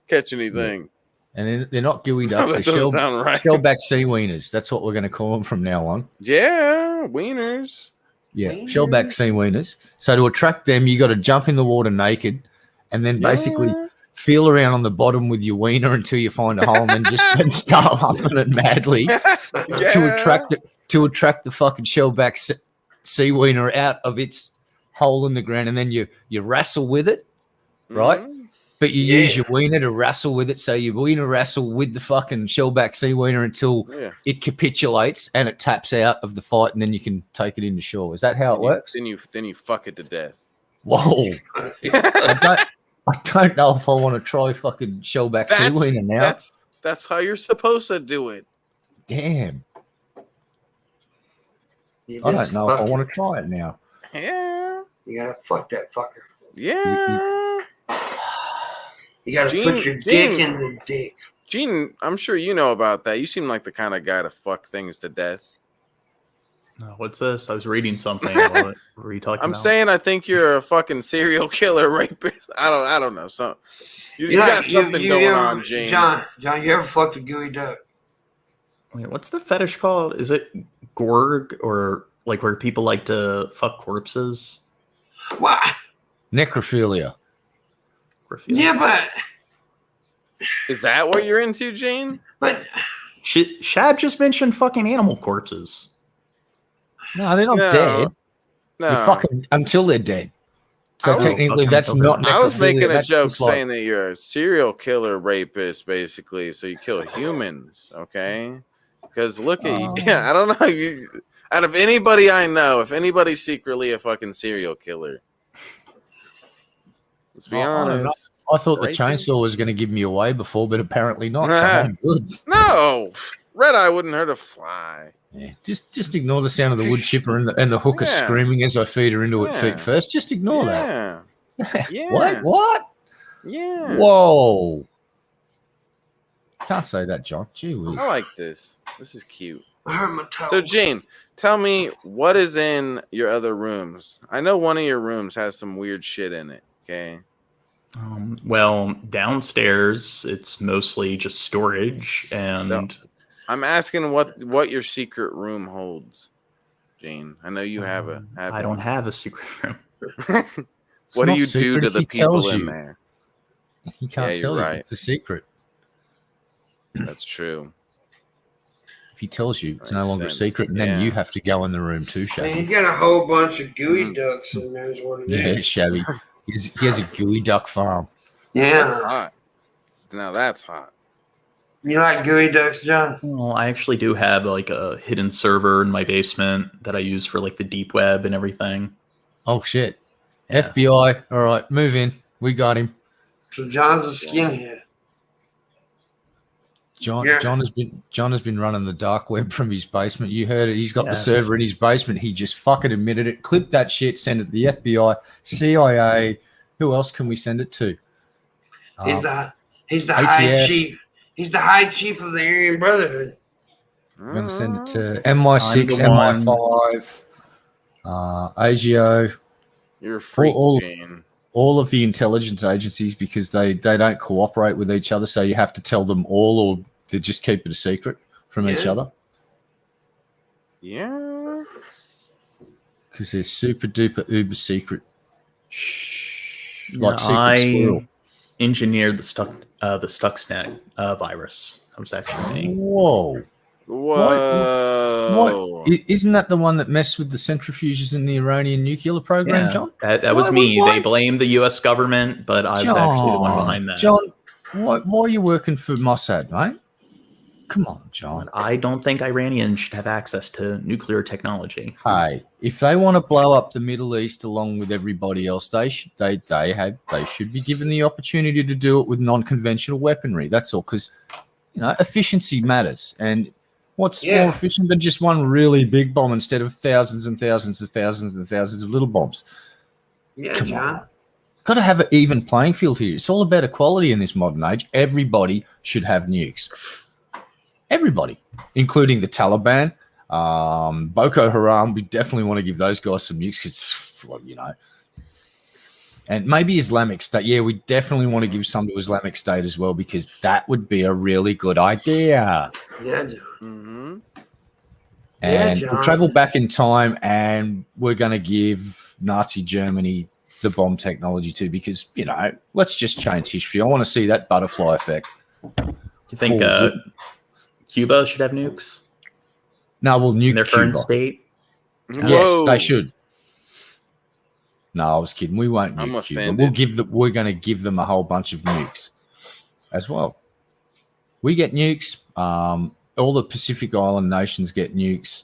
catch anything. And then they're not gooey ducks. That They're doesn't sound right. shellback sea wieners. That's what we're going to call them from now on. Yeah, wieners. Yeah, Wieners. shellback sea wieners. So to attract them, you got to jump in the water naked, and then basically Yeah. feel around on the bottom with your wiener until you find a hole, and then just and start humping it madly to attract the fucking shellback sea wiener out of its hole in the ground, and then you wrestle with it, right? Mhm. But you use Yeah. your wiener to wrestle with it, so you wiener wrestle with the fucking shellback sea wiener until Yeah. it capitulates and it taps out of the fight, and then you can take it into shore. Is that how it works? Then you fuck it to death. Whoa! I don't know if I want to try fucking shellback sea That's- wiener now. That's how you're supposed to do it. Damn, You I just don't know if I fuck want it. to try it now. Yeah. You gotta fuck that fucker. Yeah. You gotta Gene- put your dick Gene. in the dick. Gene, I'm sure you know about that. You seem like the kind of guy to fuck things to death. Oh, what's this? I was reading something. What were you talking I'm about? saying I think you're a fucking serial killer rapist. I don't know. So you know, got something going ever, on, Gene. John, you ever fucked a gooey duck? Wait, what's the fetish called? Is it gorg or like where people like to fuck corpses? What? Necrophilia. Yeah, but Is that what you're into, Gene? Shab just mentioned fucking animal corpses. No, they're not No. dead. No. They're fucking until they're dead. So I was technically, fucking that's over not it. I was necrophilia, making a that's joke just like- saying that you're a serial killer rapist, basically. So you kill humans, okay? Because look at you. Yeah, I don't know. Out of anybody I know, if anybody's secretly a fucking serial killer, let's be I don't know. honest. I thought the Right? chainsaw was going to give me away before, but apparently not. So I'm good. No, red eye wouldn't hurt a fly. Yeah, just ignore the sound of the wood chipper and the hooker Yeah. screaming as I feed her into it Yeah. feet first. Just ignore that. Yeah, yeah. What? Yeah. Whoa! Can't say that, John. Gee whiz. I like this. This is cute. I hurt my toe. So, Gene, tell me what is in your other rooms. I know one of your rooms has some weird shit in it. Okay. Well, downstairs it's mostly just storage, and No. I'm asking what your secret room holds, Gene. I know you have a. I don't have a secret room. It's What do not you do secret to if the he people tells in you. there? He can't Yeah, tell you're you. right. It's a secret. That's true. If he tells you, it's no Makes longer a sense. secret, and then you have to go in the room too, And Shabby. he's got a whole bunch of gooey ducks in there, is what it Yeah, is. Shabby. He has a gooey duck farm. That's Yeah. hot. Now that's hot. You like gooey ducks, John? Well, I actually do have like a hidden server in my basement that I use for like the deep web and everything. Oh shit! Yeah. FBI, all right, move in. We got him. So John's a skinhead. John Yeah. John has been running the dark web from his basement. You heard it. He's got Yes. the server in his basement. He just fucking admitted it. Clip that shit. Send it to the FBI, CIA. Who else can we send it to? He's the high ATF. chief. He's the high chief of the Aryan Brotherhood. I'm going to send it Mm. to MI6, I'm the MI5, AGO, You're a freak, all of- Gene. all of the intelligence agencies, because they don't cooperate with each other. So you have to tell them all, or they just keep it a secret from each Yeah. other, Yeah. because they're super duper uber secret. Shh, like Yeah, secret squirrel. engineered the Stuxnet virus. That was actually me. Whoa. Whoa. Isn't that the one that messed with the centrifuges in the Iranian nuclear program, Yeah, John? that was Why me. would- They blamed the U.S. government, but I was actually the one behind that. John, why are you working for Mossad, mate? Come on, John. I don't think Iranians should have access to nuclear technology. Hey, if they want to blow up the Middle East along with everybody else, they should be given the opportunity to do it with non-conventional weaponry. That's all, because efficiency matters, and what's more efficient than just one really big bomb instead of thousands and thousands and thousands and thousands of little bombs? Yeah, Come John. on. Got to have an even playing field here. It's all about equality in this modern age. Everybody should have nukes. Everybody, including the Taliban, Boko Haram. We definitely want to give those guys some nukes because, and maybe Islamic State. Yeah, we definitely want to give some to Islamic State as well, because that would be a really good idea. Yeah, John. Mm-hmm. And Yeah, we'll John. travel back in time, and we're going to give Nazi Germany the bomb technology too, because, let's just change history. I want to see that butterfly effect. Do you think Cool. Cuba should have nukes No, we'll nuke in their current Cuba. state? Yes, they should. No, I was kidding. We won't I'm nuke Cuba. offended. We're going to give them a whole bunch of nukes as well. We get nukes. All the Pacific Island nations get nukes.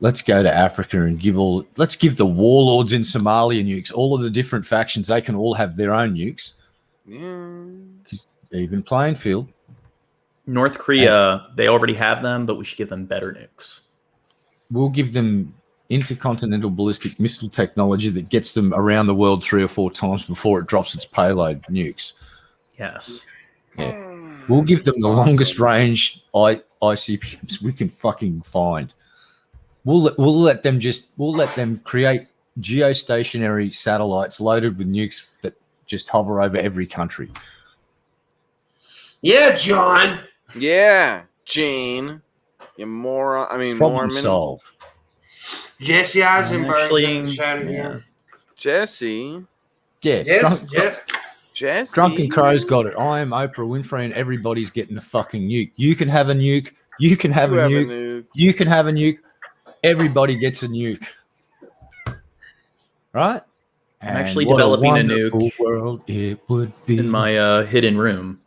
Let's go to Africa and let's give the warlords in Somalia nukes. All of the different factions, they can all have their own nukes. Yeah. Even playing field. North Korea, they already have them, but we should give them better nukes. We'll give them intercontinental ballistic missile technology that gets them around the world 3 or 4 times before it drops its payload nukes. Yes. Yeah. We'll give them the longest range ICBMs we can fucking find. We'll let them create geostationary satellites loaded with nukes that just hover over every country. Yeah, John. Yeah, Gene. You moron. I mean, Problem Mormon. solved. Jesse Eisenberg. Actually, shot yeah. again. Jesse. Yeah. Yes. Jesse. Drunken Crow's got it. I am Oprah Winfrey, and everybody's getting a fucking nuke. You can have a nuke. You can have You a have a nuke. nuke. You can have a nuke. Everybody gets a nuke. Right? I'm actually And what developing a wonderful nuke world it would be. in my hidden room.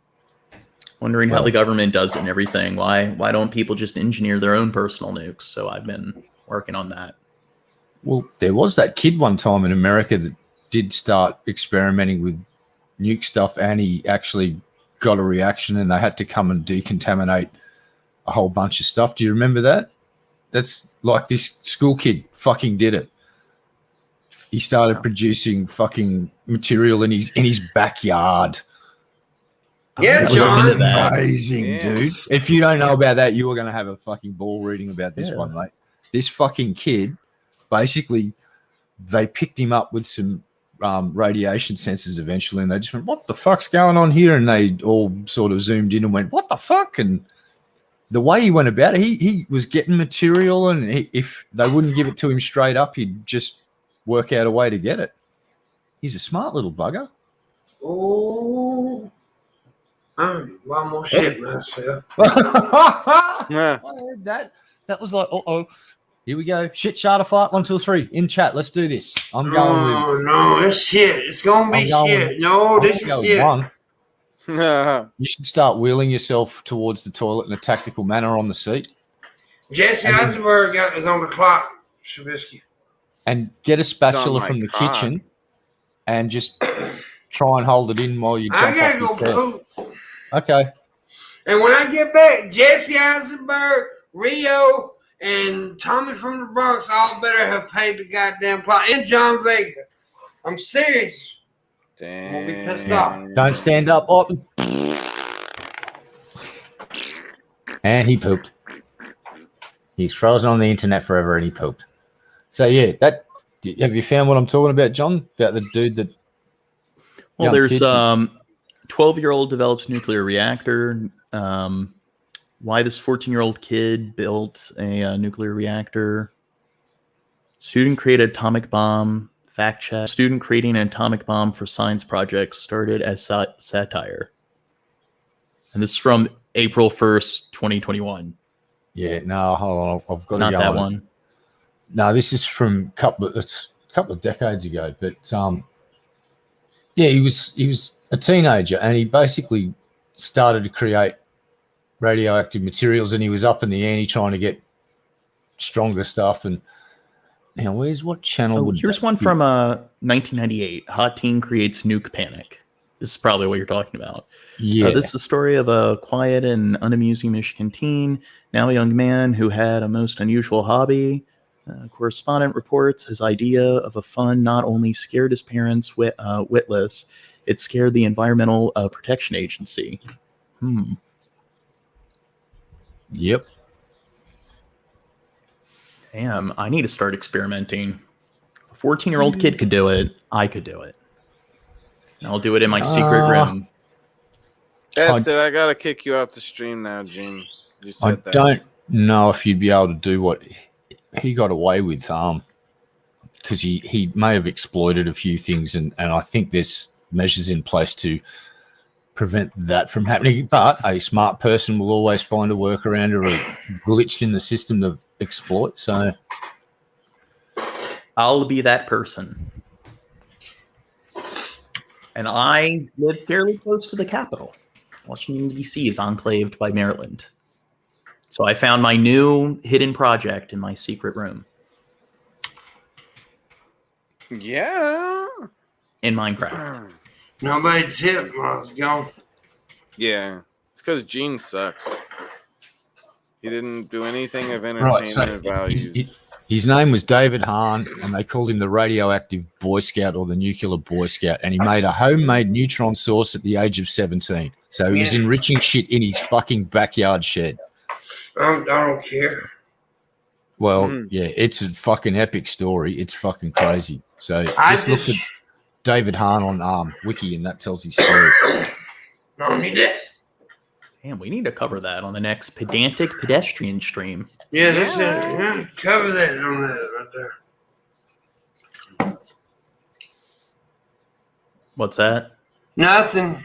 Wondering how the government does it and everything. Why don't people just engineer their own personal nukes? So I've been working on that. Well, there was that kid one time in America that did start experimenting with nuke stuff, and he actually got a reaction, and they had to come and decontaminate a whole bunch of stuff. Do you remember that? That's like this school kid fucking did it. He started producing fucking material in his backyard. Yeah, That was John. amazing, Yeah. dude. If you don't know about that, you are going to have a fucking ball reading about this Yeah. one, mate. This fucking kid, basically, they picked him up with some radiation sensors eventually, and they just went, "What the fuck's going on here?" And they all sort of zoomed in and went, "What the fuck?" And the way he went about it, he was getting material, and if they wouldn't give it to him straight up, he'd just work out a way to get it. He's a smart little bugger. Oh. One more shit myself. Yeah. I heard that. That was like, uh-oh. Here we go. Shit, charter fight. 1, 2, 3. In chat. Let's do this. I'm going with. Oh, no, it's shit. It's going to be I'm going shit. with- No, I'm this gonna is go shit. 1. You should start wheeling yourself towards the toilet in a tactical manner on the seat Jesse Eisenberg is on the clock, Shabisky. and get a spatula my from the cock. kitchen and just try and hold it in while you I jump got to off go your chair. poop. Okay. And when I get back, Jesse Eisenberg, Rio, and Tommy from the Bronx all better have paid the goddamn plot. And John Vega. I'm serious. Damn. Won't be pissed off. Don't stand up. Oh. And he pooped. He's frozen on the internet forever and he pooped. So, yeah, have you found what I'm talking about, John? About the dude that. Well, young there's kid? 12-year-old develops nuclear reactor. Why this 14-year-old kid built a nuclear reactor. Student created atomic bomb. Fact check. Student creating an atomic bomb for science project started as satire. And this is from April 1st, 2021. Yeah, no, hold on. I've got to Not go that on. one. No, this is from a couple of decades ago. But yeah, he was a teenager and he basically started to create radioactive materials and he was up in the ante trying to get stronger stuff. And now, what channel would here's that one be? from 1998. Hot teen creates nuke panic. This is probably what you're talking about. Yeah, This is a story of a quiet and unamusing Michigan teen, now a young man who had a most unusual hobby. Correspondent reports his idea of a fun not only scared his parents witless, it scared the Environmental Protection Agency. Yep. Damn, I need to start experimenting. A 14-year-old kid could do it. I could do it. And I'll do it in my secret room. That's it. I gotta kick you out the stream now, Gene. You I said that. don't know if you'd be able to do what he got away with, because he may have exploited a few things, and I think there's measures in place to prevent that from happening. But a smart person will always find a workaround or a glitch in the system to exploit. So I'll be that person. And I live fairly close to the capital. Washington, D.C. is enclaved by Maryland. So I found my new hidden project in my secret room Yeah. in Minecraft. Nobody's hit when I was gone. Yeah. It's because Gene sucks. He didn't do anything of right, entertainment value. his name was David Hahn, and they called him the radioactive Boy Scout or the nuclear Boy Scout, and he made a homemade neutron source at the age of 17. So he was enriching shit in his fucking backyard shed. I don't care. Well, yeah, it's a fucking epic story. It's fucking crazy. So I just look just- at David Hahn on Wiki, and that tells his story. No need that. Damn, we need to cover that on the next Pedantic Pedestrian stream. Yeah, that's it. Yeah, cover that on that right there. What's that? Nothing.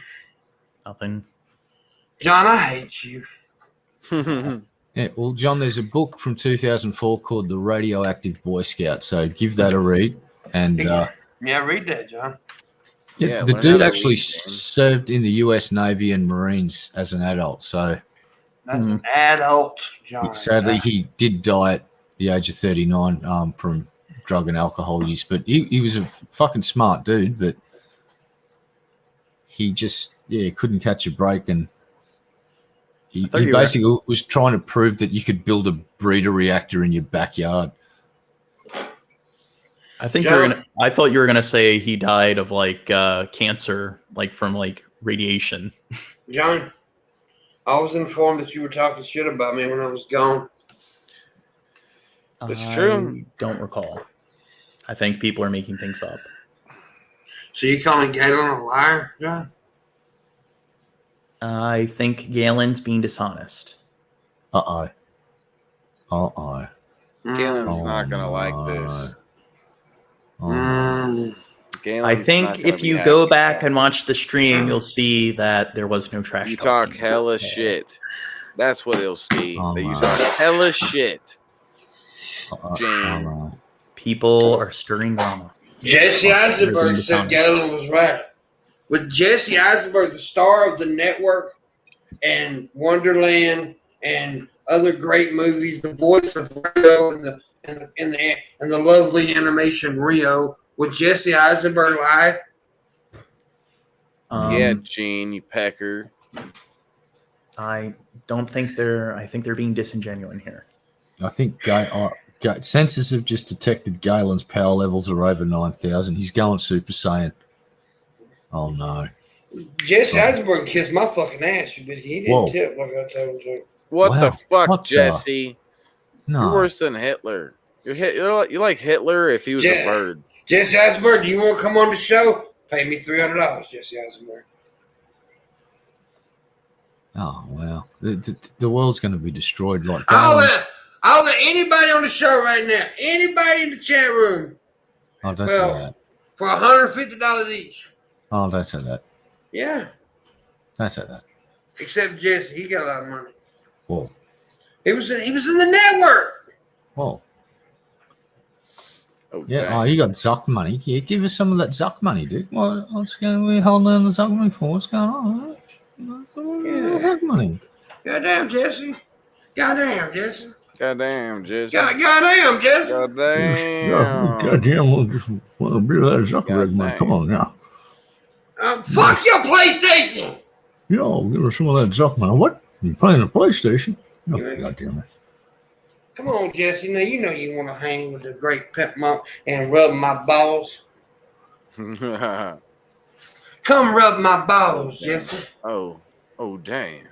Nothing. John, I hate you. Yeah, well, John, there's a book from 2004 called The Radioactive Boy Scout. So give that a read. And Yeah, read that, John. Yeah, the learn dude how to actually read, man. served in the U.S. Navy and Marines as an adult. So That's an adult, John. sadly, he did die at the age of 39 from drug and alcohol use. But he was a fucking smart dude, but he just couldn't catch a break, and he thought you were- basically was trying to prove that you could build a breeder reactor in your backyard. I think John- I thought you were gonna say he died of like cancer, like from like radiation. John, I was informed that you were talking shit about me when I was gone. It's true. I don't recall. I think people are making things up. So you calling Galen a liar, John? I think Galen's being dishonest. Uh-oh. Galen's not gonna like this. Oh. Mm. I think if you go back and watch the stream, you'll see that there was no trash. You talk hella shit. That's what he'll see. Oh, That you wow. talk hella shit. Jane. People are stirring drama. Jesse Eisenberg said Galen was right. With Jesse Eisenberg, the star of the network and Wonderland and other great movies, the voice of Rio and the lovely animation Rio, would Jesse Eisenberg lie? Yeah, Gene, you pecker. I don't think they're. I think they're being disingenuous here. I think sensors have just detected Galen's power levels are over 9,000. He's going Super Saiyan. Oh no! Jesse Eisenberg kissed my fucking ass, but he didn't Whoa. tip like I told him. What Wow. the fuck, What the- Jesse? No. You're worse than Hitler. You're like Hitler if he was a bird. Jesse Eisenberg, do you want to come on the show? Pay me $300, Jesse Eisenberg. Oh wow! The world's going to be destroyed. Like I'll Galen. let anybody on the show right now, anybody in the chat room, Oh, don't say that. for $150 each. Oh, don't say that. Yeah, Don't say that. except Jesse, he got a lot of money. Whoa. He was in the network. Whoa. Okay. Yeah. Oh, you got Zuck money. Yeah, give us some of that Zuck money, dude. What's going on? We holding on the Zuck money for? What's going on? Zuck money. Goddamn, Jesse. Goddamn, Jesse. Goddamn, Jesse. Goddamn, Jesse. Goddamn. Goddamn, we'll just want to be that Zuckerberg money. Come on now. Fuck your PlayStation. Yo, give us some of that Zuck money. What? You playing a PlayStation? Oh, goddamn it. Come on, Jesse. Now you know you want to hang with the great Pimpmunk and rub my balls. Come rub my balls, Jesse. Oh, damn.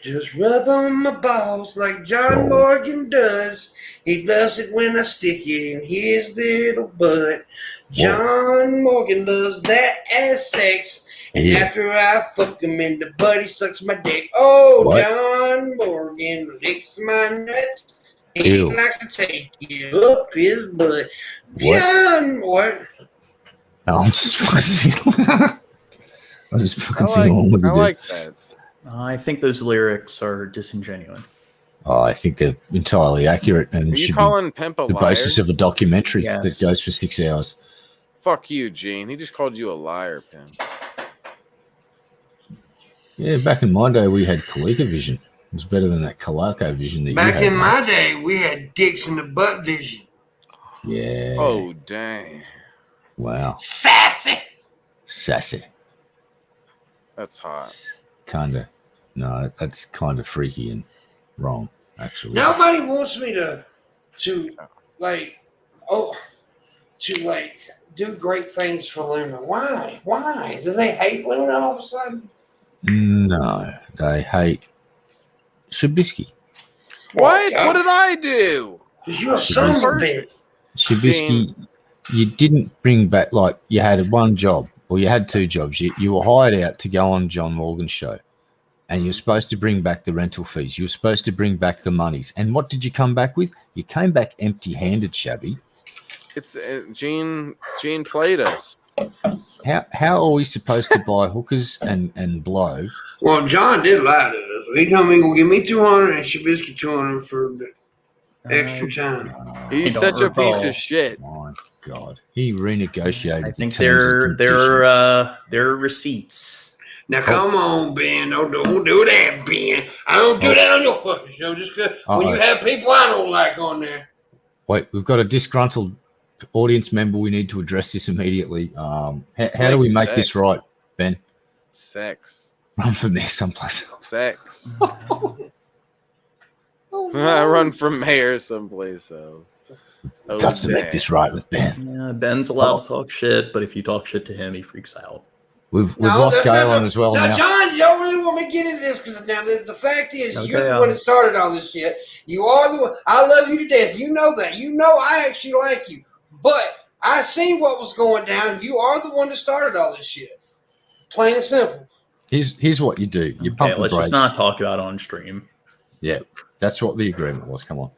Just rub on my balls like John Morgan does. He loves it when I stick it in his little butt. John Morgan loves that ass sex. And after I fuck him in the butt, he sucks my dick. Oh, What? John Morgan licks my nuts. He likes to take it up his butt. What? John, what? Oh, I'm just fucking I just fucking I sing along with like, it. I like that. I think those lyrics are disingenuous. Oh, I think they're entirely accurate and Are it you should calling Pimp a be the liar? basis of a documentary Yes. that goes for 6 hours. Fuck you, Gene. He just called you a liar, Pimp. Yeah, back in my day, we had ColecoVision. It was better than that Colaco vision that you Back had. in my day, we had dicks in the butt vision. Yeah. Oh, dang. Wow. Sassy. Sassy. That's hot. Kinda. No, that's kind of freaky and wrong, actually. Nobody wants me to do great things for Luna. Why? Why? Do they hate Luna all of a sudden? No, they hate Shabisky. What? What did I do? Because you're a son of a bitch. Shabisky, you didn't bring back, like, you had one job, or you had two jobs. You were hired out to go on John Morgan's show, and you're supposed to bring back the rental fees. You were supposed to bring back the monies. And what did you come back with? You came back empty-handed, Shabby. It's Gene played us. How are we supposed to buy hookers and blow? Well, John did lie to us. He told me he'll give me 200 and Shabisky 200 for the extra time. He's don't such a piece recall. of shit. My God, he renegotiated. I the think terms and they're receipts. Now, come on, Ben. Don't do that, Ben. I don't do that on your fucking show just because when you have people I don't like on there. Wait, we've got a disgruntled audience member. We need to address this immediately. How do we make this right, Ben? Sex. Run for mayor someplace. Sex. Run for mayor someplace else. Oh, Got to make damn. this right with Ben. Yeah, Ben's allowed to talk shit, but if you talk shit to him, he freaks out. We've lost Galen as well now. now. John, you don't really want me to get into this because now the fact is Okay, you're the one that started all this shit. You are the one. I love you to death. You know that. You know I actually like you. But I seen what was going down. You are the one that started all this shit. Plain and simple. Here's what you do. You pump Okay, the let's brakes. just not talk about it on stream. Yeah, that's what the agreement was. Come on.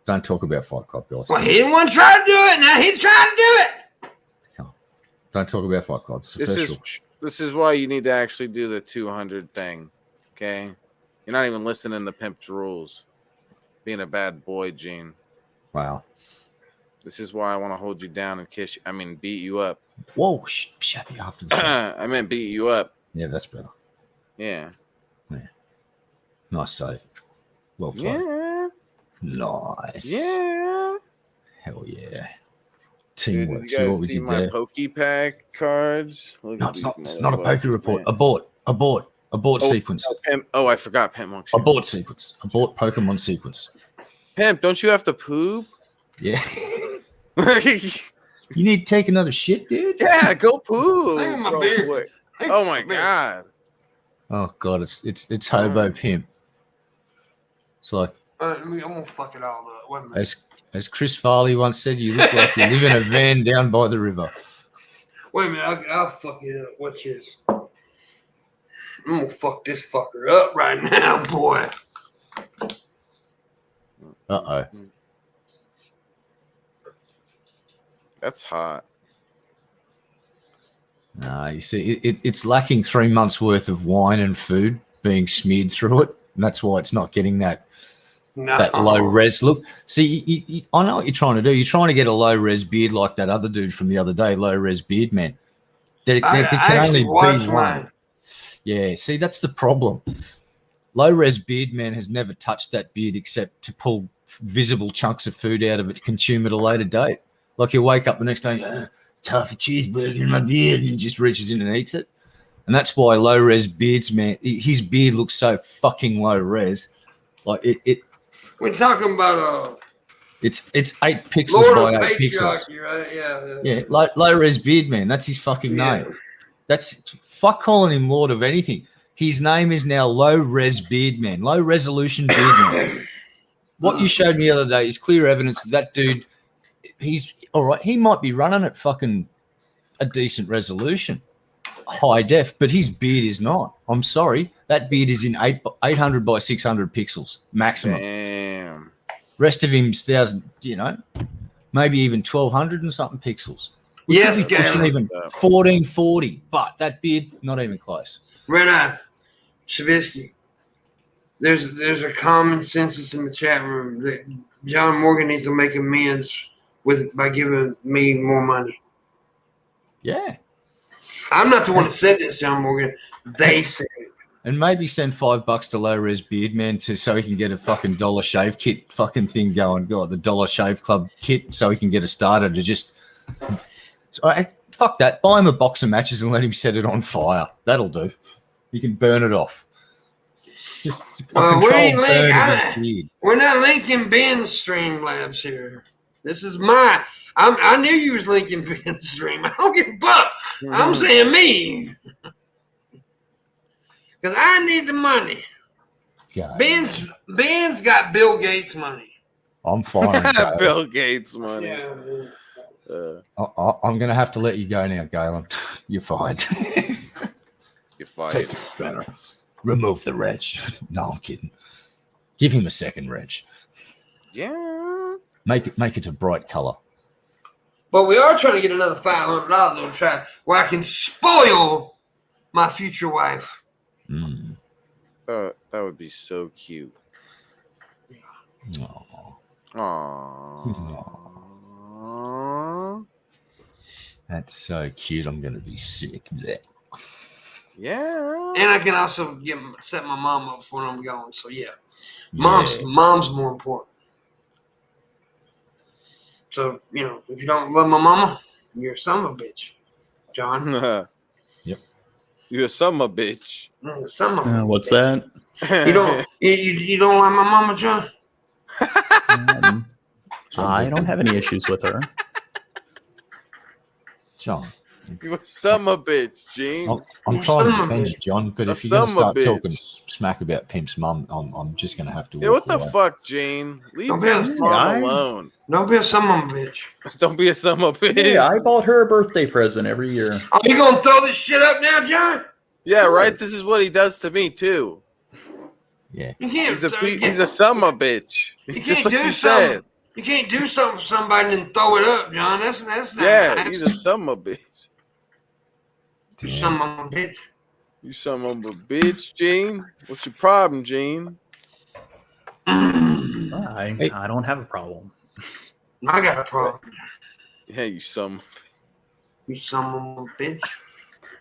Don't talk about Fight Club, guys. Well, he didn't want to try to do it. Now he's trying to do it. Don't talk about Fight Club. This is why you need to actually do the 200 thing. Okay, you're not even listening to Pimp's rules. Being a bad boy, Gene. Wow. This is why I want to hold you down and kiss you. I mean, beat you up. Whoa, Shabby after the show. I meant beat you up. Yeah, that's better. Yeah. Nice save. Well played. Yeah. Nice. Yeah. Hell yeah. Dude, Teamwork. you See what guys we see did my there? PokePack cards? Look No, at it's these not a poker report. motherfuckers, man. Abort sequence. Oh, I forgot Pimpmunk. Abort sequence. Abort Pokemon sequence. Pimp, don't you have to poop? Yeah. You need to take another shit, dude? Yeah, go poop. Look at my real beard. quick. Look Oh at my beard. god. Oh god, it's Hobo Pimp. It's like I'm gonna fuck it all up. Wait a minute. as Chris Farley once said, you look like you live in a van down by the river. Wait a minute. I'll fuck it up. Watch this. I'm gonna fuck this fucker up right now, boy. Uh-oh. That's hot. No, you see, it's lacking 3 months worth of wine and food being smeared through it. And that's why it's not getting that low res look. See, I know what you're trying to do. You're trying to get a low res beard like that other dude from the other day, low res beard man. There can only be one. Mine. Yeah, see, that's the problem. Low res beard man has never touched that beard except to pull visible chunks of food out of it to consume at a later date. Like he'll wake up the next day, it's half a cheeseburger in my beard, and he just reaches in and eats it. And that's why low res beards, man, his beard looks so fucking low res. Like it We're talking about it's 8 pixels Lord of by 8 pixels. Patriarchy, right? Yeah. Yeah, low res beard man. That's his fucking name. That's fuck calling him Lord of anything. His name is now low res beard man, low resolution beard man. What you showed me the other day is clear evidence that dude, he's all right. He might be running at fucking a decent resolution, high def, but his beard is not. I'm sorry, that beard is in 800 by 600 pixels maximum. Damn. Rest of him's 1,000, maybe even 1,200 and something pixels. Yes, Pushing Galen. even 1440, but that beard not even close. Right on. Shabisky. There's a common census in the chat room that John Morgan needs to make amends by giving me more money. Yeah, I'm not the one that said this, John Morgan. They said it. and maybe send $5 to low res beard man so he can get a fucking dollar shave kit fucking thing going. God, the Dollar Shave Club kit, so he can get a starter to just. Fuck that. Buy him a box of matches and let him set it on fire. That'll do. You can burn it off. Just we're not linking Ben's Streamlabs here. This is my. I knew you was linking Ben's stream. I don't give a fuck. I'm saying me. Because I need the money. God. Ben's got Bill Gates money. I'm fine. Bill Gates money. Yeah. I'm going to have to let you go now, Galen. You're fired. You're fired. Take the spanner. Remove the wrench. No, I'm kidding. Give him a second wrench. Yeah. Make it a bright color. But we are trying to get another $500 on track where I can spoil my future wife. Mm. That would be so cute. Oh, Aww. that's so cute. I'm going to be sick. Blech. Yeah. And I can also set my mom up for when I'm going. So yeah. Mom's more important. So, if you don't love my mama, you're a son of a bitch, John. Yep. You're a son of a bitch. Son of a bitch. What's that? You don't like my mama, John? I don't have any issues with her. John. You're a son of a bitch, Gene. I'm trying to defend you, John, but if you're going to start bitch. talking smack about Pimp's mum, I'm just going to have to. Yeah, what the away. fuck, Gene? Leave Don't be Pimp's a- mom alone. Don't be a son of a bitch. Don't be a son of a bitch. Yeah, I bought her a birthday present every year. Are you going to throw this shit up now, John? Yeah, right. This is what he does to me too. Yeah. You can't. He's a son of a bitch. You Just can't like do you something. said. You can't do something for somebody and then throw it up, John. That's not Yeah, nice. he's a son of a bitch. Do something on my bitch. You son of a bitch, Gene. What's your problem, Gene? I don't have a problem. I got a problem. Yeah, you son. You son of a bitch.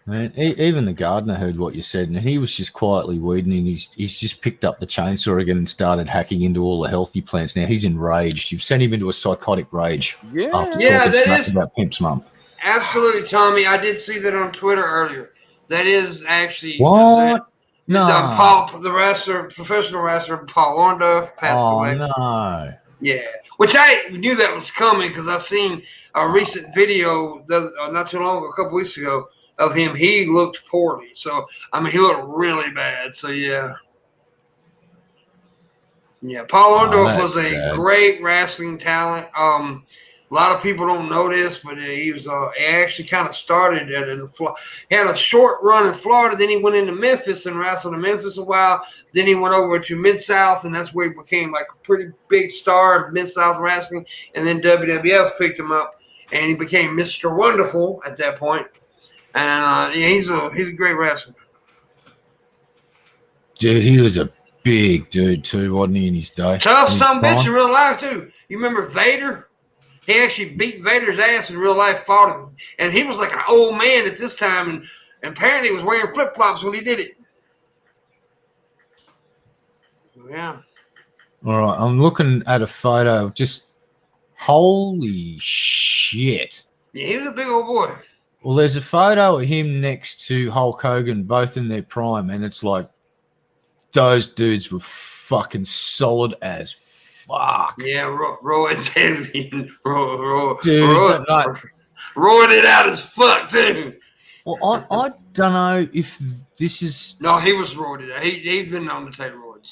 Man, even the gardener heard what you said, and he was just quietly weeding, and he's just picked up the chainsaw again and started hacking into all the healthy plants. Now he's enraged. You've sent him into a psychotic rage Yeah. after Yeah, talking that smack is- about Pimp's mum. Absolutely, Tommy. I did see that on Twitter earlier. That is actually What? No. Paul, the wrestler, professional wrestler Paul Orndorff passed away. No. Yeah, which I knew that was coming because I've seen a recent video not too long ago, a couple weeks ago, of him. He looked poorly, so I mean, he looked really bad. So yeah. Paul Orndorff was a bad. great wrestling talent. A lot of people don't know this, but he actually kind of started he had a short run in Florida. Then he went into Memphis and wrestled in Memphis a while. Then he went over to Mid-South, and that's where he became like a pretty big star of Mid-South wrestling. And then WWF picked him up, and he became Mr. Wonderful at that point. And he's a great wrestler. Dude, he was a big dude too, wasn't he, in his day? Tough In his son of a bitch prime? in real life too. You remember Vader? He actually beat Vader's ass in real life, fought him. And he was like an old man at this time, and apparently he was wearing flip-flops when he did it. Yeah. All right, I'm looking at a photo of just holy shit. Yeah, he was a big old boy. Well, there's a photo of him next to Hulk Hogan, both in their prime, and it's like those dudes were fucking solid as fuck. Yeah, Roy Davian. Roy Dude, it out as fuck, too. well, I don't know if this is. No, he was roided out. He's been known to take roids.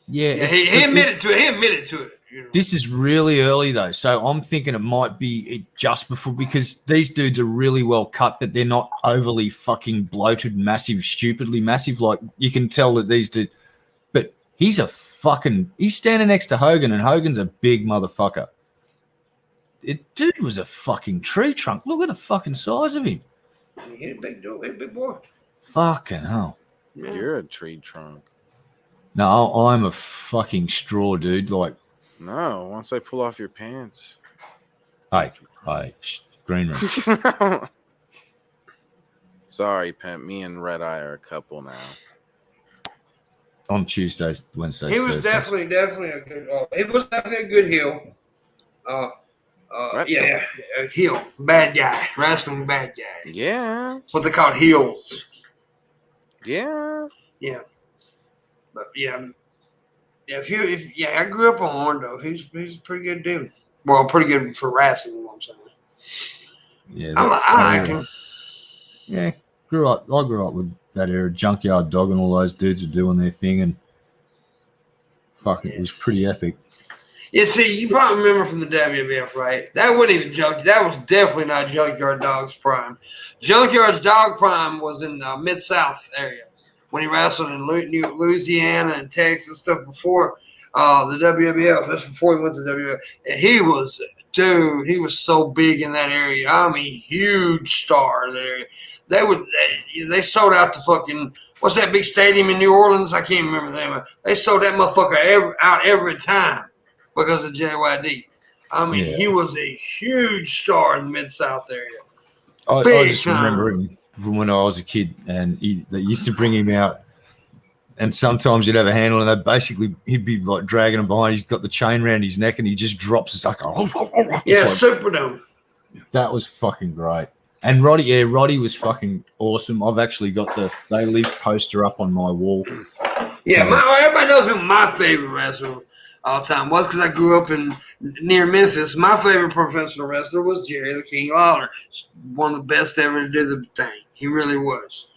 Yeah, He admitted to it. He admitted to it. You know. This is really early though, so I'm thinking it might be just before, because these dudes are really well cut, but they're not overly fucking bloated, massive, stupidly massive. Like you can tell that these dudes, but he's standing next to Hogan, and Hogan's a big motherfucker. Dude was a fucking tree trunk. Look at the fucking size of him. He's a big dude. He's a big boy. Fucking hell. Yeah. You're a tree trunk. No, I'm a fucking straw, dude. Like, No, once I pull off your pants. hey, green room. Sorry, Pimp. Me and Red Eye are a couple now. On Tuesdays, Wednesdays, He was Thursdays. definitely a good. It was definitely a good heel. What? Yeah, a heel, bad guy, wrestling bad guy. Yeah. That's what they call heels. Yeah. Yeah, but yeah. I grew up on Orndorff. He's a pretty good dude. Well, pretty good for wrestling. What I'm saying. Yeah, I like him. Yeah, I grew up with that era. Junkyard Dog and all those dudes were doing their thing, and fuck, it was pretty epic. Yeah, see, you probably remember from the WWF, right? That wasn't even That was definitely not Junkyard Dog's prime. Junkyard's Dog prime was in the Mid-South area when he wrestled in Louisiana and Texas and stuff before the WWF. That's before he went to the WWF. And he was so big in that area. I mean, huge star in that area. They sold out the fucking, what's that big stadium in New Orleans? I can't remember the name of it. They sold that motherfucker out every time because of JYD. I mean, Yeah. he was a huge star in the Mid-South area. I Big just time. remember him from when I was a kid, and they used to bring him out, and sometimes he'd have a handle, and he'd be like dragging him behind. He's got the chain around his neck, and he just drops his like, Yeah, it's like, Superdome. that was fucking great. And Roddy was fucking awesome. I've actually got the They Live poster up on my wall. Yeah, everybody knows who my favorite wrestler all time was because I grew up near Memphis. My favorite professional wrestler was Jerry the King Lawler. One of the best ever to do the thing. He really was.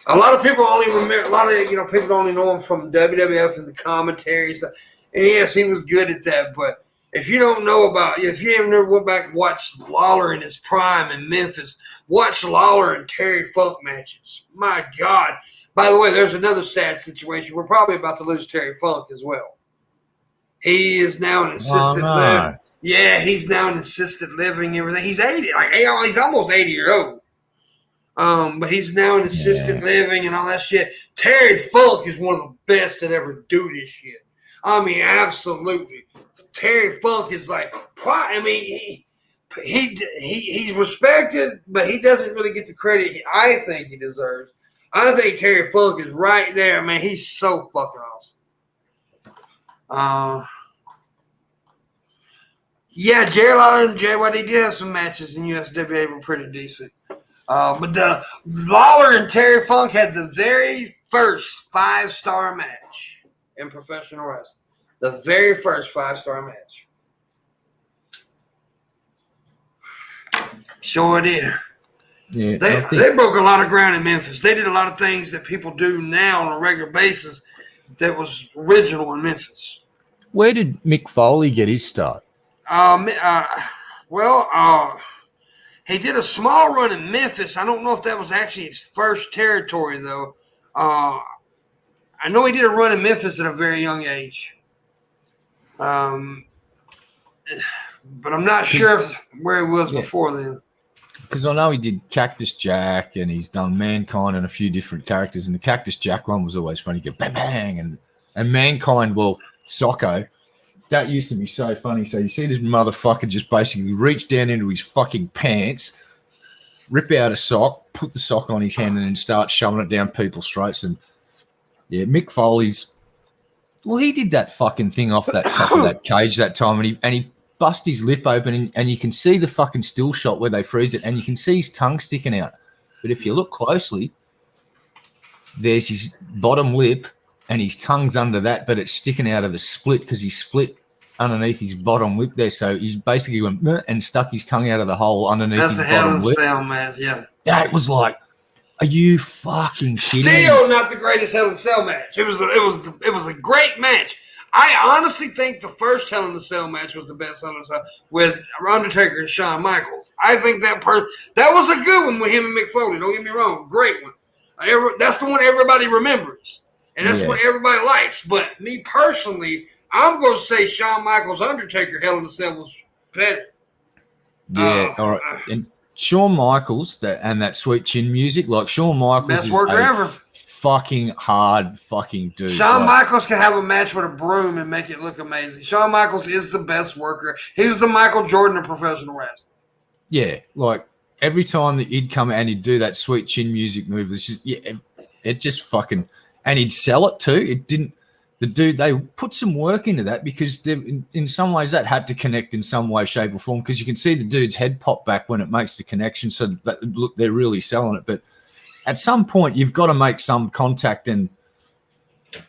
A lot of people only remember. A lot of people only know him from WWF and the commentary stuff. And yes, he was good at that. But if you don't know if you ever went back and watched Lawler in his prime in Memphis, watch Lawler and Terry Funk matches. My God. By the way, there's another sad situation. We're probably about to lose Terry Funk as well. He is now in assisted no. living. Yeah, he's now in assisted living and everything. He's 80. Like he's almost 80 years old. But he's now in assisted living and all that shit. Terry Funk is one of the best that ever do this shit. I mean, absolutely. Terry Funk is like, I mean, he's respected, but he doesn't really get the credit I think he deserves. I think Terry Funk is right there, man. He's so fucking awesome. Yeah, Jerry Lawler and JYD did have some matches in USWA that were pretty decent. But the Lawler and Terry Funk had the very first 5-star match in professional wrestling. The very first 5-star match. Sure did. Yeah, They broke a lot of ground in Memphis. They did a lot of things that people do now on a regular basis that was original in Memphis. Where did Mick Foley get his start? He did a small run in Memphis. I don't know if that was actually his first territory, though. I know he did a run in Memphis at a very young age. But I'm not sure where he was before then. Because I know he did Cactus Jack and he's done Mankind and a few different characters. And the Cactus Jack one was always funny. Go bang, bang. And Mankind, well, Socko, that used to be so funny. So you see this motherfucker just basically reach down into his fucking pants, rip out a sock, put the sock on his hand, and then start shoving it down people's throats. And yeah, Mick Foley's, well, he did that fucking thing off that top of that cage that time, and he bust his lip open, and you can see the fucking still shot where they freeze it, and you can see his tongue sticking out. But if you look closely, there's his bottom lip, and his tongue's under that, but it's sticking out of the split because he split underneath his bottom lip there. So he basically went and stuck his tongue out of the hole underneath his bottom lip. That's the Hell in a Cell match, yeah. That was like, are you fucking kidding? Still not the greatest Hell in a Cell match. It was a great match. I honestly think the first Hell in a Cell match was the best Hell in a Cell with Undertaker and Shawn Michaels. I think that was a good one with him and Mick Foley. Don't get me wrong, great one. That's the one everybody remembers, and that's what everybody likes. But me personally, I'm going to say Shawn Michaels Undertaker Hell in a Cell was better. Yeah, all right. And Shawn Michaels and that Sweet Chin music, like Shawn Michaels best is worker ever. Fucking hard fucking dude. Shawn Michaels can have a match with a broom and make it look amazing. Shawn Michaels is the best worker. He was the Michael Jordan of professional wrestling. Yeah, like every time that he'd come and he'd do that Sweet Chin music move, it just fucking, and he'd sell it too. It didn't. The dude, they put some work into that because in some ways that had to connect in some way, shape, or form because you can see the dude's head pop back when it makes the connection. So that, look, they're really selling it. But at some point, you've got to make some contact, and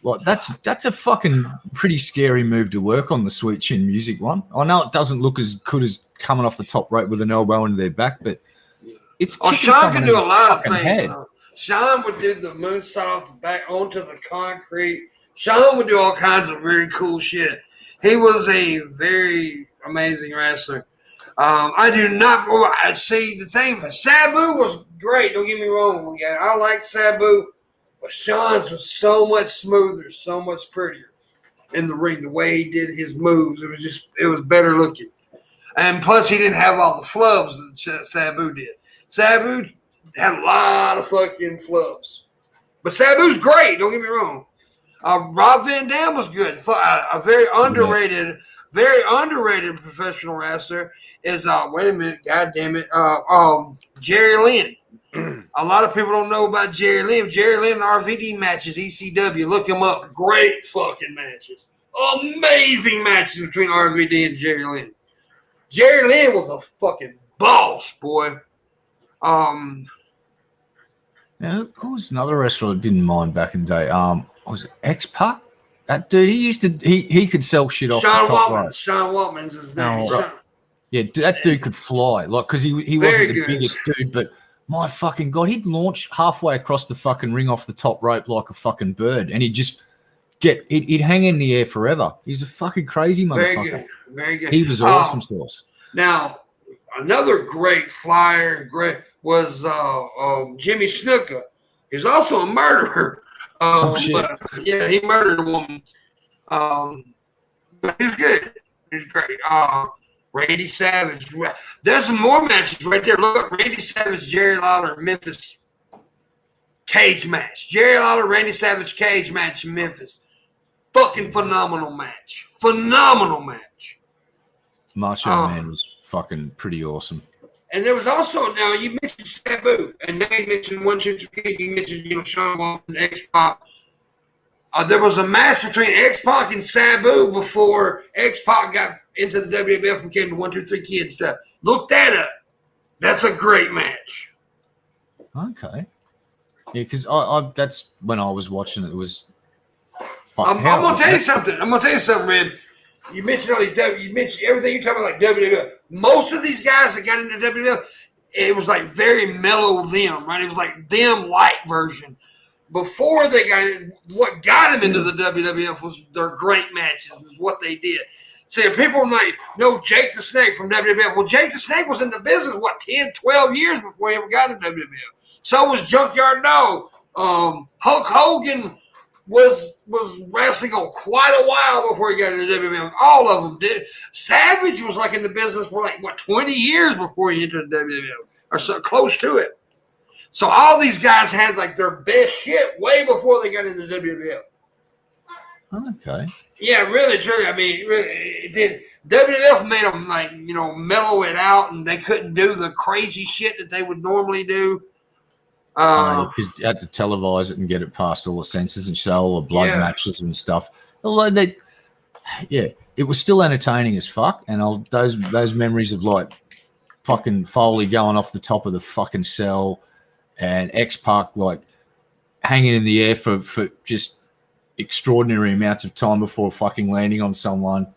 like that's a fucking pretty scary move to work on the Sweet Chin music one. I know it doesn't look as good as coming off the top rope with an elbow into their back, but it's Sean can do a lot of things. Sean would do the moonsault off the back onto the concrete. Sean would do all kinds of very cool shit. He was a very amazing wrestler. I do not see the thing. Sabu was great. Don't get me wrong. I like Sabu, but Sean's was so much smoother, so much prettier in the ring. The way he did his moves, it was better looking. And plus, he didn't have all the flubs that Sabu did. Sabu had a lot of fucking flubs, but Sabu's great. Don't get me wrong. Rob Van Dam was good. A very underrated professional wrestler is wait a minute, god damn it, Jerry Lynn. A lot of people don't know about Jerry Lynn. Jerry Lynn RVD matches, ECW. Look him up. Great fucking matches. Amazing matches between RVD and Jerry Lynn. Jerry Lynn was a fucking boss, boy. Now, who was another wrestler I didn't mind back in the day? Was it X-Pac? That dude, he could sell shit off the top rope. Sean Waltman's his name. Right. Yeah, that dude could fly. Like, because he wasn't the biggest dude, but my fucking God, he'd launch halfway across the fucking ring off the top rope like a fucking bird, and he'd just he'd hang in the air forever. He's a fucking crazy motherfucker. Very good. He was awesome sauce. Now, another great flyer was Jimmy Snuka. He's also a murderer. But, yeah, he murdered a woman. He was good. He was great. Randy Savage. There's some more matches right there. Look up Randy Savage, Jerry Lawler, Memphis cage match. Jerry Lawler, Randy Savage cage match in Memphis. Fucking phenomenal match. Phenomenal match. Macho Man was fucking pretty awesome. And there was also, now you mentioned Sabu, and now you mentioned 1, 2, 3, you mentioned, Sean Waltman, X-Pac. There was a match between X-Pac and Sabu before X-Pac got into the WWF and became the 1, 2, 3 Kid stuff. Look that up. That's a great match. Okay. Yeah, because I that's when I was watching it. It was. I'm gonna tell you something, Red. You mentioned all these. You mentioned everything you're talking about, like WWF. Most of these guys that got into WWF, it was like very mellow them, right? It was like them light version. Before they got in, what got them into the WWF was their great matches, was what they did. See, people were like, no, Jake the Snake from WWF. Well, Jake the Snake was in the business, 10, 12 years before he ever got to WWF. So was Junkyard Dog. Hulk Hogan was wrestling on quite a while before he got into WWF. All of them did. Savage was like in the business for 20 years before he entered the WWF, or so close to it. So all these guys had their best shit way before they got into the WWF. Okay. Yeah, really, truly. I mean, really, it did. WWF made them mellow it out, and they couldn't do the crazy shit that they would normally do. Because you had to televise it and get it past all the censors and show all the blood matches and stuff. Although it was still entertaining as fuck. And those memories of fucking Foley going off the top of the fucking cell and X-Pac hanging in the air for just extraordinary amounts of time before fucking landing on someone.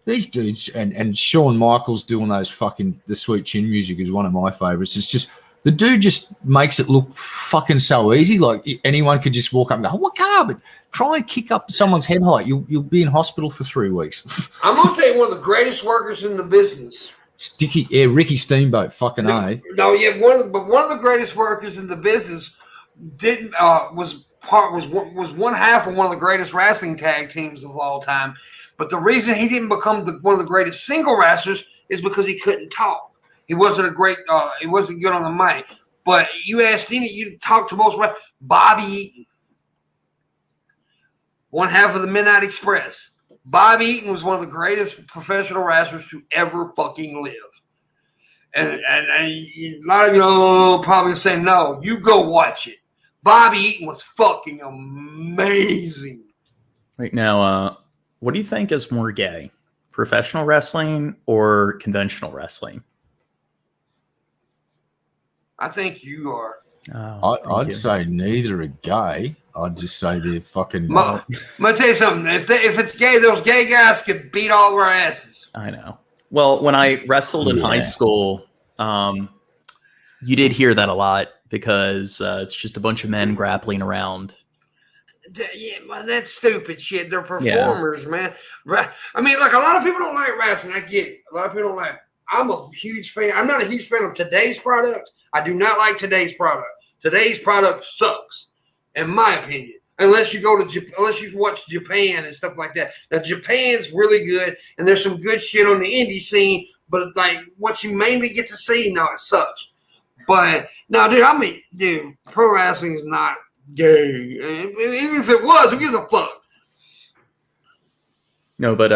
These dudes and Shawn Michaels doing the Sweet Chin music is one of my favorites. It's just. The dude just makes it look fucking so easy. Anyone could just walk up and go, "What car?" But try and kick up someone's head height. You'll be in hospital for 3 weeks. I'm gonna tell you one of the greatest workers in the business. Ricky Steamboat, fucking A. No, yeah, one of the greatest workers in the business was one half of one of the greatest wrestling tag teams of all time. But the reason he didn't become one of the greatest single wrestlers is because he couldn't talk. He wasn't he wasn't good on the mic. But you talk to most Bobby Eaton, one half of the Midnight Express. Bobby Eaton was one of the greatest professional wrestlers to ever fucking live. And a lot of you probably say no. You go watch it. Bobby Eaton was fucking amazing. Right now, what do you think is more gay? Professional wrestling or conventional wrestling? I think you are. I'd say neither are gay. I'd just say they're fucking. I'm gonna tell you something. If it's gay, those gay guys could beat all of our asses. I know. Well, when I wrestled in high school, you did hear that a lot because it's just a bunch of men grappling around. Yeah, that's stupid shit. They're performers, man. I mean, a lot of people don't like wrestling. I get it. A lot of people don't like it. I'm a huge fan. I'm not a huge fan of today's product. I do not like today's product. Today's product sucks, in my opinion. Unless you watch Japan and stuff like that. Now Japan's really good, and there's some good shit on the indie scene. But what you mainly get to see, no, it sucks. But no, dude, pro wrestling is not gay. Even if it was, who gives a fuck? No, but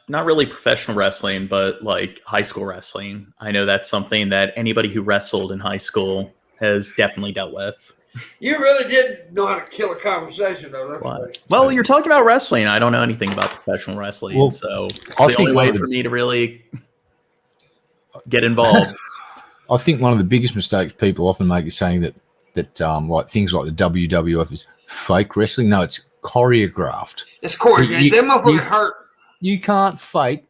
not really professional wrestling, but high school wrestling. I know that's something that anybody who wrestled in high school has definitely dealt with. You really did know how to kill a conversation, though. Don't you? Well, you're talking about wrestling. I don't know anything about professional wrestling, so it's the only way for me to really get involved. I think one of the biggest mistakes people often make is saying that things like the WWF is fake wrestling. No, it's choreographed. It's choreographed. That motherfucker hurt. You can't fake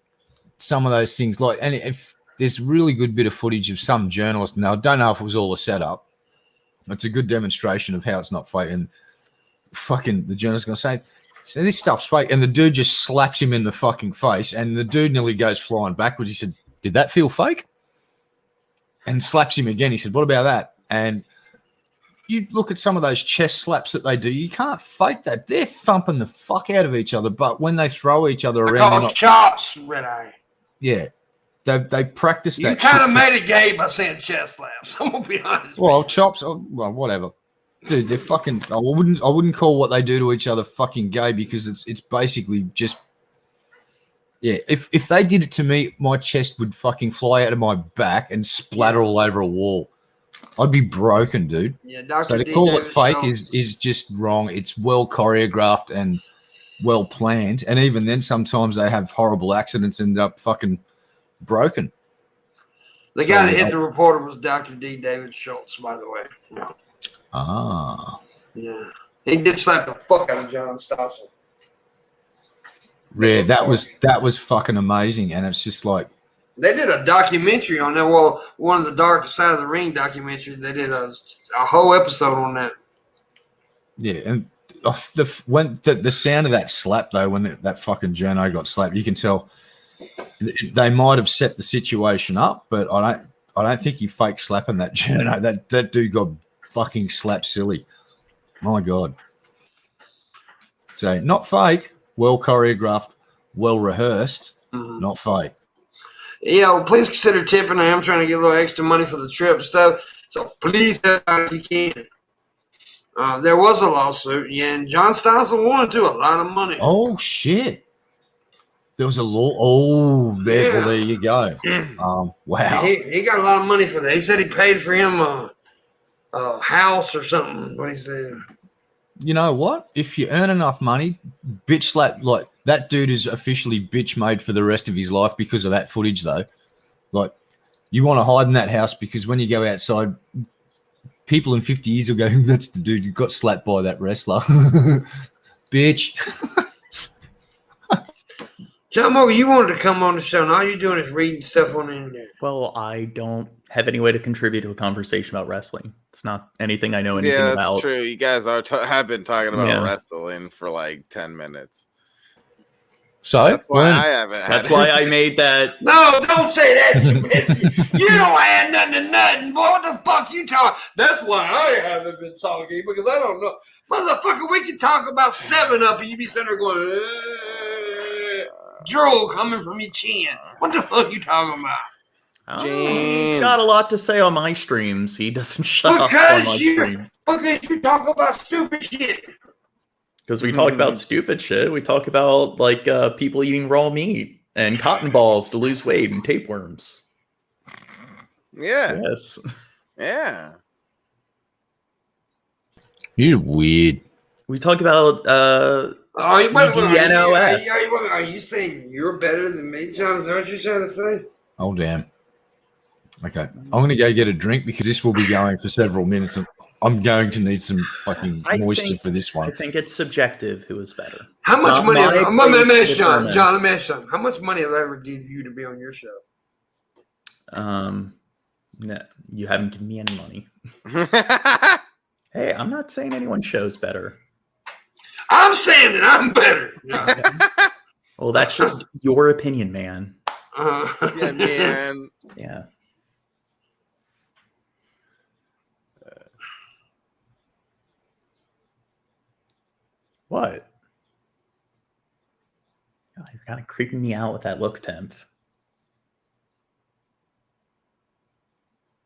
some of those things. And if there's a really good bit of footage of some journalist, now I don't know if it was all a setup. It's a good demonstration of how it's not fake. And fucking the journalist going to say, so this stuff's fake. And the dude just slaps him in the fucking face. And the dude nearly goes flying backwards. He said, did that feel fake? And slaps him again. He said, what about that? And you look at some of those chest slaps that they do. You can't fake that. They're thumping the fuck out of each other. But when they throw each other I around, call them chops, Red Eye. yeah, they practice that. You kind of made it gay by saying chest slaps. I'm gonna be honest. Well, chops, well, whatever. Dude, they're fucking. I wouldn't call what they do to each other fucking gay because it's basically just. Yeah, if they did it to me, my chest would fucking fly out of my back and splatter all over a wall. I'd be broken, dude. Yeah, Dr. So to D. call Davis it fake Jones. is just wrong. It's well choreographed and well planned, and even then, sometimes they have horrible accidents and end up fucking broken. The guy that hit the reporter was Dr. D. David Schultz, by the way. Yeah. Ah, Yeah. He did slap the fuck out of John Stossel. yeah, that was fucking amazing, and it's just like. They did a documentary on that. Well, one of the Dark Side of the Ring documentaries. They did a whole episode on that. Yeah, and the sound of that slap though, when that fucking journo got slapped, you can tell they might have set the situation up, but I don't think he fake slapping that journo. That dude got fucking slapped silly. My God. So not fake, well choreographed, well rehearsed, not fake. Yeah, well, please consider tipping. I am trying to get a little extra money for the trip and stuff. So please help out if you can. There was a lawsuit, yeah, and John Stossel won too, a lot of money. Oh shit! There was a law. Oh, there, well, there you go. Wow. He got a lot of money for that. He said he paid for him a house or something. What he said. You know what? If you earn enough money, bitch slap, like that dude is officially bitch made for the rest of his life because of that footage, though. Like, you want to hide in that house because when you go outside, people in 50 years will go, that's the dude who got slapped by that wrestler. Bitch. John Morgan, you wanted to come on the show, and all you're doing is reading stuff on the internet. Well, I don't have any way to contribute to a conversation about wrestling. It's not anything I know anything Yeah, about. that's true. You guys have been talking about wrestling for like 10 minutes. So that's why I haven't. That's why I made that. No, don't say that, Shabisky. You don't add nothing to nothing. Boy, what the fuck you talking? That's why I haven't been talking because I don't know. Motherfucker, we can talk about 7-Up and you be sitting there going, drool coming from your chin. What the fuck you talking about? He's got a lot to say on my streams. He doesn't shut up on my streams. Because you talk about stupid shit. Because we talk about stupid shit. We talk about like people eating raw meat and cotton balls to lose weight and tapeworms. Yeah. Yes. Yeah. You're weird. We talk about are you saying you're better than me, John? Is that what you're trying to say? Oh, damn. Okay. I'm going to go get a drink because this will be going for several minutes. And I'm going to need some fucking moisture for this one. I think it's subjective who is better. How much money? Let me ask John. John, let me ask something. How much money have I ever give you to be on your show? No, you haven't given me any money. Hey, I'm not saying anyone's show's better. I'm saying that I'm better. Well, that's just your opinion, man. Yeah, man. Yeah. What? Oh, you're kind of creeping me out with that look, Temp.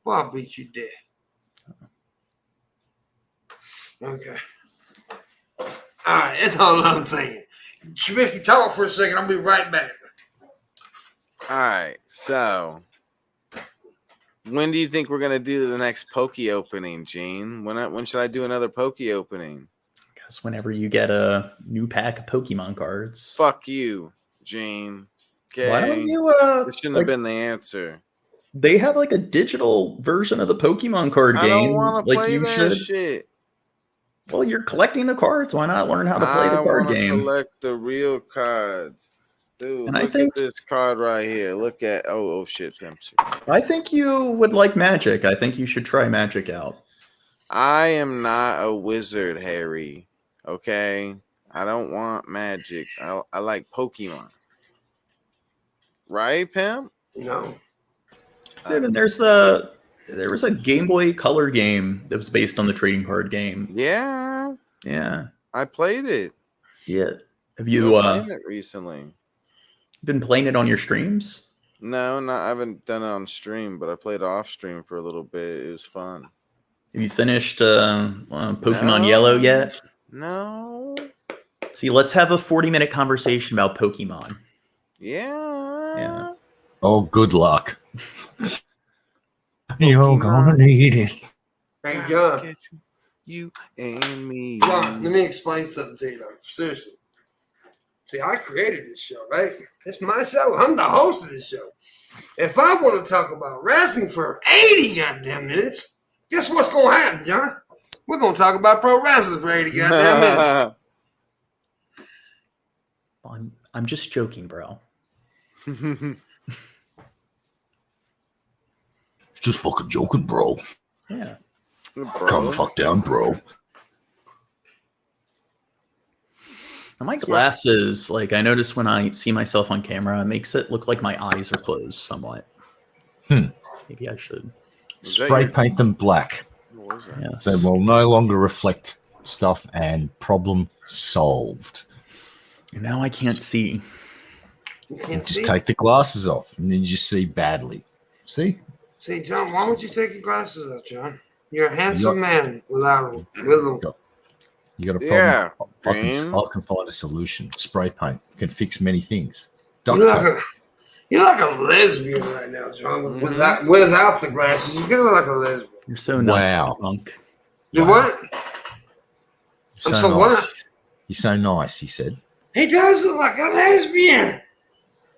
Well, I'll beat you dead. Okay. All right, that's all I'm saying. Shabisky, talk for a second. I'll be right back. All right, so when do you think we're gonna do the next Pokey opening, Gene? When should I do another Pokey opening? Because whenever you get a new pack of Pokemon cards. Fuck you, Gene. Okay. Why don't you this shouldn't have been the answer. They have like a digital version of the Pokemon card game. I don't want to like play you that should. shit. Well, you're collecting the cards. Why not learn how to play the card game? Collect the real cards. Dude, And look at this card right here. Look at oh shit, Pimp. I think you would like Magic. I think you should try Magic out. I am not a wizard, Harry. Okay? I don't want Magic. I like Pokemon. Right, Pimp? No. Dude, and there's the There was a Game Boy Color game that was based on the trading card game. Yeah, Yeah. I played it. Yeah. Have I've you been playing it recently? been playing it on your streams? No, I haven't done it on stream, but I played off stream for a little bit. It was fun. Have you finished Pokemon Yellow yet? No. See, let's have a 40-minute conversation about Pokemon. Yeah. Oh, good luck. You're gonna need it. Hey, John. Get you and me. John, let me explain something to you, though. Seriously. See, I created this show, right? It's my show. I'm the host of this show. If I want to talk about wrestling for 80 goddamn minutes, guess what's going to happen, John? We're going to talk about pro wrestling for 80 goddamn minutes. I'm just joking, bro. Just fucking joking, bro. Yeah. Calm the fuck down, bro. Now my glasses, like I notice when I see myself on camera, it makes it look like my eyes are closed somewhat. Maybe I should. Spray paint them black. What was that? Yes. They will no longer reflect stuff, and problem solved. And now I can't see. You You can't just see. take the glasses off, and then you just see badly. See? See, John, why would you take your glasses off, John? You're a handsome man without them. With them. You got a problem. Yeah, I can find a solution. Spray paint can fix many things. Duct You're tape. like a lesbian right now, John. Without the glasses, you kind of like a lesbian. You're so nuts, Wow. Punk. You what? So I'm so nice. what? You're so nice, he said. He does look like a lesbian.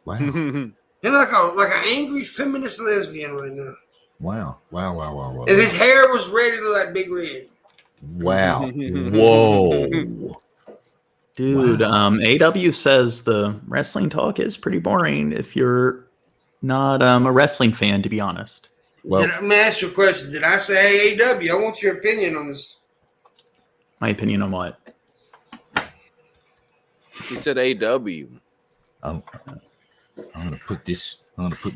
Wow. He's like an angry feminist lesbian right now. Wow. If his hair was red, it looked like Big Red. Wow. Whoa. Dude, AW says the wrestling talk is pretty boring if you're not a wrestling fan, to be honest. Well, Let me ask you a question. Did I say AAW? I want your opinion on this. My opinion on what? He said AW. I'm gonna put this.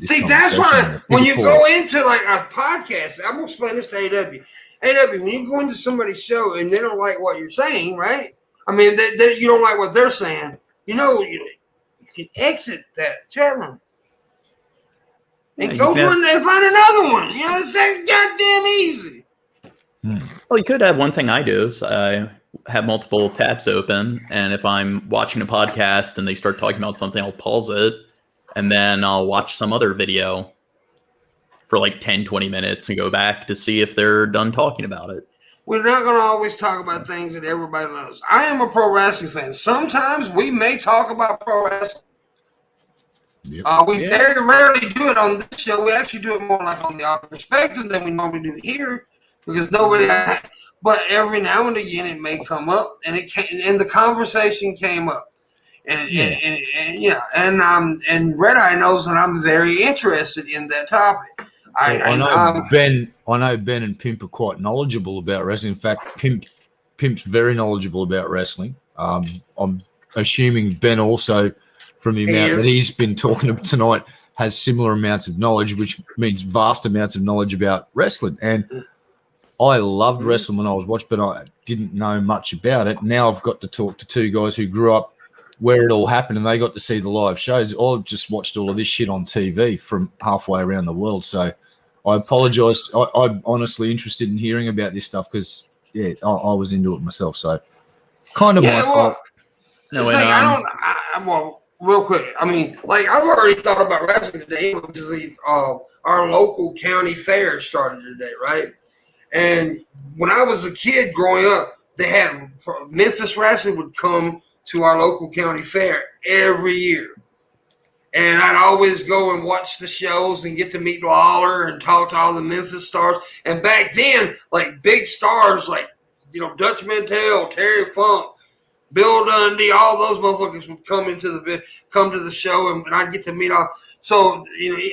See, that's why when you go into like a podcast, I'm gonna explain this to AW. AW, when you go into somebody's show and they don't like what you're saying, right? I mean, you don't like what they're saying. You know, you can exit that chat room and go one and find another one. You know, it's that goddamn easy. Well, you could have one thing I do is I have multiple tabs open, and if I'm watching a podcast and they start talking about something, I'll pause it, and then I'll watch some other video for like 10, 20 minutes and go back to see if they're done talking about it. We're not going to always talk about things that everybody loves. I am a pro wrestling fan. Sometimes we may talk about pro wrestling. Yep. We very rarely do it on this show. We actually do it more like on the opposite perspective than we normally do here, because nobody. But every now and again, it may come up, and the conversation came up, and Red Eye knows that I'm very interested in that topic. I know Ben and Pimp are quite knowledgeable about wrestling. In fact, Pimp's very knowledgeable about wrestling. I'm assuming Ben also, from the amount that he's been talking about tonight, has similar amounts of knowledge, which means vast amounts of knowledge about wrestling. And I loved wrestling when I was watching, but I didn't know much about it. Now I've got to talk to two guys who grew up where it all happened, and they got to see the live shows. I've just watched all of this shit on TV from halfway around the world. So I apologize. I'm honestly interested in hearing about this stuff because, I was into it myself. So kind of my fault. No, real quick. I mean, like, I've already thought about wrestling today because our local county fair started today, right? And when I was a kid growing up, they had Memphis wrestling would come to our local county fair every year. And I'd always go and watch the shows and get to meet Lawler and talk to all the Memphis stars. And back then, like big stars like, Dutch Mantell, Terry Funk, Bill Dundee, all those motherfuckers would come to the show, and I'd get to meet all. So,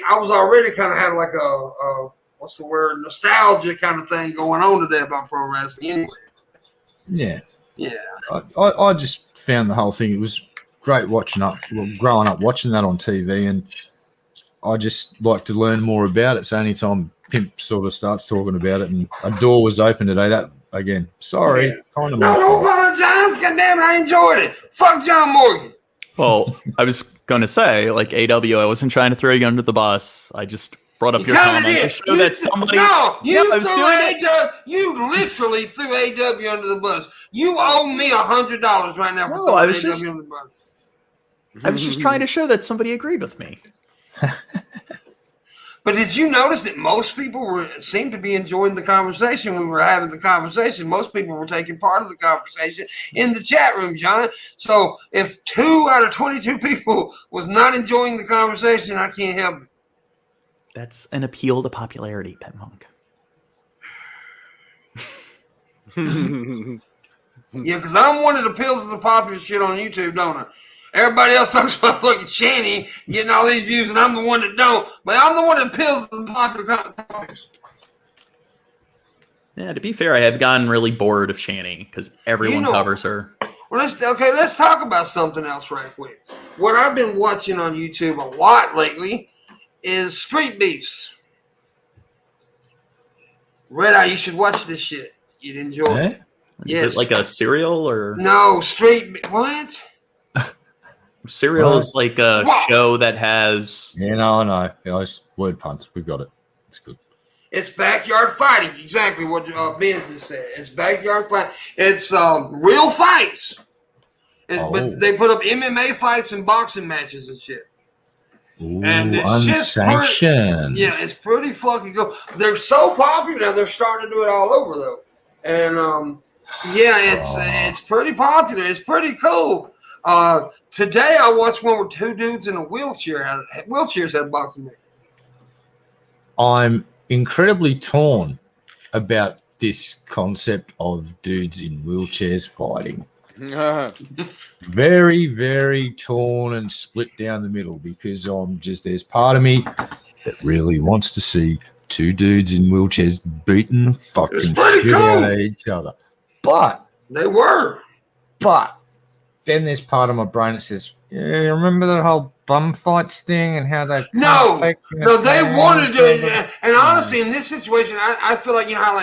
I was already kind of had like a what's the word, nostalgia kind of thing going on today about pro wrestling anyway. Yeah. Yeah. I just found the whole thing. It was great growing up watching that on TV, and I just like to learn more about it. So anytime Pimp sort of starts talking about it, and a door was open today. That again, sorry, kind of. No, don't apologize. God damn it, I enjoyed it. Fuck John Morgan. Well, I was going to say, like, AW, I wasn't trying to throw you under the bus. I just brought up your kinda comment to did. show that somebody. No, you Yeah, I was doing it. AW. You literally threw AW under the bus. You owe me $100 right now for No, throwing I was AW just- under the bus. I was just trying to show that somebody agreed with me. But did you notice that most people seemed to be enjoying the conversation? We were having the conversation. Most people were taking part of the conversation in the chat room, John. So if 2 out of 22 people was not enjoying the conversation, I can't help it. That's an appeal to popularity, Pimpmunk. Yeah, because I'm one of the pills of the popular shit on YouTube, don't I? Everybody else talks about fucking Shanny getting all these views, and I'm the one that don't. But I'm the one that pills the popular topics. Yeah, to be fair, I have gotten really bored of Shanny because everyone covers her. Well, let's talk about something else right quick. What I've been watching on YouTube a lot lately is street beefs. Red Eye, you should watch this shit. You'd enjoy it. Yes. Is it like a cereal or No, what? cereal is like a show that has Yeah, no, guys, word puns. We got it. It's good. It's backyard fighting. Exactly what Ben just said. It's backyard fighting. It's real fights. But they put up MMA fights and boxing matches and shit. Ooh, And it's unsanctioned. Yeah, it's pretty fucking cool. They're so popular now. They're starting to do it all over though. And it's pretty popular. It's pretty cool. Today I watched one where 2 dudes in a wheelchairs had boxing match. I'm incredibly torn about this concept of dudes in wheelchairs fighting. Very, very torn and split down the middle because there's part of me that really wants to see 2 dudes in wheelchairs beating the fucking shit out of each other. But then there's part of my brain that says, yeah, remember that whole bum fights thing and how they they want to do it. And honestly, in this situation, I feel like, you know,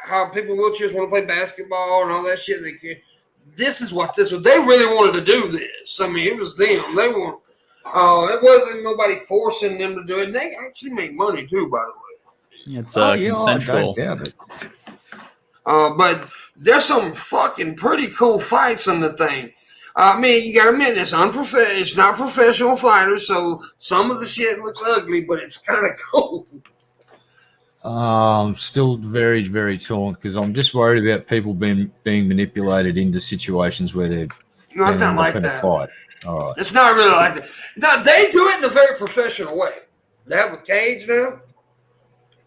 how people in wheelchairs want to play basketball and all that shit. This is what this was. They really wanted to do this. I mean, it was them. They want. It wasn't nobody forcing them to do it. And they actually make money too, by the way. It's consensual. But there's some fucking pretty cool fights on the thing. I mean, you got to admit, it's not professional fighters, so some of the shit looks ugly, but it's kind of cool. I'm still very, very torn because I'm just worried about people being manipulated into situations where they're it's not like that. Fight. All right. It's not really like that. No, they do it in a very professional way. They have a cage now.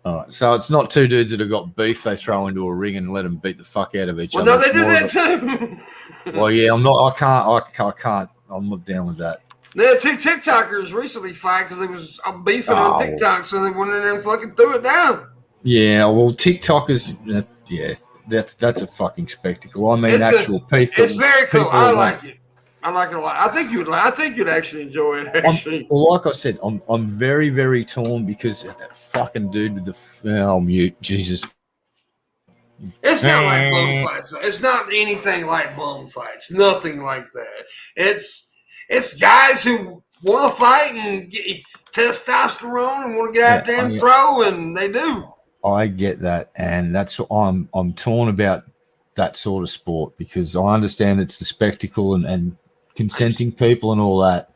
All right, so it's not 2 dudes that have got beef they throw into a ring and let them beat the fuck out of each other. Well, no, they do that too. Well, yeah, I'm not. I can't. I'm not down with that. There are 2 TikTokers recently fight because they was beefing on TikTok, so they went in there and fucking threw it down. Yeah, well, TikTokers, that's a fucking spectacle. I mean, actual people. It's very cool. I like it. I like it a lot. I think you'd actually enjoy it. Actually. Well, like I said, I'm very, very torn because that fucking dude with the mute, Jesus. It's not like bum fights. It's not anything like bum fights. Nothing like that. It's guys who want to fight and get testosterone and want to get out there and throw, and they do. I get that, and that's what I'm torn about that sort of sport because I understand it's the spectacle and consenting people and all that.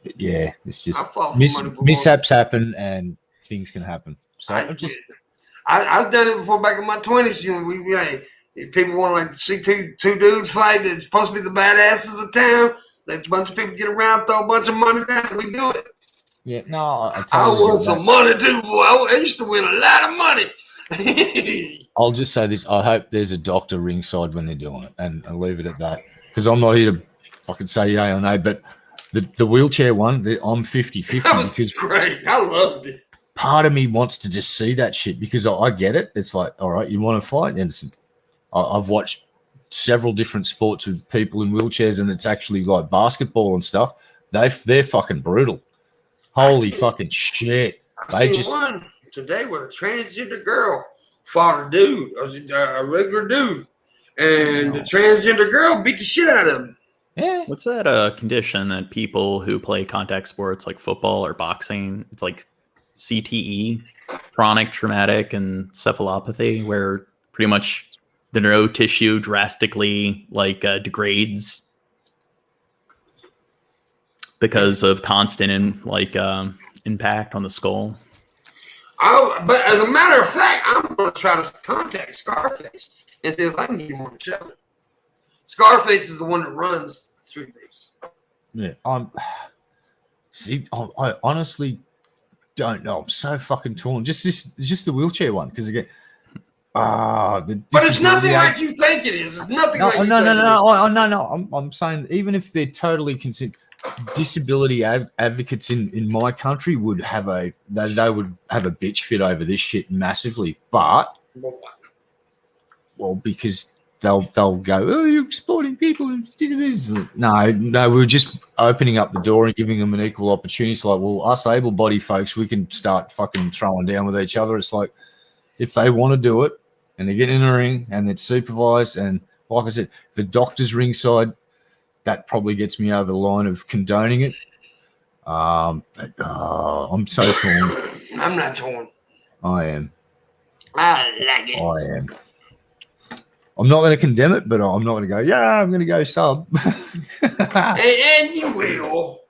But yeah, it's just mishaps happen and things can happen. So I've done it before back in my 20s. You know, people want to see two dudes fight. It's supposed to be the badasses of town. Let a bunch of people get around, throw a bunch of money down, and we do it. Yeah, no, I want some money too, boy. I used to win a lot of money. I'll just say this. I hope there's a doctor ringside when they're doing it and leave it at that. Because I'm not here to fucking say yay or nay, but the wheelchair one, I'm 50-50. That was great. I loved it. Part of me wants to just see that shit because I get it. It's like, all right, you want to fight? And I've watched several different sports with people in wheelchairs, and it's actually like basketball and stuff. They're fucking brutal. Holy fucking shit! They just today where a transgender girl fought a dude, a regular dude, and the transgender girl beat the shit out of him. Yeah. What's that condition that people who play contact sports like football or boxing, it's like CTE, chronic traumatic encephalopathy, where pretty much the nerve tissue drastically degrades because of constant impact on the skull. But as a matter of fact, I'm going to try to contact Scarface and see if I can get him on the show. Scarface is the one that runs the street base. Yeah. I honestly don't know. I'm so fucking torn. Just the wheelchair one, because again, but it's nothing like you think it is. It's nothing like you think it is. No. I'm saying even if they're totally disability advocates in my country would have they would have a bitch fit over this shit massively, but because they'll go, oh, you're exploiting people. No, we're just opening up the door and giving them an equal opportunity. It's like, well, us able-bodied folks, we can start fucking throwing down with each other. It's like, if they want to do it and they get in a ring and it's supervised, and like I said, if the doctor's ringside, that probably gets me over the line of condoning it. I'm so torn. I'm not torn. I am. I like it. I am. I'm not going to condemn it, but I'm not going to go, yeah, I'm going to go sub. and you will.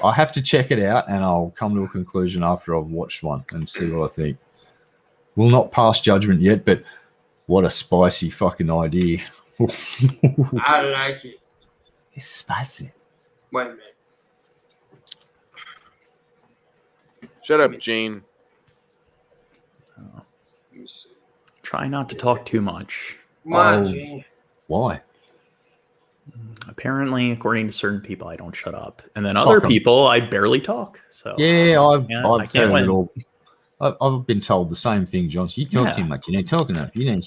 I have to check it out, and I'll come to a conclusion after I've watched one and see what I think. We'll not pass judgment yet, but what a spicy fucking idea. I like it. It's spicy. Wait a minute. Shut up, Gene. Try not to talk too much. Gene. Why? Apparently, according to certain people, I don't shut up, and then other people, I barely talk. So yeah, I've can't heard win. it all. I've been told the same thing, John. You talk too much. You don't talk enough. You don't.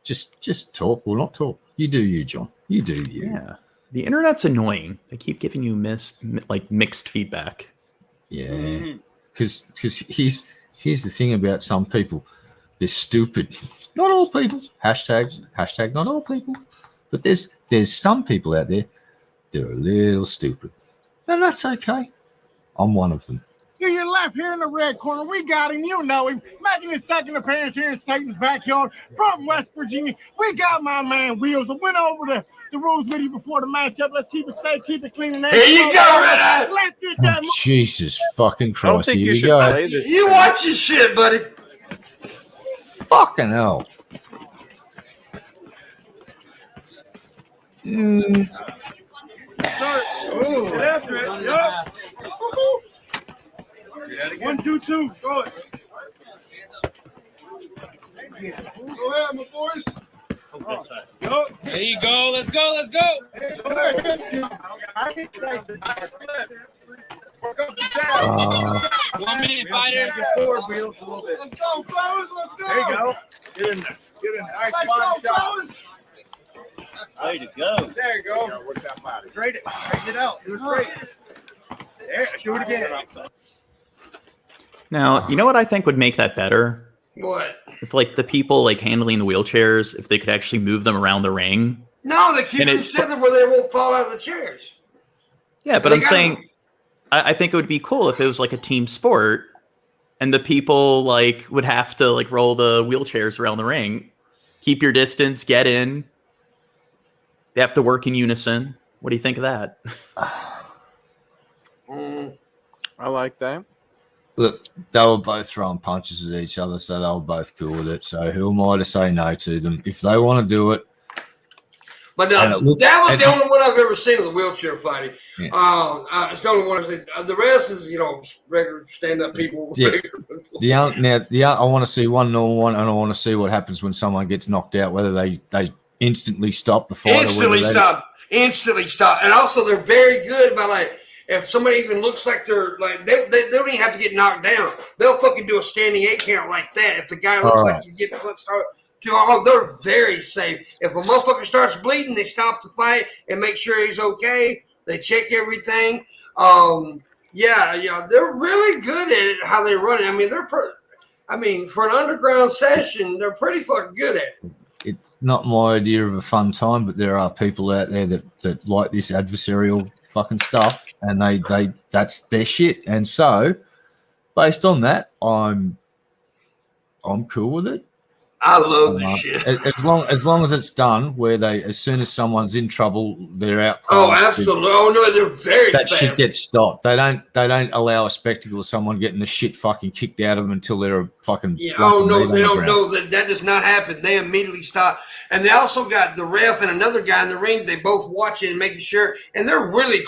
Just talk or not talk. You do you, John. You do you. Yeah. The internet's annoying. They keep giving you mixed feedback. Yeah. Because here's the thing about some people. They're stupid. Not all people. Hashtag not all people. But there's some people out there that are a little stupid. And that's okay. I'm one of them. To your left here in the red corner, we got him. You know him. Making his second appearance here in Satan's backyard from West Virginia. We got my man Wheels. I went over the rules with you before the matchup. Let's keep it safe, keep it clean. And here you go, Red. Let's get that. Jesus fucking Christ. I don't think you should go. play this. You watch your shit, buddy. Fucking hell. Ooh, get after it. Yup. 1, 2, 2. Go ahead. Go ahead, my boys. Go. There you go. Let's go. Let's go. Work up the jab. 1 minute, fighter. Forward wheels a little bit. Let's go, fellas. Let's go. There you go. Get in. Nice spot shot. Way to go. There you go. Straighten it out. Do it straight. There. Do it again. Now, you know what I think would make that better? What? If the people handling the wheelchairs, if they could actually move them around the ring. No, they keep And them it's- together where they won't fall out of the chairs. Yeah, but They I'm got saying I think it would be cool if it was a team sport and the people would have to roll the wheelchairs around the ring. Keep your distance, get in. They have to work in unison. What do you think of that? I like that. Look, they were both throwing punches at each other, so they were both cool with it. So who am I to say no to them? If they want to do it. But no, And it that was looked- the only one I've ever seen of the wheelchair fighting. Yeah. It's the only one I've seen. The rest is, regular stand-up people. Yeah. I want to see one normal one, and I want to see what happens when someone gets knocked out, whether they instantly stop the fight Instantly or whether Instantly stop. And also, they're very good about if somebody even looks like they're they don't even have to get knocked down. They'll fucking do a standing 8 count like that. If the guy looks like he's getting foot started, they're very safe. If a motherfucker starts bleeding, they stop the fight and make sure he's okay. They check everything. Yeah, they're really good at it. How they run it. I mean, for an underground session, they're pretty fucking good at it. It's not my idea of a fun time, but there are people out there that like this adversarial fucking stuff, and they that's their shit. And so, based on that, I'm cool with it. I love this shit. As long as it's done where as soon as someone's in trouble, they're out. Oh, absolutely. Oh no, they're very that fast. shit gets stopped. They don't allow a spectacle of someone getting the shit fucking kicked out of them until they're a fucking. Yeah. Oh no, they don't know that does not happen. They immediately stop, and they also got the ref and another guy in the ring. They both watching and making sure, and they're really,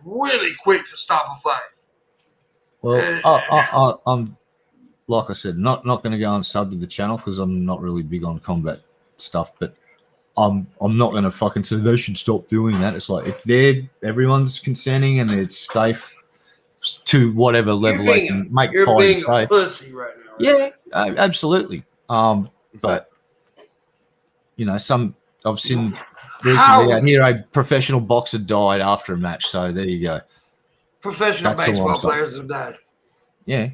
really quick to stop a fight. Well, I'm. Like I said, not going to go and sub to the channel because I'm not really big on combat stuff. But I'm not going to fucking say they should stop doing that. It's like if everyone's consenting and it's safe to whatever level they can make fighting safe. You're being a pussy right now. Right? Yeah, absolutely. But you know, I've seen recently out here a professional boxer died after a match. So there you go. Professional baseball players have died. Yeah.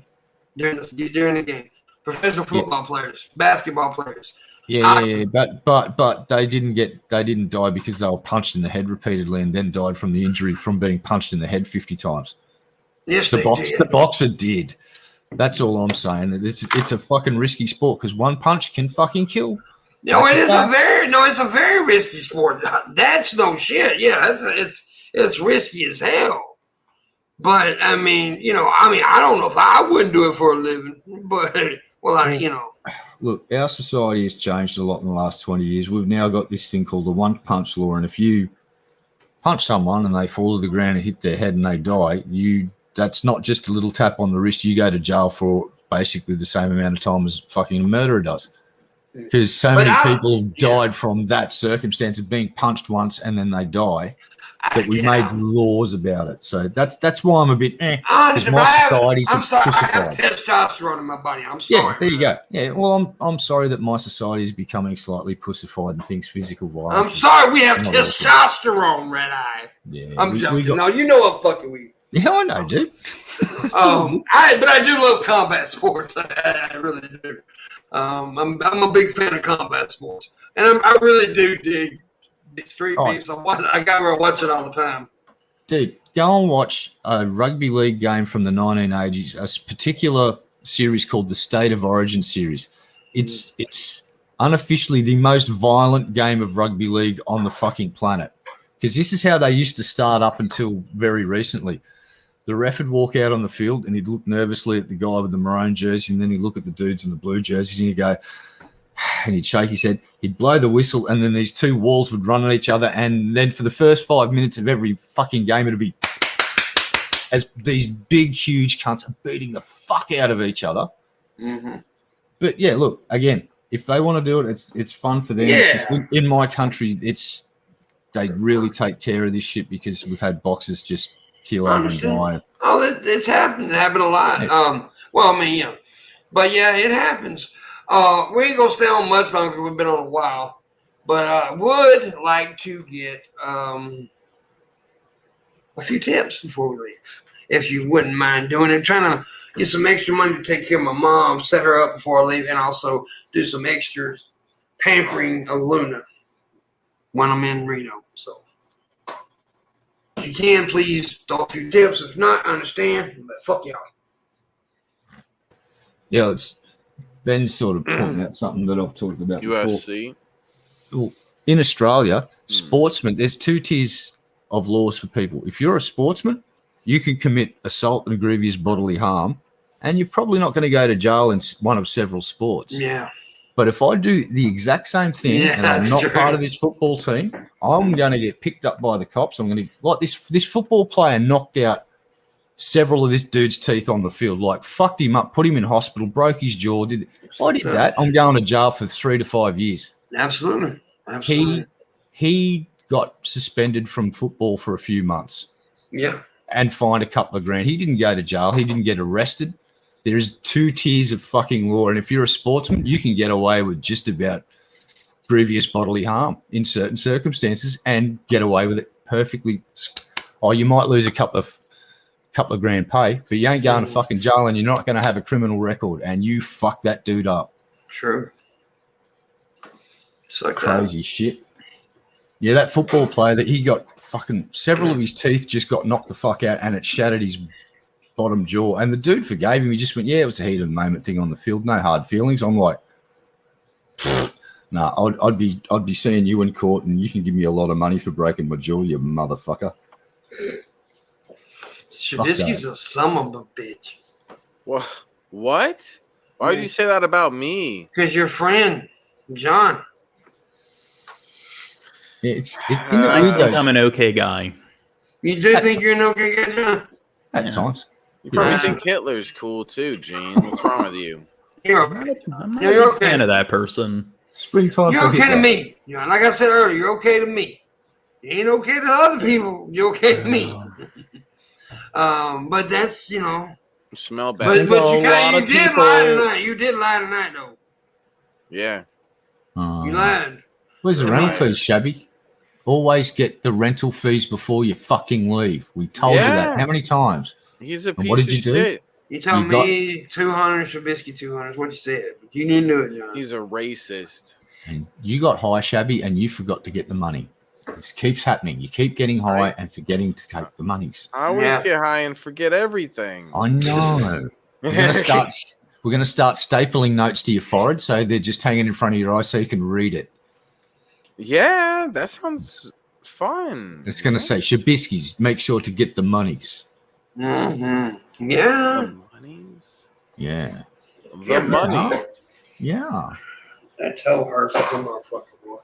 During the game, professional football players, basketball players. Yeah. But they didn't die because they were punched in the head repeatedly and then died from the injury from being punched in the head 50 times. Yes, the boxer did. That's all I'm saying. It's a fucking risky sport because one punch can fucking kill. No, it's a very risky sport. That's no shit. Yeah, it's risky as hell. But I mean, I don't know if I wouldn't do it for a living, but Look, our society has changed a lot in the last 20 years. We've now got this thing called the one punch law, and if you punch someone and they fall to the ground and hit their head and they die, that's not just a little tap on the wrist. You go to jail for basically the same amount of time as fucking a murderer does. Because so many people have died from that circumstance of being punched once and then they die. That we made laws about it, so that's why I'm a bit. Because my society's I'm sorry, I have testosterone in my body. I'm sorry. Yeah, there you go. Yeah, well, I'm sorry that my society is becoming slightly pussified and thinks physical violence. I'm sorry, we have testosterone, Red Eye. Yeah, I'm joking. No, you know I'm fucking with you. Yeah, I know, dude. But I do love combat sports. I really do. I'm a big fan of combat sports, and I really do dig. Street beefs. I got to watch it all the time. Dude, go and watch a rugby league game from the 1980s, a particular series called the State of Origin series. It's unofficially the most violent game of rugby league on the fucking planet. Because this is how they used to start up until very recently. The ref would walk out on the field and he'd look nervously at the guy with the maroon jersey, and then he'd look at the dudes in the blue jerseys and he'd go, and he'd shake his head, he'd blow the whistle, and then these two walls would run at each other, and then for the first 5 minutes of every fucking game, it'd be as these big, huge cunts are beating the fuck out of each other. Mm-hmm. But yeah, look, again, if they want to do it, it's fun for them. Yeah. Just, in my country, they really take care of this shit because we've had boxers just kill over and die. Oh, it's happened. It happened a lot. Yeah. But yeah, it happens. We ain't gonna stay on much longer. We've been on a while, but I would like to get a few tips before we leave, if you wouldn't mind doing it. Trying to get some extra money to take care of my mom, set her up before I leave, and also do some extra pampering of Luna when I'm in Reno. So, if you can, please throw a few tips. If not, I understand. But fuck y'all. Yeah, it's Ben sort of pointing out something that I've talked about USC. before. In Australia, sportsmen, there's two tiers of laws for people. If you're a sportsman, you can commit assault and grievous bodily harm, and you're probably not going to go to jail in one of several sports. Yeah. But if I do the exact same thing and I'm not part of this football team, I'm going to get picked up by the cops. I'm going to, like this football player knocked out several of this dude's teeth on the field, like fucked him up, put him in hospital, broke his jaw. I did that. I'm going to jail for 3 to 5 years. Absolutely. He got suspended from football for a few months. Yeah. And fined a couple of grand. He didn't go to jail. He didn't get arrested. There's 2 tiers of fucking law. And if you're a sportsman, you can get away with just about grievous bodily harm in certain circumstances and get away with it perfectly. Oh, you might lose a couple couple of grand pay, but you ain't going to fucking jail and you're not going to have a criminal record, and you fuck that dude up. True. It's like Crazy shit. Yeah, that football player that he got fucking several of his teeth just got knocked the fuck out, and it shattered his bottom jaw. And the dude forgave him. He just went, "Yeah, it was a heat of the moment thing on the field. No hard feelings." I'm like, "Nah, I'd be seeing you in court, and you can give me a lot of money for breaking my jaw, you motherfucker." Shabisky's a son of a bitch. What? Why did you say that about me? Because your friend, John. I think I'm an okay guy. You do think you're an okay guy, John? At times. You probably think Hitler's cool too, Gene. What's wrong with you? You're okay. I'm not You're a big fan of that person. Springtime. You're okay to me. You know, like I said earlier, you're okay to me. You ain't okay to other people. You're okay to me. But that's, you know. You smell bad. But you did lie tonight. You did lie tonight, though. Yeah. You lied. Where's the rent fees, Shabby? Always get the rental fees before you fucking leave. We told you that. How many times? He's a piece and what did you of do? shit. You told me 200, Shabisky 200. What you said. But you didn't do it, John. He's a racist. And you got high, Shabby, and you forgot to get the money. This keeps happening. You keep getting high and forgetting to take the monies. I always get high and forget everything. I know. We're gonna start stapling notes to your forehead so they're just hanging in front of your eyes so you can read it. Yeah, that sounds fun. It's gonna say Shabisky's. Make sure to get the monies. Mm-hmm. Yeah. The monies. Yeah. The money. Yeah. That toe hurts like a motherfucker, boy.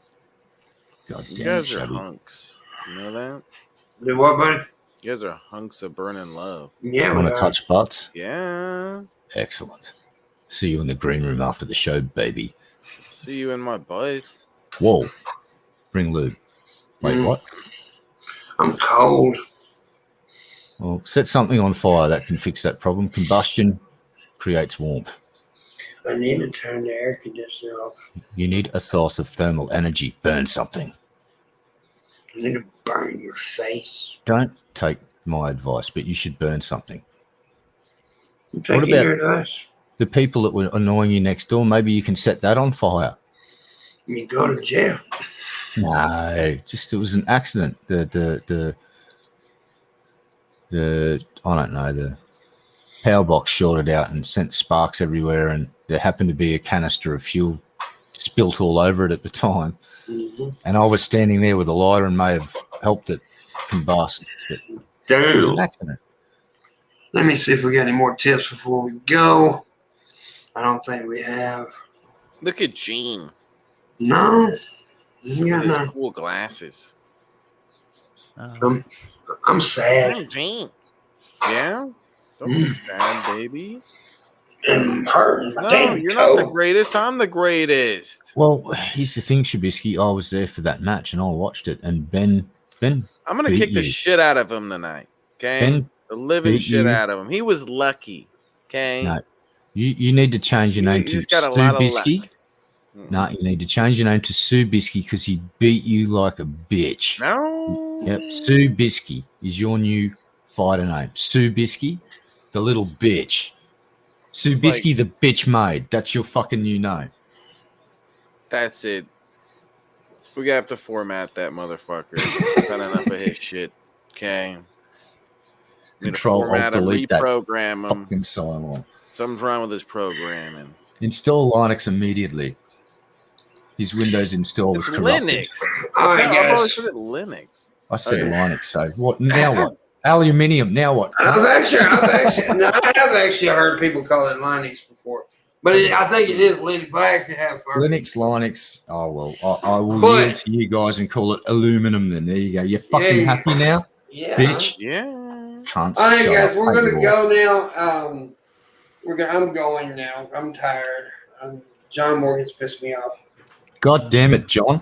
God damn You guys it, are Shabby. hunks. You know that? Do what, buddy? You guys are hunks of burning love. Yeah. Want to touch butts? Yeah. Excellent. See you in the green room after the show, baby. See you in my butt. Whoa. Bring lube. Wait, what? I'm cold. Well, set something on fire that can fix that problem. Combustion creates warmth. I need to turn the air conditioner off. You need a source of thermal energy. Burn something. I need to burn your face. Don't take my advice, but you should burn something. I'm taking your advice. The people that were annoying you next door? Maybe you can set that on fire. You go to jail. No, just it was an accident. The I don't know, the power box shorted out and sent sparks everywhere, and there happened to be a canister of fuel spilt all over it at the time. Mm-hmm. And I was standing there with a lighter and may have helped it combust. But it was an accident. Let me see if we got any more tips before we go. I don't think we have. Look at Gene. No. Look at his cool glasses. I'm sad. Hey, Gene. Yeah? Don't be sad, baby. I'm hurting my No, damn you're toe. not the greatest. I'm the greatest. Well, here's the thing, Shabisky. I was there for that match and I watched it, and Ben I'm gonna beat kick the you. shit out of him tonight. Okay? Ben The living beat shit you. out of him. He was lucky. Okay? No, you need to change your name to He's got a lot of luck. Shabisky. No, you need to change your name to Shabisky because he beat you like a bitch. No. Yep, Shabisky is your new fighter name. Shabisky, the little bitch. Shabisky, the bitch maid. That's your fucking new name. That's it. We have to format that motherfucker. Got enough of his shit. Okay. Control, Alt, delete that reprogram him. fucking Cylon. Something's wrong with his programming. Install Linux immediately. His Windows install It's is corrupted. Linux. All right, I've guys. always said it Linux. I said Okay. Linux, so what? Now what? Aluminium, now what? I have actually heard people call it Linux before, but I think it is Linux. But I actually have heard. Linux. Oh, well, I will But- yield to you guys and call it aluminum then. There you go. You're fucking Yeah. happy now? Yeah. Bitch. Yeah. Can't All right, shut guys, up. we're Hate gonna you all. go now. I'm going now. I'm tired. John Morgan's pissed me off. God damn it, John.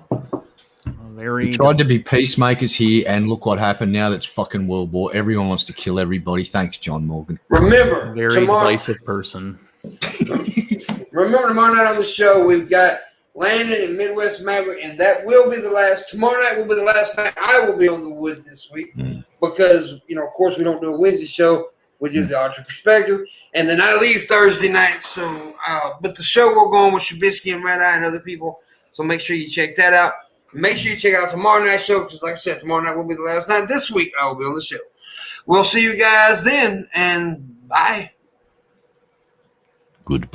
Very We tried to be peacemakers here, and look what happened. Now that's fucking World War. Everyone wants to kill everybody. Thanks, John Morgan. Remember, very tomorrow divisive person. tomorrow night on the show, we've got Landon and Midwest Maverick, and that will be the last. Tomorrow night will be the last night I will be on the wood this week because, of course, we don't do a Wednesday show. which is the alternate perspective. And then I leave Thursday night. So, but the show will go on with Shabisky and Red Eye and other people. So make sure you check that out. Make sure you check out tomorrow night's show because, like I said, tomorrow night will be the last night. This week I will be on the show. We'll see you guys then, and bye. Goodbye.